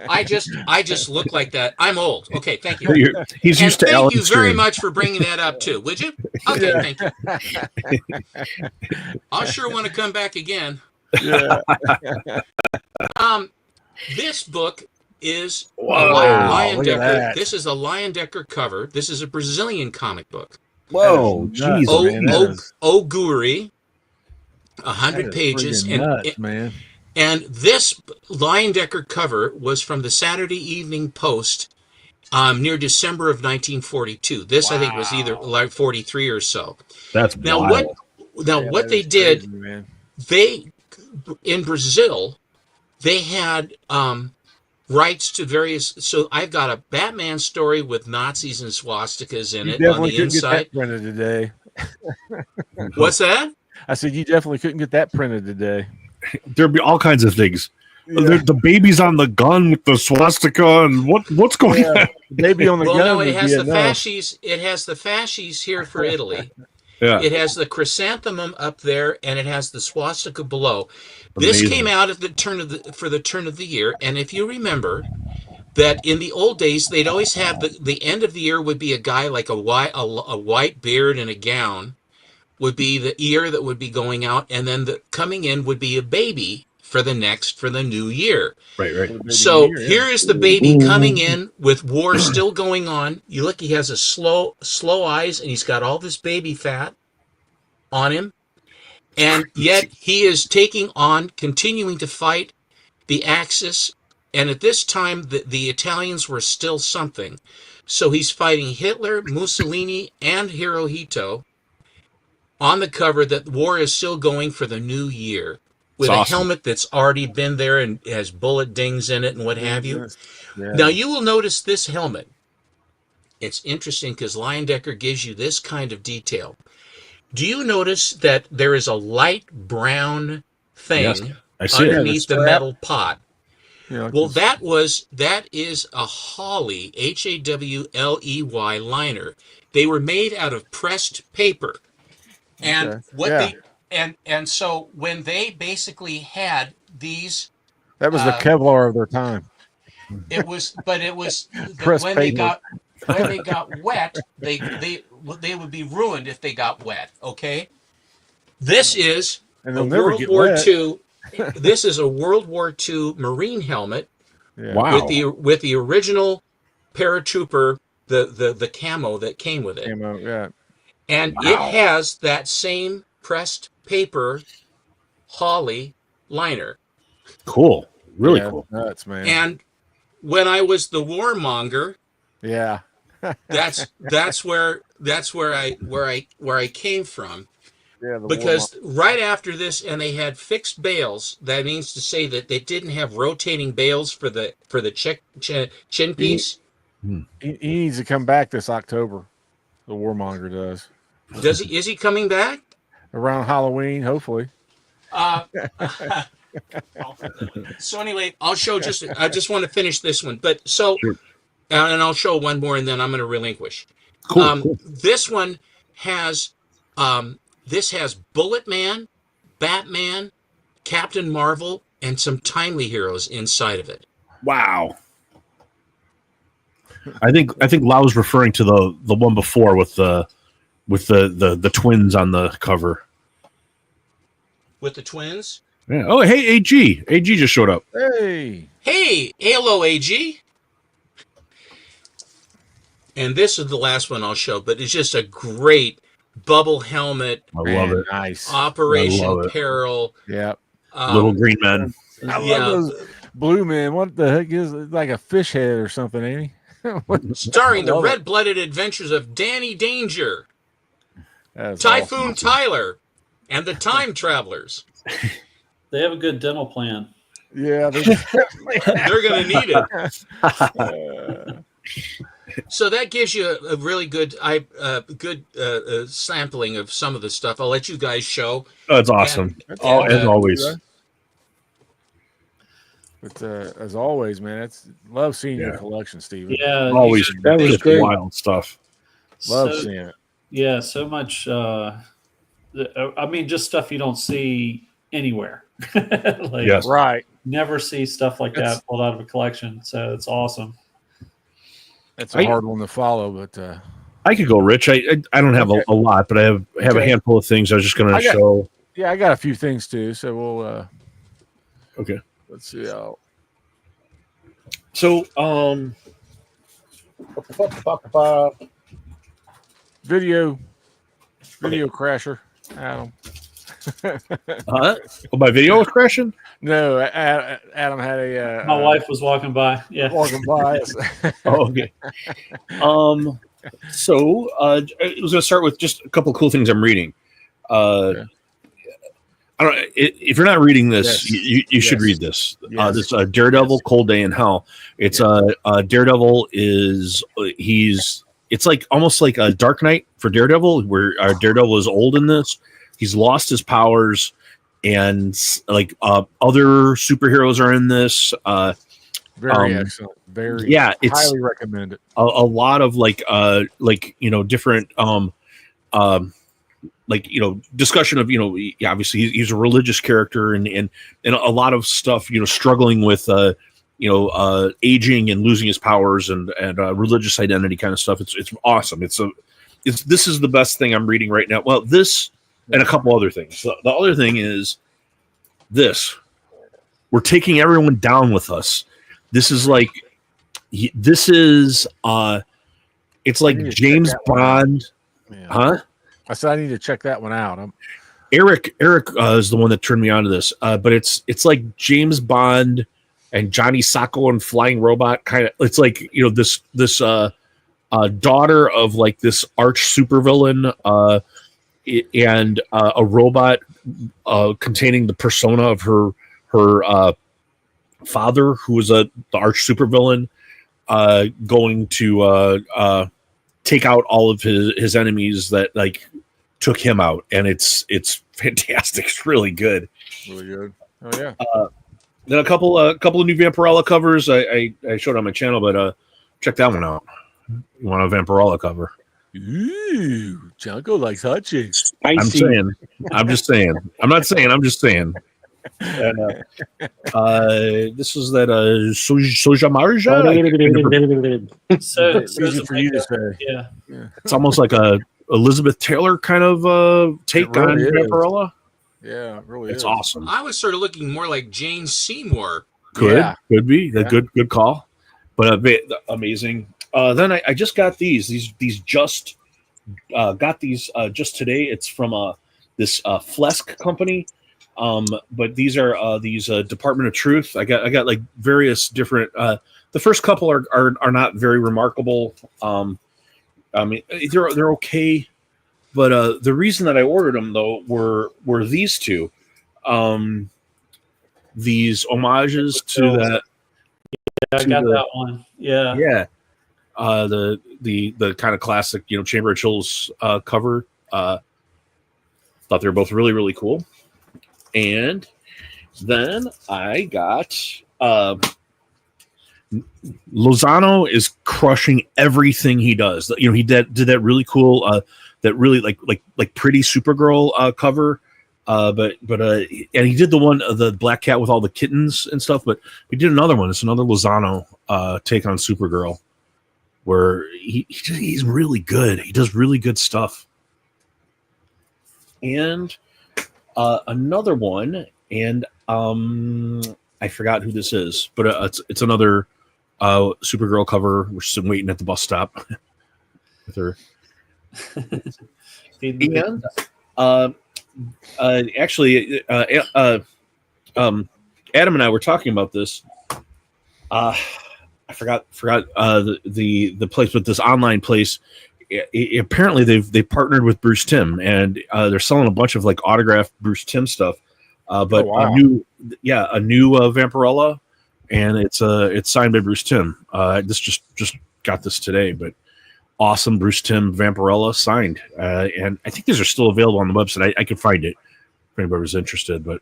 I just look like that. I'm old. Okay, thank you. He's used to Alan. Thank you very much for bringing that up too. Would you? Okay, thank you. I sure want to come back again. Yeah. This book is Lion Decker. This is a Lion Decker cover. This is a Brazilian comic book. Whoa, jeez, Oguri, 100 pages, man. And this Lion Decker cover was from the Saturday Evening Post near December of 1942. This I think was either like 43 or so. That's wild. What they did, they in Brazil, they had rights to various. So I've got a Batman story with Nazis and swastikas in it on the inside. Get that printed today. What's that? I said you definitely couldn't get that printed today. There'd be all kinds of things. Yeah. The baby's on the gun with the swastika, and what's going on? The baby on the gun. No, it has the fasces. It has the fasces here for Italy. Yeah. It has the chrysanthemum up there, and it has the swastika below. This came out at the turn of the year, and if you remember that in the old days they'd always have the end of the year would be a guy like a white beard and a gown would be the ear that would be going out, and then the coming in would be a baby for the new year. Right. So here is the baby coming in with war still going on. You look, he has a slow eyes, and he's got all this baby fat on him. And yet he is continuing to fight the Axis. And at this time, the Italians were still something. So he's fighting Hitler, Mussolini, and Hirohito on the cover that war is still going for the new year with a helmet that's already been there and has bullet dings in it and what have you. Yeah. Now, you will notice this helmet. It's interesting because Lion Decker gives you this kind of detail. Do you notice that there is a light brown thing underneath the metal pot? Yeah, well, that is a Hawley, Hawley liner. They were made out of pressed paper. And and so when they basically had these, that was the Kevlar of their time. It was when they got wet, they would be ruined if they got wet. Okay, this is a World War II. This is a World War II Marine helmet. Yeah. Wow. With the original paratrooper, the camo that came with it. Camo, yeah. And it has that same pressed paper Hawley liner. Cool. Really cool. Nuts, man. And when I was the warmonger, yeah. that's where I came from. Yeah, because right after this, and they had fixed bales. That means to say that they didn't have rotating bales for the chin piece. He needs to come back this October. The warmonger does. Does he? Is he coming back around Halloween? Hopefully. So anyway, I'll show I just want to finish this one, but so, sure. And I'll show one more, and then I'm going to relinquish. Cool. This one has. This has Bullet Man, Batman, Captain Marvel, and some timely heroes inside of it. Wow. I think Lau's referring to the one before with the twins on the cover. With the twins? Yeah. Oh, hey, AG. AG just showed up. Hey, hello, AG. And this is the last one I'll show, but it's just a great bubble helmet. I love it. Nice. Operation Peril. Yep. Little green men. I love those blue men. What the heck is it? Like a fish head or something, ain't he? Starring the Love it. red-blooded adventures of Danny Danger, That's Typhoon awesome. Tyler, and the Time Travelers. They have a good dental plan. Yeah, They're going to need it. So that gives you a really good sampling of some of the stuff. I'll let you guys show. Oh, it's awesome. That's As awesome. always. But as always, man, love seeing your Yeah. collection, Steven. Yeah, Always That was just great. wild stuff. Love so, seeing it. yeah, so much. I mean, just stuff you don't see anywhere. Like, Yes. Right. never see stuff like that pulled out of a collection. So it's awesome. That's a hard one to follow, but I could go, Rich. I don't have Okay. a lot, but I have a Okay. handful of things I was just going to show. yeah, I got a few things too. So we'll Okay. let's see how. So Video crasher, Adam. my video was crashing. No, Adam had a. My wife was walking by. Yeah. walking by us. Oh, okay. So I was going to start with just a couple of cool things I'm reading. Okay. I don't. If you're not reading this, Yes. you should Yes. read this. Yes. This Daredevil, Cold Day in Hell. It's Daredevil is it's like almost like a Dark Knight for Daredevil, where Daredevil is old in this. He's lost his powers, and like other superheroes are in this. Very excellent. Very it's highly recommend it. a lot of different discussion of obviously he's a religious character and a lot of stuff struggling with aging and losing his powers and religious identity kind of stuff. It's awesome. This is the best thing I'm reading right now. Well, this and a couple other things. The other thing is this. We're taking everyone down with us. This is like it's like James Bond. Yeah. Huh? I said I need to check that one out. Eric is the one that turned me on to this. But it's like James Bond and Johnny Sacco and Flying Robot kind of. It's like this daughter of like this arch supervillain and a robot containing the persona of her father, who was the arch supervillain, going to take out all of his enemies that like took him out, and it's fantastic. It's really good. Really good. Oh yeah. Then a couple of new Vampirella covers I showed on my channel, but check that one out. You want a Vampirella cover? Ooh, Junko likes hot chicks. I'm just saying. I'm not saying. I'm just saying. And, this is that Soja Marja. It's easy for you to say. Yeah. It's almost like a Elizabeth Taylor kind of take on Vampirella. Yeah, it really It's is. awesome. I was sort of looking more like Jane Seymour. Could be a good call, but amazing. Then I just got these just got these just today. It's from this Flesk company. But these are these Department of Truth. I got like various different. The first couple are not very remarkable. I mean, they're okay, but the reason that I ordered them though were these two, these homages to that. Yeah, I got that one. Yeah. Yeah. The kind of classic, Chamber of Chills cover. Thought they were both really, really cool. And then I got Lozano is crushing everything he does. He did that really cool, that really like pretty Supergirl cover. But and he did the one the Black Cat with all the kittens and stuff. But he did another one. It's another Lozano take on Supergirl, where he's really good. He does really good stuff. And another one, and I forgot who this is, but it's another Supergirl cover. We're just waiting at the bus stop with her. And actually, Adam and I were talking about this. I forgot the place, but this online place. Apparently they've partnered with Bruce Timm, and they're selling a bunch of like autographed Bruce Timm stuff. But wow. a new Vampirella, and it's signed by Bruce Timm. This just got this today, but awesome Bruce Timm Vampirella signed, and I think these are still available on the website. I can find it if anybody was interested. But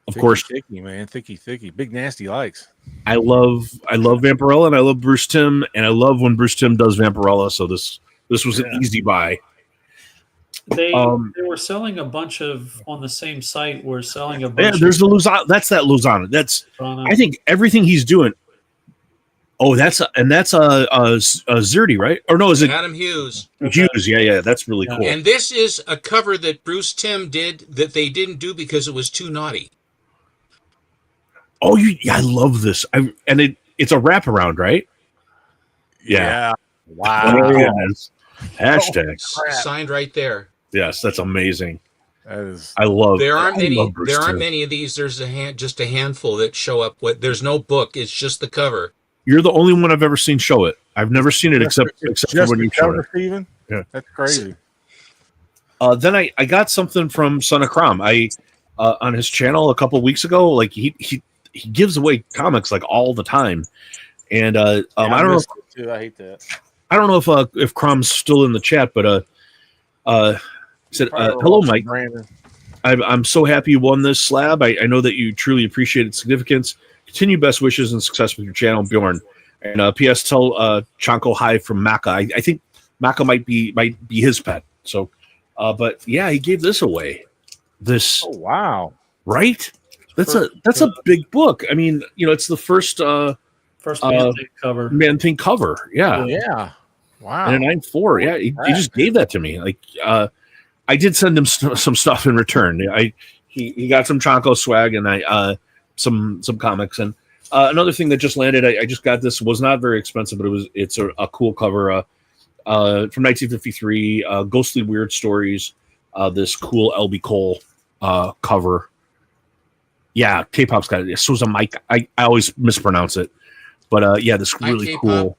of course, thicky man, thicky, big nasty likes. I love Vampirella, and I love Bruce Timm, and I love when Bruce Timm does Vampirella. So this was an easy buy. They were selling a bunch of on the same site. We're selling a bunch. Yeah, there's the Luzana. That's that Luzana. That's I think everything he's doing. Oh, that's a Zerdy, right? Or no, is it Adam Hughes? Hughes, yeah, that's really cool. And this is a cover that Bruce Timm did that they didn't do because it was too naughty. Oh, I love this. It's a wraparound, right? Yeah. Wow. There it is. Hashtag signed right there. Yes, that's amazing. That is. I love. There aren't many. Bruce There aren't Timm. many of these. There's just a handful that show up. There's no book. It's just the cover. You're the only one I've ever seen show it. I've never seen it except for when you showed it. Steven? Yeah, that's crazy. Then I got something from Son of Crom. On his channel a couple weeks ago. Like he gives away comics like all the time, and I don't know. Too. I hate that. I don't know if Crom's still in the chat, but said hello, Mike. Brandon. I'm so happy you won this slab. I know that you truly appreciate its significance. Continue best wishes and success with your channel, Bjorn. And P.S. Tell Chanko hi from Maka. I think Maka might be his pet. So, but yeah, he gave this away. This. Oh wow! Right? That's a big book. I mean, it's the first Man-Thing cover. Yeah. Yeah. Wow. And a 9.4. Yeah, he just gave that to me. Like, I did send him some stuff in return. He got some Chanko swag and some comics, and another thing that just landed. I just got this. Was not very expensive, but it's a cool cover from 1953. Ghostly Weird Stories. This cool LB Cole cover. Yeah, K-pop's got it. Souza Mike. I always mispronounce it, but yeah, this really cool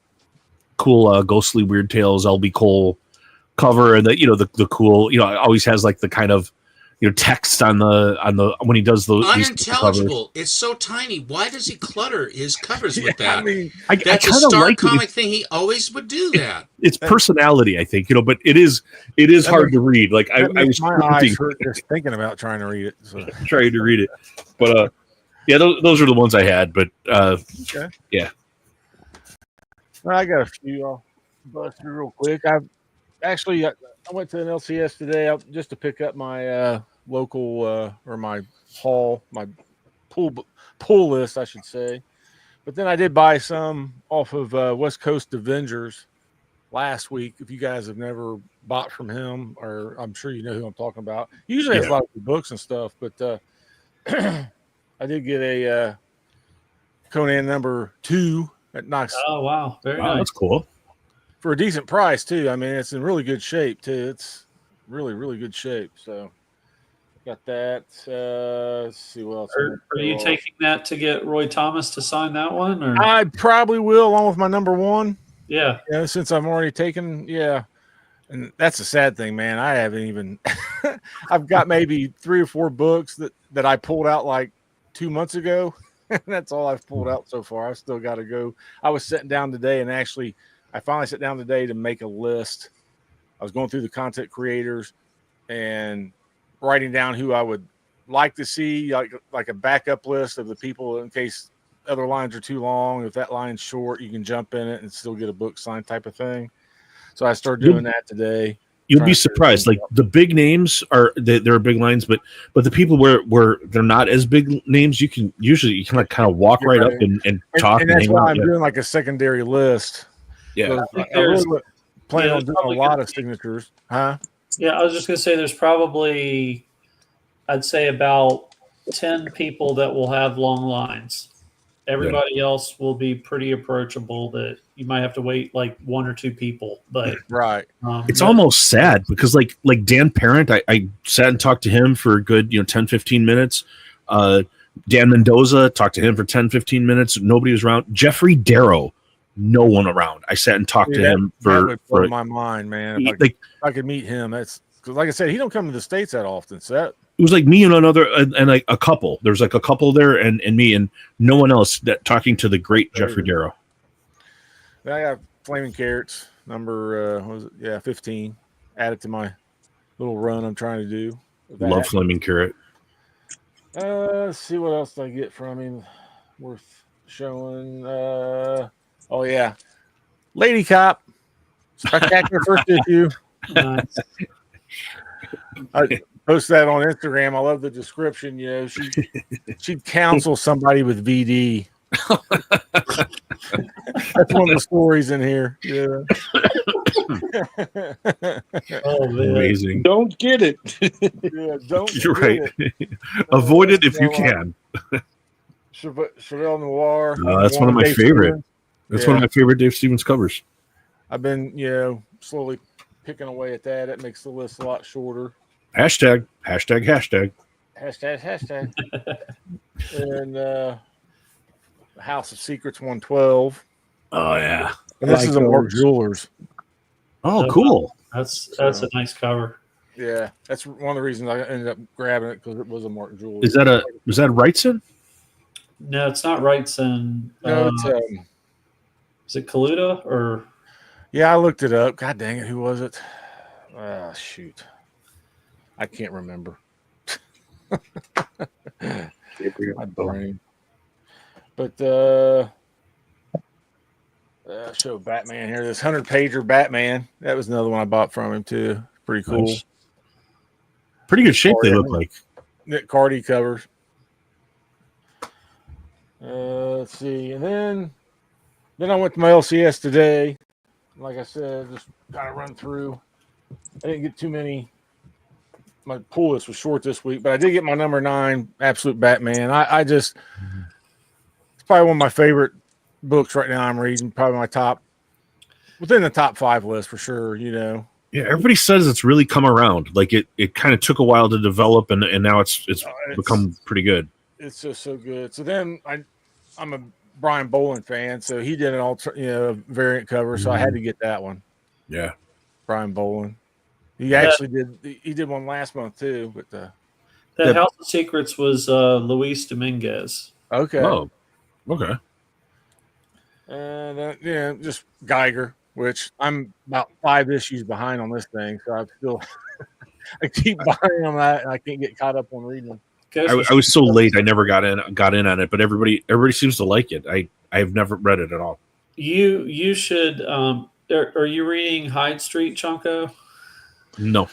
Ghostly Weird Tales LB Cole cover, and the cool. It always has like the kind of text on the when he does those unintelligible. It's so tiny. Why does he clutter his covers with that? I mean, that's a Star comic thing. He always would do that. It's personality, I think. But it is hard to read. Like I was my eyes hurt just thinking about trying to read it. So. Trying to read it, but yeah, those are the ones I had. But okay. Yeah. Well, I got a few. I'll bust through real quick. I went to an LCS today just to pick up my local or my haul, my pull list, I should say. But then I did buy some off of West Coast Avengers last week. If you guys have never bought from him, or I'm sure you know who I'm talking about. He usually has a lot of good books and stuff, but I did get a Conan #2 at Knox. Oh wow, very nice. That's cool. For a decent price too. I mean, it's in really good shape too. It's really, really good shape. So got that. Let's see what else. Are you taking that to get Roy Thomas to sign that one? Or I probably will, along with my #1. Yeah. Since I'm already taken. Yeah. And that's the sad thing, man. I haven't even I've got maybe 3 or 4 books that I pulled out like 2 months ago. That's all I've pulled out so far. I've still got to go. I was sitting down today and I finally sat down today to make a list. I was going through the content creators and writing down who I would like to see, like a backup list of the people in case other lines are too long. If that line's short, you can jump in it and still get a book signed type of thing. So I started doing that today. You'll be surprised. Like the big names there are big lines, but the people where they're not as big names, you can like kind of walk right up and talk. And that's why I'm doing like a secondary list. Yeah, I really plan on doing a lot of signatures, huh? Yeah, I was just gonna say there's probably, I'd say about 10 people that will have long lines. Everybody else will be pretty approachable. That you might have to wait like 1 or 2 people, but right. It's almost sad because like Dan Parent, I sat and talked to him for a good 10-15 minutes. Dan Mendoza, talked to him for 10-15 minutes. Nobody was around. Jeffrey Darrow no one around. I sat and talked to him that would blow my mind, man. If like I could meet him, that's because, like I said, he don't come to the States that often. So it was like me and another and like a couple. There was like a couple there and me and no one else that talking to the great Jeffrey Darrow. I got Flaming Carrots number 15. Added to my little run I'm trying to do. Love Flaming Carrot. Let's see what else I get from him worth showing. Oh yeah, Lady Cop, spectacular first issue. Nice. I posted that on Instagram. I love the description. You know, she'd counsel somebody with VD. That's one of the stories in here. Yeah. Oh, man. Amazing. Don't get it. Yeah, don't. You're right. Avoid it if you can. Chevelle Noir. That's one of my favorite. That's one of my favorite Dave Stevens covers. I've been, slowly picking away at that. It makes the list a lot shorter. Hashtag. And House of Secrets 112. Oh yeah. And this is a Mark Jewelers. Oh, cool. That's a nice cover. Yeah, that's one of the reasons I ended up grabbing it because it was a Mark Jewelers. Was that Wrightson? No, it's not Wrightson. No, it's is it Kaluta or? Yeah, I looked it up. God dang it, who was it? Shoot, I can't remember. My brain. But show Batman here. This 100-pager Batman. That was another one I bought from him too. Pretty cool. Nice. Pretty good shape they look like. Nick Cardy covers. Let's see, and then I went to my LCS today. Like I said, just kind of run through. I didn't get too many. My pull list was short this week, but I did get my number 9 Absolute Batman. I just, it's probably one of my favorite books right now. I'm reading probably within the top 5 list for sure. Yeah, everybody says it's really come around. Like it kind of took a while to develop, and now it's become pretty good. It's just so good. So then I'm a Brian Boland fan, so he did an variant cover, so I had to get that one. Yeah, Brian Boland. He actually did one last month too, but that House of Secrets was Luis Dominguez. Okay. Oh, okay. And just Geiger, which I'm about 5 issues behind on this thing, so I still I keep buying on that, and I can't get caught up on reading them. I was so late. I never got in on it, but everybody seems to like it. I have never read it at all. You should. Are you reading Hyde Street, Chunko? No.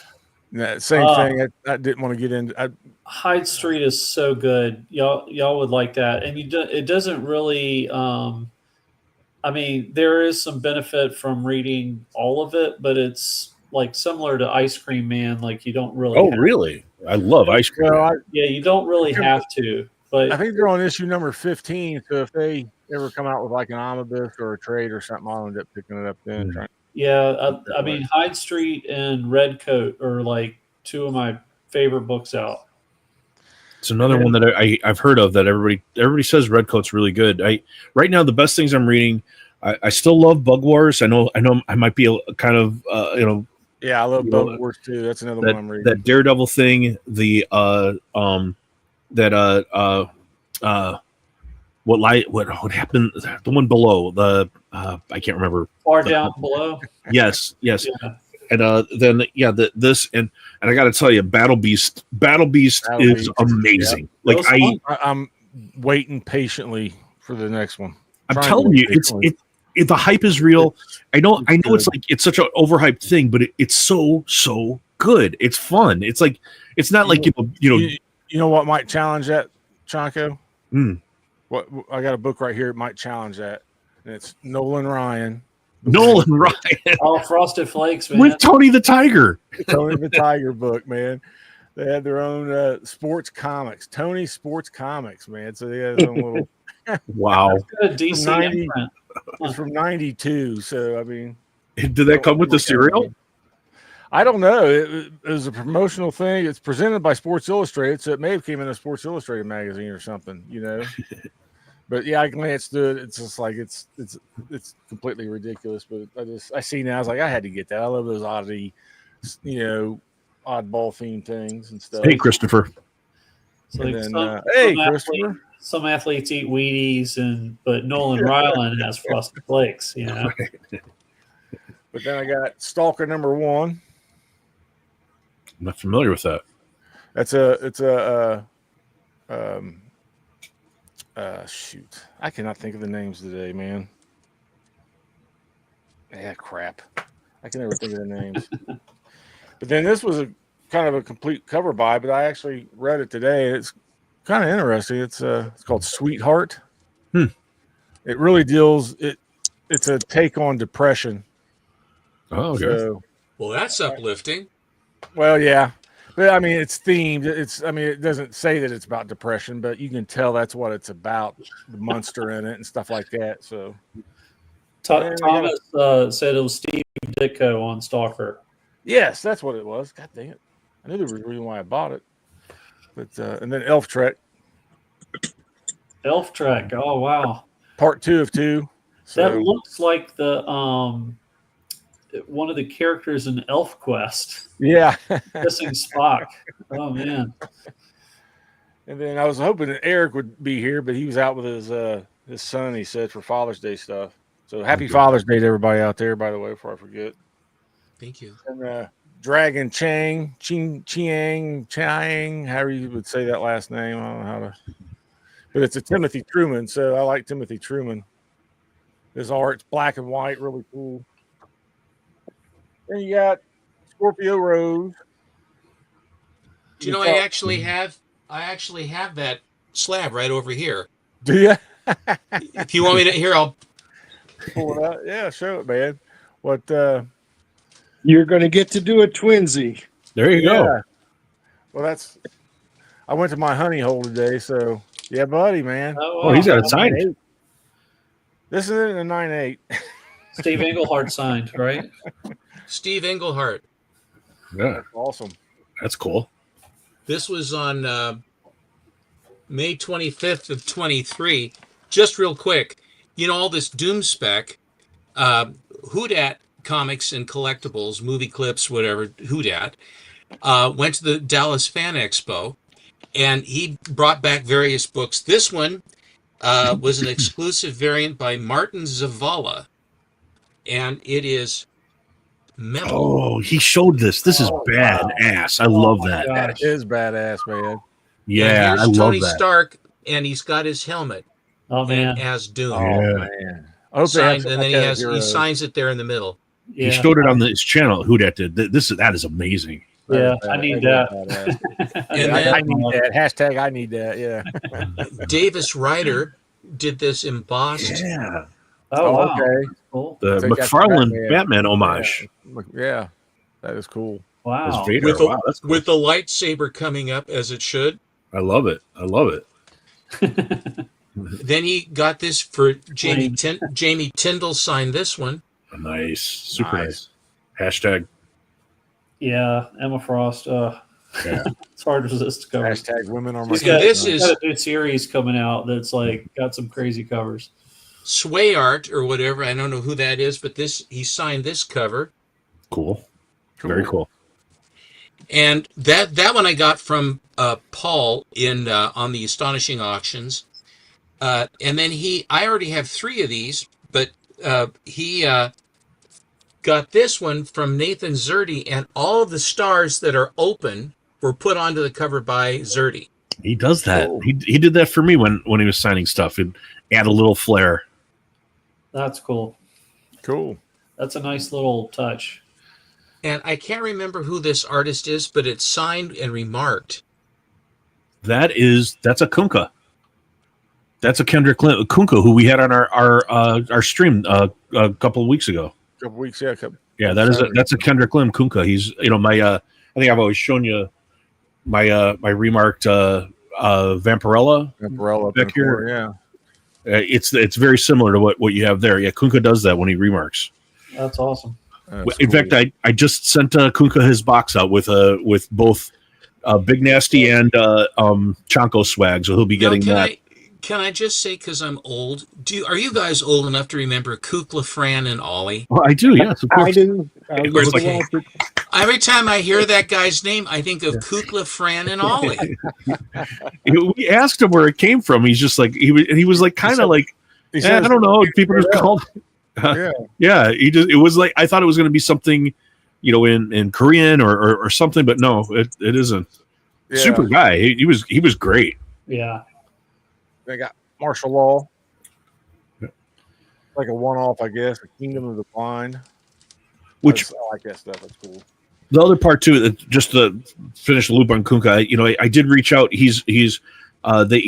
Yeah, same thing. I didn't want to get into. Hyde Street is so good. Y'all would like that, and it doesn't really. I mean, there is some benefit from reading all of it, but it's like similar to Ice Cream Man. Like you don't really. Oh, really? I love Ice Cream. Well, you don't really have to. But I think they're on issue number 15. So if they ever come out with like an omnibus or a trade or something, I'll end up picking it up then. I mean, Hyde Street and Red Coat are like 2 of my favorite books out. It's another one that I've heard of that everybody says Red Coat's really good. Right now the best things I'm reading. I still love Bug Wars. I know I might be a kind of Yeah, I love Bug Wars too. That's another one I'm reading. That Daredevil thing. What happened? The one below the I can't remember. Far down below. Yes. Yeah. And then this and I got to tell you, Battle Beast is amazing. Yeah. Like I'm waiting patiently for the next one. I'm telling you, the hype is real. I know it's like it's such an overhyped thing, but it's so good. It's fun. It's like it's not like you know what might challenge that, Chonko? What I got a book right here. It might challenge that, and it's Nolan Ryan. Oh, Frosted Flakes, man. With Tony the Tiger. Tony the Tiger book, man. They had their own sports comics. Tony Sports Comics, man. So they had their own little. Wow. DC imprint. It's from 92. So I mean, did that come with the cereal? I don't know. It was a promotional thing. It's presented by Sports Illustrated, so it may have came in a Sports Illustrated magazine or something, But yeah, I glanced through it. It's just like it's completely ridiculous. But I see now. I was like, I had to get that. I love those oddball theme things and stuff. Hey, Christopher. So And like then, hey, Christopher. Some athletes eat Wheaties, but Nolan Ryland has Frosted Flakes. You know. But then I got Stalker #1. I'm not familiar with that. Shoot, I cannot think of the names today, man. Yeah, crap. I can never think of the names. But then this was a kind of a complete cover buy, but I actually read it today. It's kind of interesting. It's called Sweetheart. It really deals it's a take on depression. Oh, okay. So, Well, that's uplifting. well, yeah. But I mean, it's themed. It doesn't say that it's about depression, but you can tell that's what it's about. The monster in it and stuff like that. So Thomas said it was Steve Ditko on Stalker. yes, that's what it was. God dang it! I knew there was a reason why I bought it. But and then Elf Trek Elf Trek. Oh wow, Part 2 of 2. So, that looks like the one of the characters in Elf Quest. yeah. Missing Spock. Oh man. And then I was hoping that Eric would be here, but he was out with his son. He said for Father's Day stuff. So happy Father's Day to everybody out there. By the way, before I forget. Thank you. And Dragon Chiang, however you would say that last name. I don't know how to. But it's a Timothy Truman, so I like Timothy Truman. His art's black and white, really cool. Then you got Scorpio Rose. Do you know I actually have that slab right over here. Do you? If you want me to, I'll pull it out. Yeah, show it, man. What? You're going to get to do a twinsy. There you go. Well, I went to my honey hole today, so yeah, buddy, man. Oh, he's got it signed. This is in a 9.8. Steve Englehart signed, right? Steve Englehart. Yeah, That's awesome. that's cool. This was on May 25th of 23. Just real quick, all this Doom spec, Houdat Comics and Collectibles, movie clips, whatever, Houdat, went to the Dallas Fan Expo, and he brought back various books. This one was an exclusive variant by Martin Zavala, and it is metal. Oh, he showed this. This is badass. I love that. That is badass, man. Yeah, and I here's love Tony that. Stark, and he's got his helmet. Oh man, as Doom. Oh Yeah. man. I hope Signed, they have and then he signs it there in the middle. He showed it on his channel. Who that did? That is amazing. Yeah, I need that. And I need that. Hashtag I need that. Yeah. Davis Ryder did this embossed. Yeah. Oh, wow. Okay. Cool. The So you got McFarlane Batman homage. Yeah. That is cool. Wow. As Vader. With the, Wow, that's cool. with the lightsaber coming up as it should. I love it. I love it. Then he got this for Jamie Tyndall signed this one. Nice. Super nice. Hashtag. Yeah, Emma Frost. Yeah. It's hard to resist to cover. Hashtag women are my He's got, this he's is- got a new series coming out that's like got some crazy covers. Sway Art or whatever. I don't know who that is, but he signed this cover. Cool. Very cool. And that one I got from Paul in on the Astonishing Auctions. And then I already have 3 of these, but he got this one from Nathan Zerdy, and all of the stars that are open were put onto the cover by Zerdy. He does that. Cool. He did that for me when he was signing stuff. He'd add a little flair. That's cool. Cool. That's a nice little touch. And I can't remember who this artist is, but it's signed and remarked. That's a Kunkka. That's a Kendrick Kunkka who we had on our stream a couple of weeks ago. Couple weeks, yeah. Yeah, that's a Kendrick Lim Kunkka. He's my I think I've always shown you my remarked Vampirella back here. Yeah. It's very similar to what you have there. Yeah, Kunkka does that when he remarks. That's awesome. In fact, I just sent Kunkka his box out with both Big Nasty and Chonko swag, so he'll be getting that. Can I just say, because I'm old, are you guys old enough to remember Kukla, Fran, and Ollie? Well, I do, yes, of I course. do. I Of course, used to Okay. watch it. Every time I hear that guy's name, I think of Kukla, Fran, and Ollie. We asked him where it came from. He's just like he was like kind of like He I says, don't know. People just called. yeah, Yeah, it was like I thought it was going to be something, in Korean or something, but no, it isn't. yeah. Super guy. He was great. Yeah. They got martial law, like a one-off, I guess. The Kingdom of the Blind. Which I like that stuff. That's cool. the other part too, just to finish the loop on Kunka, I did reach out. He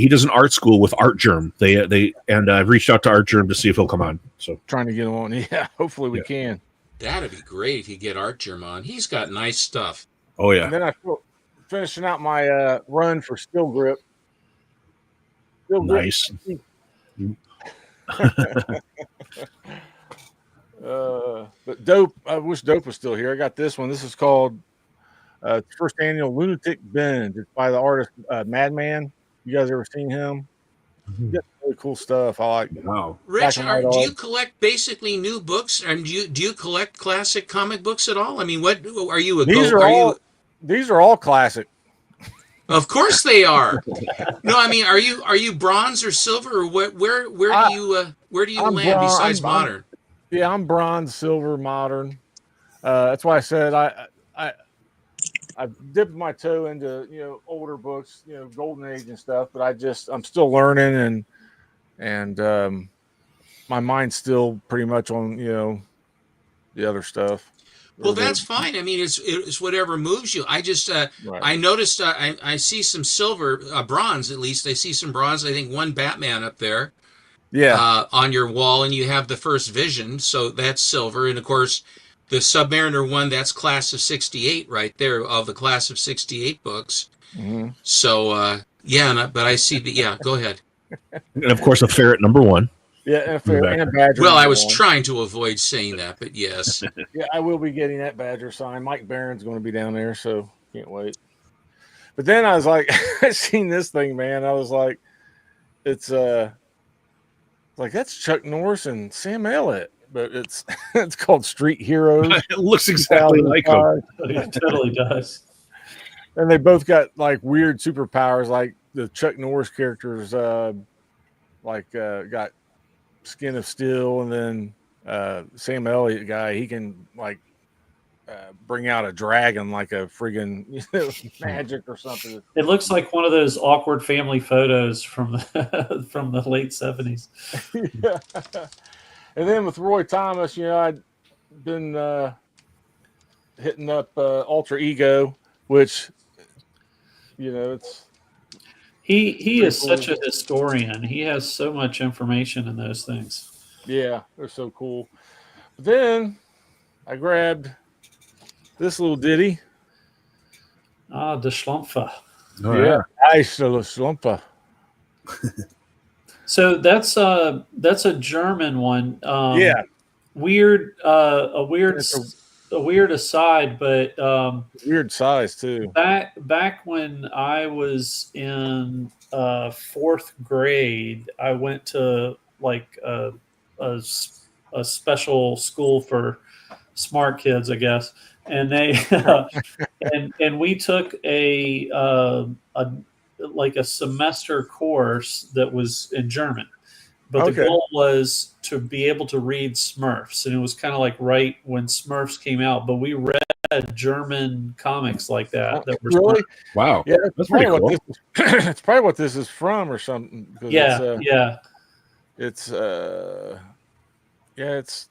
does an art school with Art Germ. I've reached out to Art Germ to see if he'll come on. So Trying to get him on. Yeah, hopefully we can. That'd be great if you get Art Germ on. He's got nice stuff. oh yeah, And then I feel finishing out my run for Still Grip. Still Grip. nice. But Dope, I wish Dope was still here. I got this one. This is called first annual Lunatic Binge. It's by the artist Madman. You guys ever seen him? He got really cool stuff. I like it. Wow. Rich, Black and white do you art. collect basically new books, and do you collect classic comic books at all? I mean, what are you These are all classic. Of course they are. No, I mean, are you bronze or silver, or where do you I'm land bron- besides I'm- modern? Yeah, I'm bronze, silver, modern. That's why I said I dipped my toe into older books, golden age and stuff. But I'm still learning and my mind's still pretty much on the other stuff. Well, that's fine. I mean, it's whatever moves you. I just Right. I noticed I see some silver, bronze at least. I see some bronze. I think one Batman up there. Yeah. On your wall, and you have the first Vision, so that's silver, and of course the Submariner one, that's class of 68 right there, of the class of 68 books. Mhm. So but I see go ahead. And of course, a ferret number one. Yeah, and a Badger. Well, I was one. trying to avoid saying that, but yes. Yeah, I will be getting that Badger sign. Mike Barron's going to be down there, so can't wait. But then I was like, I seen this thing, man. I was like, it's like that's Chuck Norris and Sam Elliott, but it's it's called Street Heroes. It looks exactly like him. It totally does. And they both got like weird superpowers. Like the Chuck Norris characters, got skin of steel, and then Sam Elliott guy, he can like bring out a dragon like a friggin' magic or something. It looks like one of those awkward family photos from the from the late 70s. Yeah. And then with Roy Thomas, I'd been hitting up Alter Ego, which it's He is cool. such a historian. He has so much information in those things. Yeah, they're so cool. But then I grabbed this little ditty. Ah, the Schlumpfer. Oh, yeah. Ice little slumpa. So that's a German one. Yeah. Weird. A weird. It's A weird aside, but weird size too. back when I was in fourth grade, I went to like a special school for smart kids, I guess, and they and we took a semester course that was in German. But the goal was to be able to read Smurfs, and it was kind of like right when Smurfs came out. But we read German comics like that. That were really? Wow. Yeah, that's pretty cool. It's probably what this is from, or something. Yeah, yeah. It's it's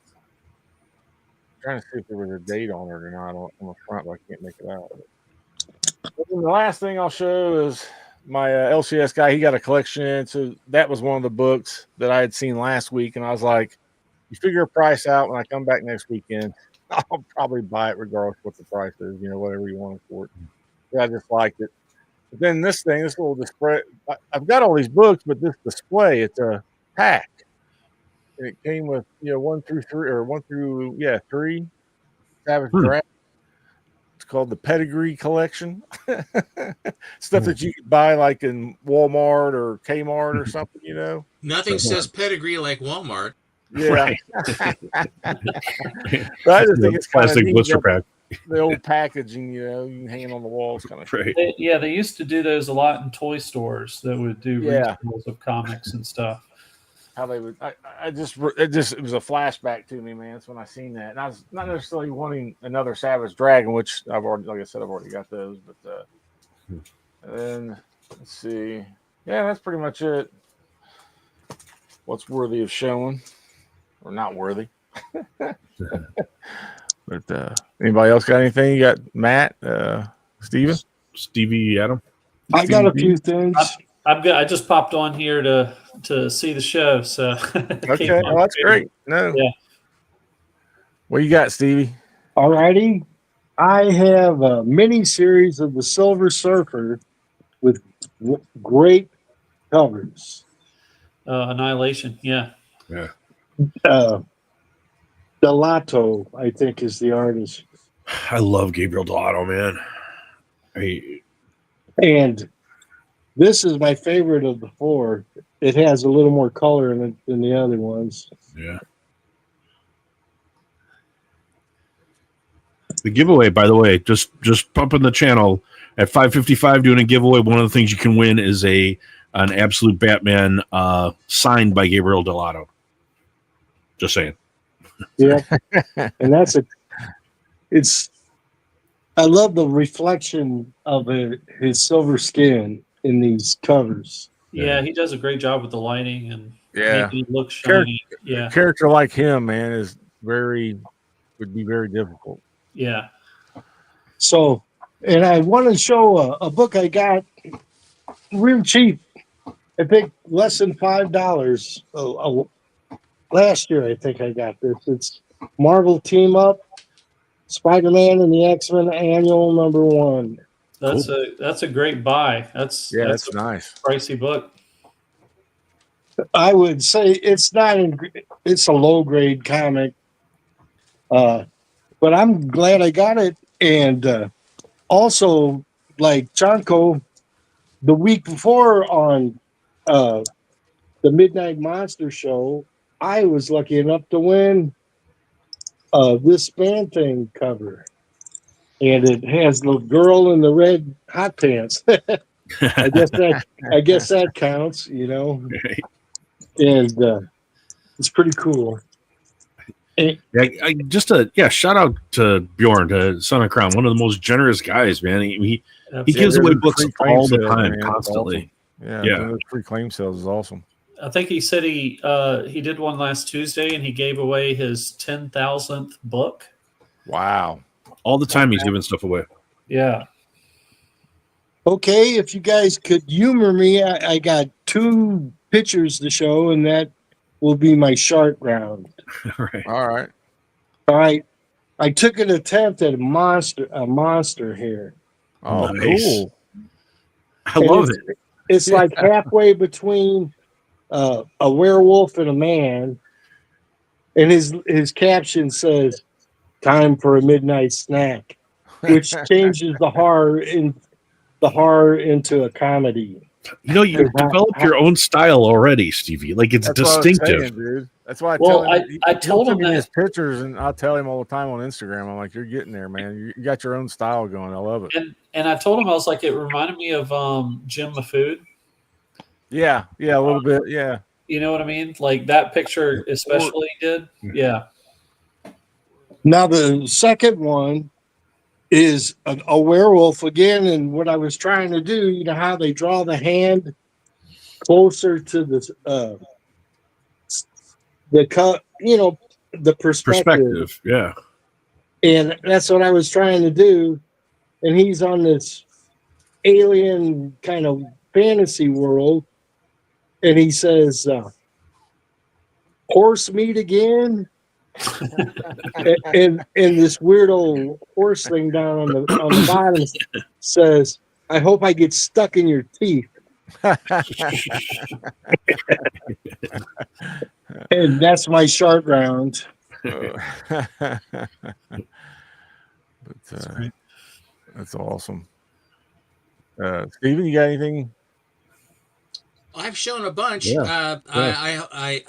trying to see if there was a date on it or not on the front, but I can't make it out. But then the last thing I'll show is my LCS guy. He got a collection, so that was one of the books that I had seen last week, and I was like, "You figure a price out when I come back next weekend. I'll probably buy it regardless of what the price is. Whatever you want for it." Yeah, I just liked it. But then this little display. I've got all these books, but this display, it's a pack, and it came with 1 through 3 or 1 through 3 Savage Draft. called the Pedigree Collection. Stuff that you could buy like in Walmart or Kmart or something, you know. Nothing says pedigree like Walmart. Yeah, Right. but I just think it's kind of plastic neat. blister pack. The old packaging, you know, you can hang it on the walls, kind of. Right. They used to do those a lot in toy stores that would do Yeah. resells of comics and stuff. How they would, it was a flashback to me, man. That's when I seen that, and I was not necessarily wanting another Savage Dragon, which I've already, like I said, I've already got those. But and then let's see, yeah, that's pretty much it. What's worthy of showing, or not worthy? But anybody else got anything? You got Matt, Steven? Stevie Adam. I got a few things. I just popped on here to see the show. So Okay, well, that's great. No, Yeah. What you got, Stevie? Alrighty. I have a mini series of the Silver Surfer with great covers. Annihilation. Yeah. Yeah. Delato, I think, is the artist. I love Gabriel Delato, man. And this is my favorite of the four. It has a little more color in it than the other ones. Yeah. The giveaway, by the way, just pumping the channel at 5:55 doing a giveaway. One of the things you can win is an Absolute Batman signed by Gabriel Delato. Just saying. Yeah. And I love the reflection of his silver skin in these covers. Yeah, he does a great job with the lighting and Yeah, making it look shiny. Yeah. a character like him, man, would be very difficult. Yeah. So, and I want to show a book I got real cheap. I think less than $5. Last year, I think I got this. It's Marvel Team Up, Spider-Man and the X-Men Annual #1. That's a great buy. That's Yeah, that's that's a nice. pricey book. I would say it's a low grade comic, but I'm glad I got it. And also, like Chanko, the week before on the Midnight Monster Show, I was lucky enough to win this Man Thing cover, and it has the girl in the red hot pants. I guess that counts, you know. Right. And it's pretty cool. And, Shout out to Bjorn, to Son of Crown, one of the most generous guys, man. He gives Yeah, away the books free claim all the sales, time, man, constantly. awesome. Yeah. Those free claim sales is awesome. I think he said he did one last Tuesday and he gave away his 10,000th book. Wow. All the time he's giving stuff away. Yeah. okay, if you guys could humor me, I got 2 pictures to show, and that will be my shark round. Right. All right. All right. I took an attempt at a monster here. Oh, Nice. cool. I love it. It's like halfway between a werewolf and a man, and his caption says, "Time for a midnight snack," which changes the horror into a comedy. You know, you've developed your own style already, Stevie. Like, it's That's what I was saying, distinctive. dude. That's why I Well, tell him. I told he'll him send me his that, pictures, and I'll tell him all the time on Instagram. I'm like, "You're getting there, man. You got your own style going. I love it." and I told him, I was like, it reminded me of Jim Mafood. Yeah, a little bit. Yeah. You know what I mean? Like that picture, especially did. Yeah. Now the second one is a werewolf again, and what I was trying to do, you know how they draw the hand closer to the perspective. Yeah. And that's what I was trying to do. And he's on this alien kind of fantasy world, and he says, "Horse meat again." and this weird old horse thing down on the bottom says, "I hope I get stuck in your teeth." And that's my shark round. But That's awesome. Steven, you got anything? I've shown a bunch. Yeah. I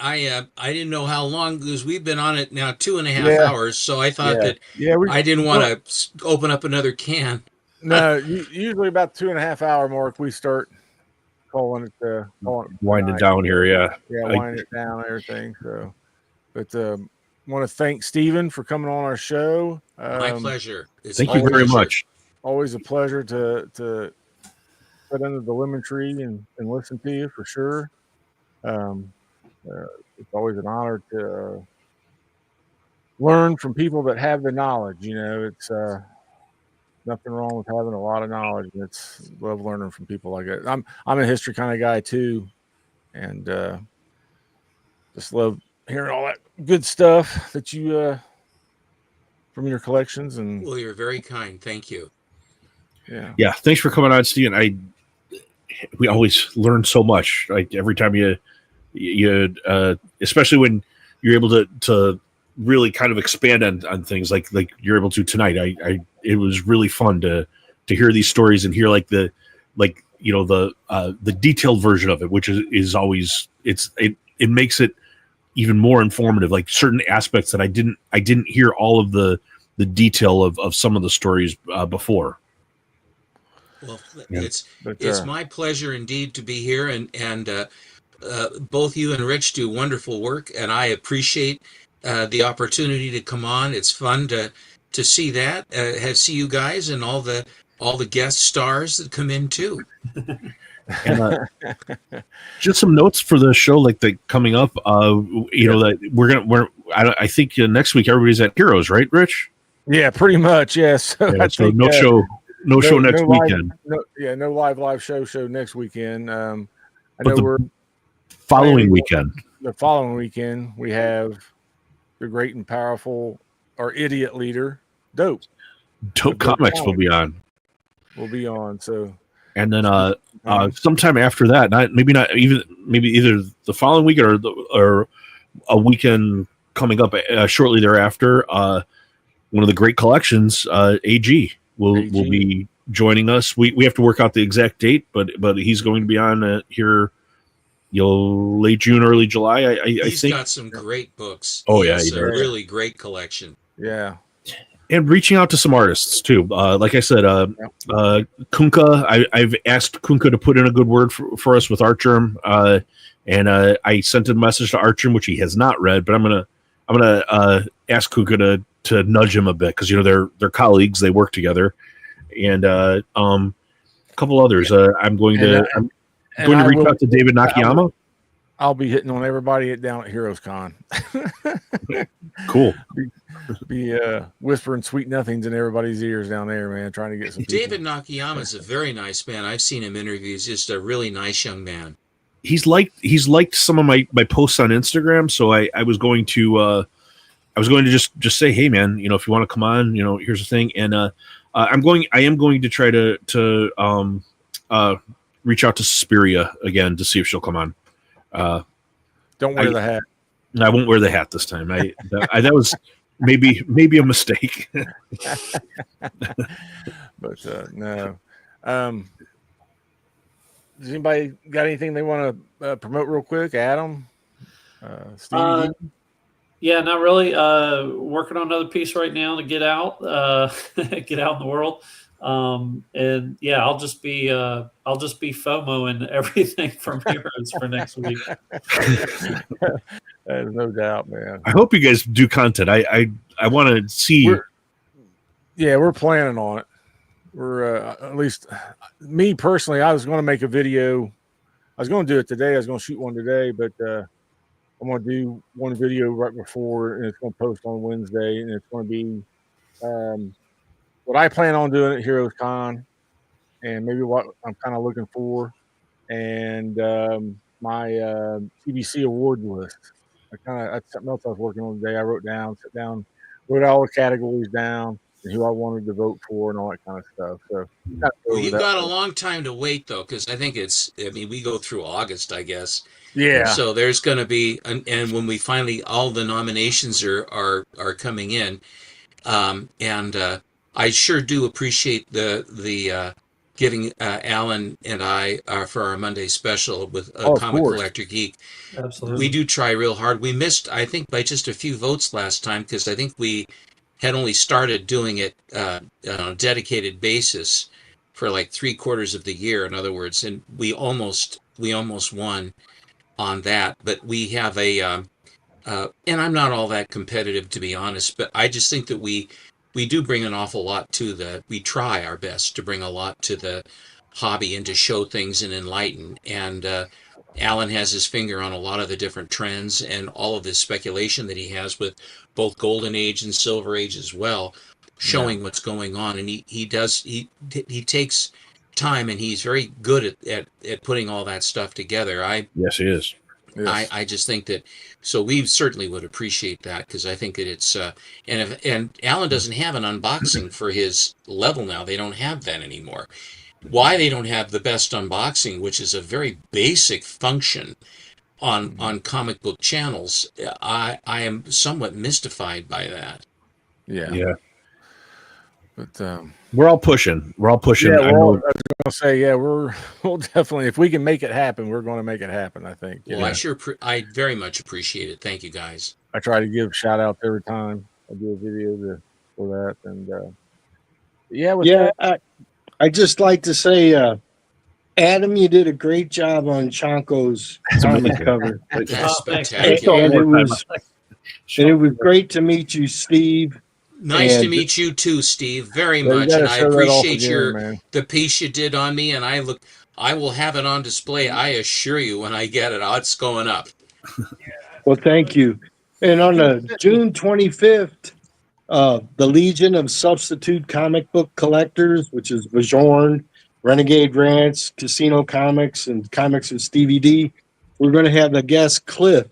didn't know how long, because we've been on it now 2.5 hours. So I thought that I didn't want to open up another can. No, usually about 2.5 hour mark we start calling it winding down here. Yeah, winding it down and everything. So, but want to thank Steven for coming on our show. My pleasure. Thank you very much. Always a pleasure to sit under the lemon tree and listen to you for sure. It's always an honor to learn from people that have the knowledge. It's nothing wrong with having a lot of knowledge. It's love learning from people like that. I'm a history kind of guy too, and just love hearing all that good stuff that you from your collections. And well, you're very kind. Thank you. Yeah. Thanks for coming on, Steven. We always learn so much. Like every time you especially when you're able to really kind of expand on things like you're able to tonight. It was really fun to hear these stories and hear the detailed version of it, which is always it makes it even more informative. Like certain aspects that I didn't hear all of the detail of some of the stories before. Well, it's my pleasure indeed to be here, and both you and Rich do wonderful work, and I appreciate the opportunity to come on. It's fun to see that, see you guys and all the guest stars that come in too. And, just some notes for the show, coming up. That I think next week everybody's at Heroes, right, Rich? Yeah, pretty much. Yes. Yeah, so no show next weekend. No live show next weekend. I but know we're following weekend. The following weekend we have the great and powerful, our idiot leader, Dope Comics will be on. So, and then sometime after that, maybe either the following weekend or a weekend coming up shortly thereafter. One of the great collections, AG will be joining us. We have to work out the exact date, but he's going to be on here. Late June, early July. I think he's got some great books. Oh, he's a really great collection. Yeah, and reaching out to some artists too. Like I said, Kunka. I've asked Kunka to put in a good word for us with Artgerm, and I sent a message to Artgerm, which he has not read. But I'm gonna ask Kunka to nudge him a bit because they're colleagues. They work together, and a couple others. I'm going to reach out to David Nakayama. I'll be hitting on everybody down at Heroes Con. Cool. Be whispering sweet nothings in everybody's ears down there, man, trying to get some people. David Nakayama is a very nice man. I've seen him interview. He's just a really nice young man. He's liked some of my posts on Instagram, so I was going to just say, hey man, if you want to come on, here's the thing. And I am going to try to reach out to Suspiria again to see if she'll come on. Don't wear the hat. I won't wear the hat this time. That was maybe a mistake. But no. Does anybody got anything they want to promote real quick? Adam, Steve? Yeah, not really. Working on another piece right now to get out in the world. And yeah, I'll just be FOMO-ing everything from Heroes for next week. There's no doubt, man. I hope you guys do content. I want to see. We're planning on it. We're at least me personally. I was going to make a video. I was going to do it today. I was going to shoot one today, but I'm going to do one video right before, and it's going to post on Wednesday, and it's going to be what I plan on doing at Heroes Con, and maybe what I'm kind of looking for, and my CBC award list. That's something else I was working on today. I wrote all the categories down and who I wanted to vote for and all that kind of stuff. So you've got a long time to wait though, because I think we go through August, I guess. Yeah. So there's going to be, and when we finally all the nominations are coming in, and I sure do appreciate the giving Alan and I for our Monday special with Oh, of Comic course. Collector Geek. Absolutely. We do try real hard. We missed, I think, by just a few votes last time because I think we had only started doing it on a dedicated basis for like 3/4 of the year. In other words, and we almost won on that. But we have and I'm not all that competitive to be honest, but I just think that we do bring an awful lot to we try our best to bring a lot to the hobby and to show things and enlighten. And Alan has his finger on a lot of the different trends and all of this speculation that he has with both Golden Age and Silver Age as well, showing what's going on. And he takes time and he's very good at putting all that stuff together. Yes, he is. Yes. I just think that so we certainly would appreciate that because I think that it's and Alan doesn't have an unboxing for his level now. They don't have that anymore. Why they don't have the best unboxing, which is a very basic function on comic book channels, I am somewhat mystified by that. Yeah. But we're all pushing. We're all pushing. yeah, I know. I was gonna say, yeah, we'll definitely, if we can make it happen, we're going to make it happen. I think. Well, I very much appreciate it. Thank you, guys. I try to give shout outs every time I do a video for that, and that, I just like to say, Adam, you did a great job on Chanko's comic cover. That's thanks. spectacular. And it was great to meet you, Steve. Nice to And- meet you too, Steve. Very you much, gotta and I show that off appreciate again, man. the piece you did on me. And I will have it on display. I assure you, when I get it, it's going up. Well, thank you. And on June 25th, the Legion of Substitute Comic Book Collectors, which is Bajorn, Renegade Rants, Casino Comics, and Comics with Stevie D, we're going to have a guest Cliff.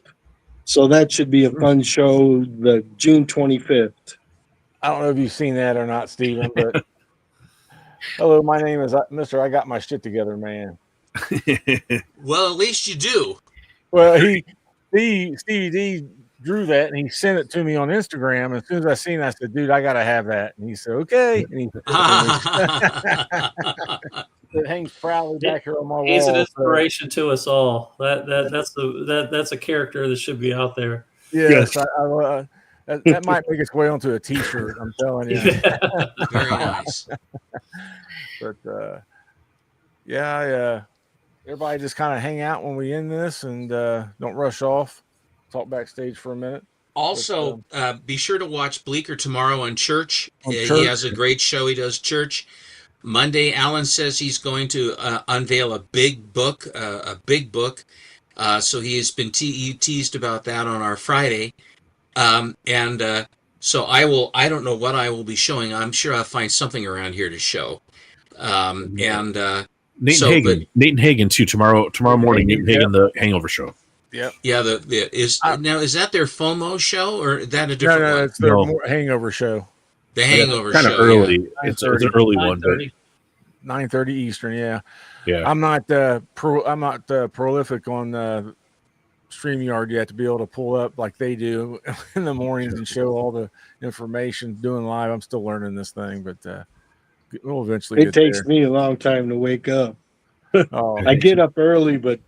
So that should be a fun show, the June 25th. I don't know if you've seen that or not, Steven, but hello, my name is Mr. I got my shit together, man. Well, at least you do. Well, Stevie D drew that and he sent it to me on Instagram. As soon as I seen it, I said, dude, I gotta have that. And he said, okay. And he it hangs proudly back here on my wall. He's an inspiration to us all. That's a character that should be out there. Yes, that might make its way onto a T-shirt. I'm telling you. Very nice. But everybody just kind of hang out when we end this and don't rush off. Talk backstage for a minute. Also, be sure to watch Bleecker tomorrow on Church. He Church. has a great show. He does Church. Monday, Alan says he's going to unveil a big book. So he has been teased about that on our Friday. So I don't know what I will be showing. I'm sure I'll find something around here to show. Nathan Hagen too tomorrow morning. Nathan Hagen, the Hangover show. Yep. Yeah. Is that their FOMO show or is that a different one? It's their Hangover show. The Hangover kind show. of early. Yeah. It's an early one, but 9:30 Eastern. Yeah. I'm not prolific on StreamYard yet to be able to pull up like they do in the mornings and show all the information doing live. I'm still learning this thing, but we'll eventually. It takes me a long time to wake up. Oh, I get up early, but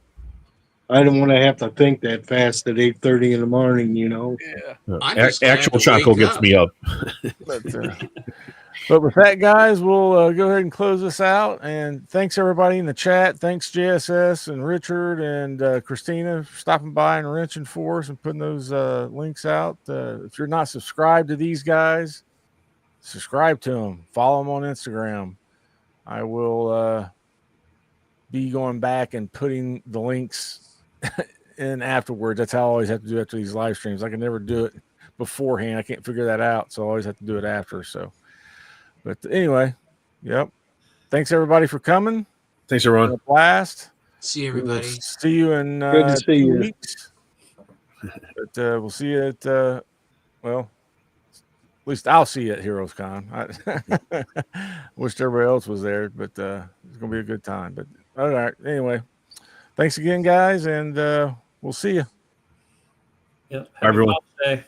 I don't want to have to think that fast at 8:30 in the morning. yeah. Actual Chaco gets me up. But with that, guys, we'll go ahead and close this out. And thanks everybody in the chat. Thanks JSS and Richard and Christina for stopping by and wrenching for us and putting those links out. If you're not subscribed to these guys, subscribe to them. Follow them on Instagram. I will be going back and putting the links in afterwards. That's how I always have to do after these live streams. I can never do it beforehand. I can't figure that out, so I always have to do it after. So, but anyway, yep. Thanks everybody for coming. Thanks everyone. See everybody. See you in Good to see 2 you. weeks. But we'll see you at at least I'll see you at Heroes Con. I wish everybody else was there, but it's gonna be a good time. But all right, anyway, thanks again, guys, and we'll see you. Yep. Everyone. Have a good day.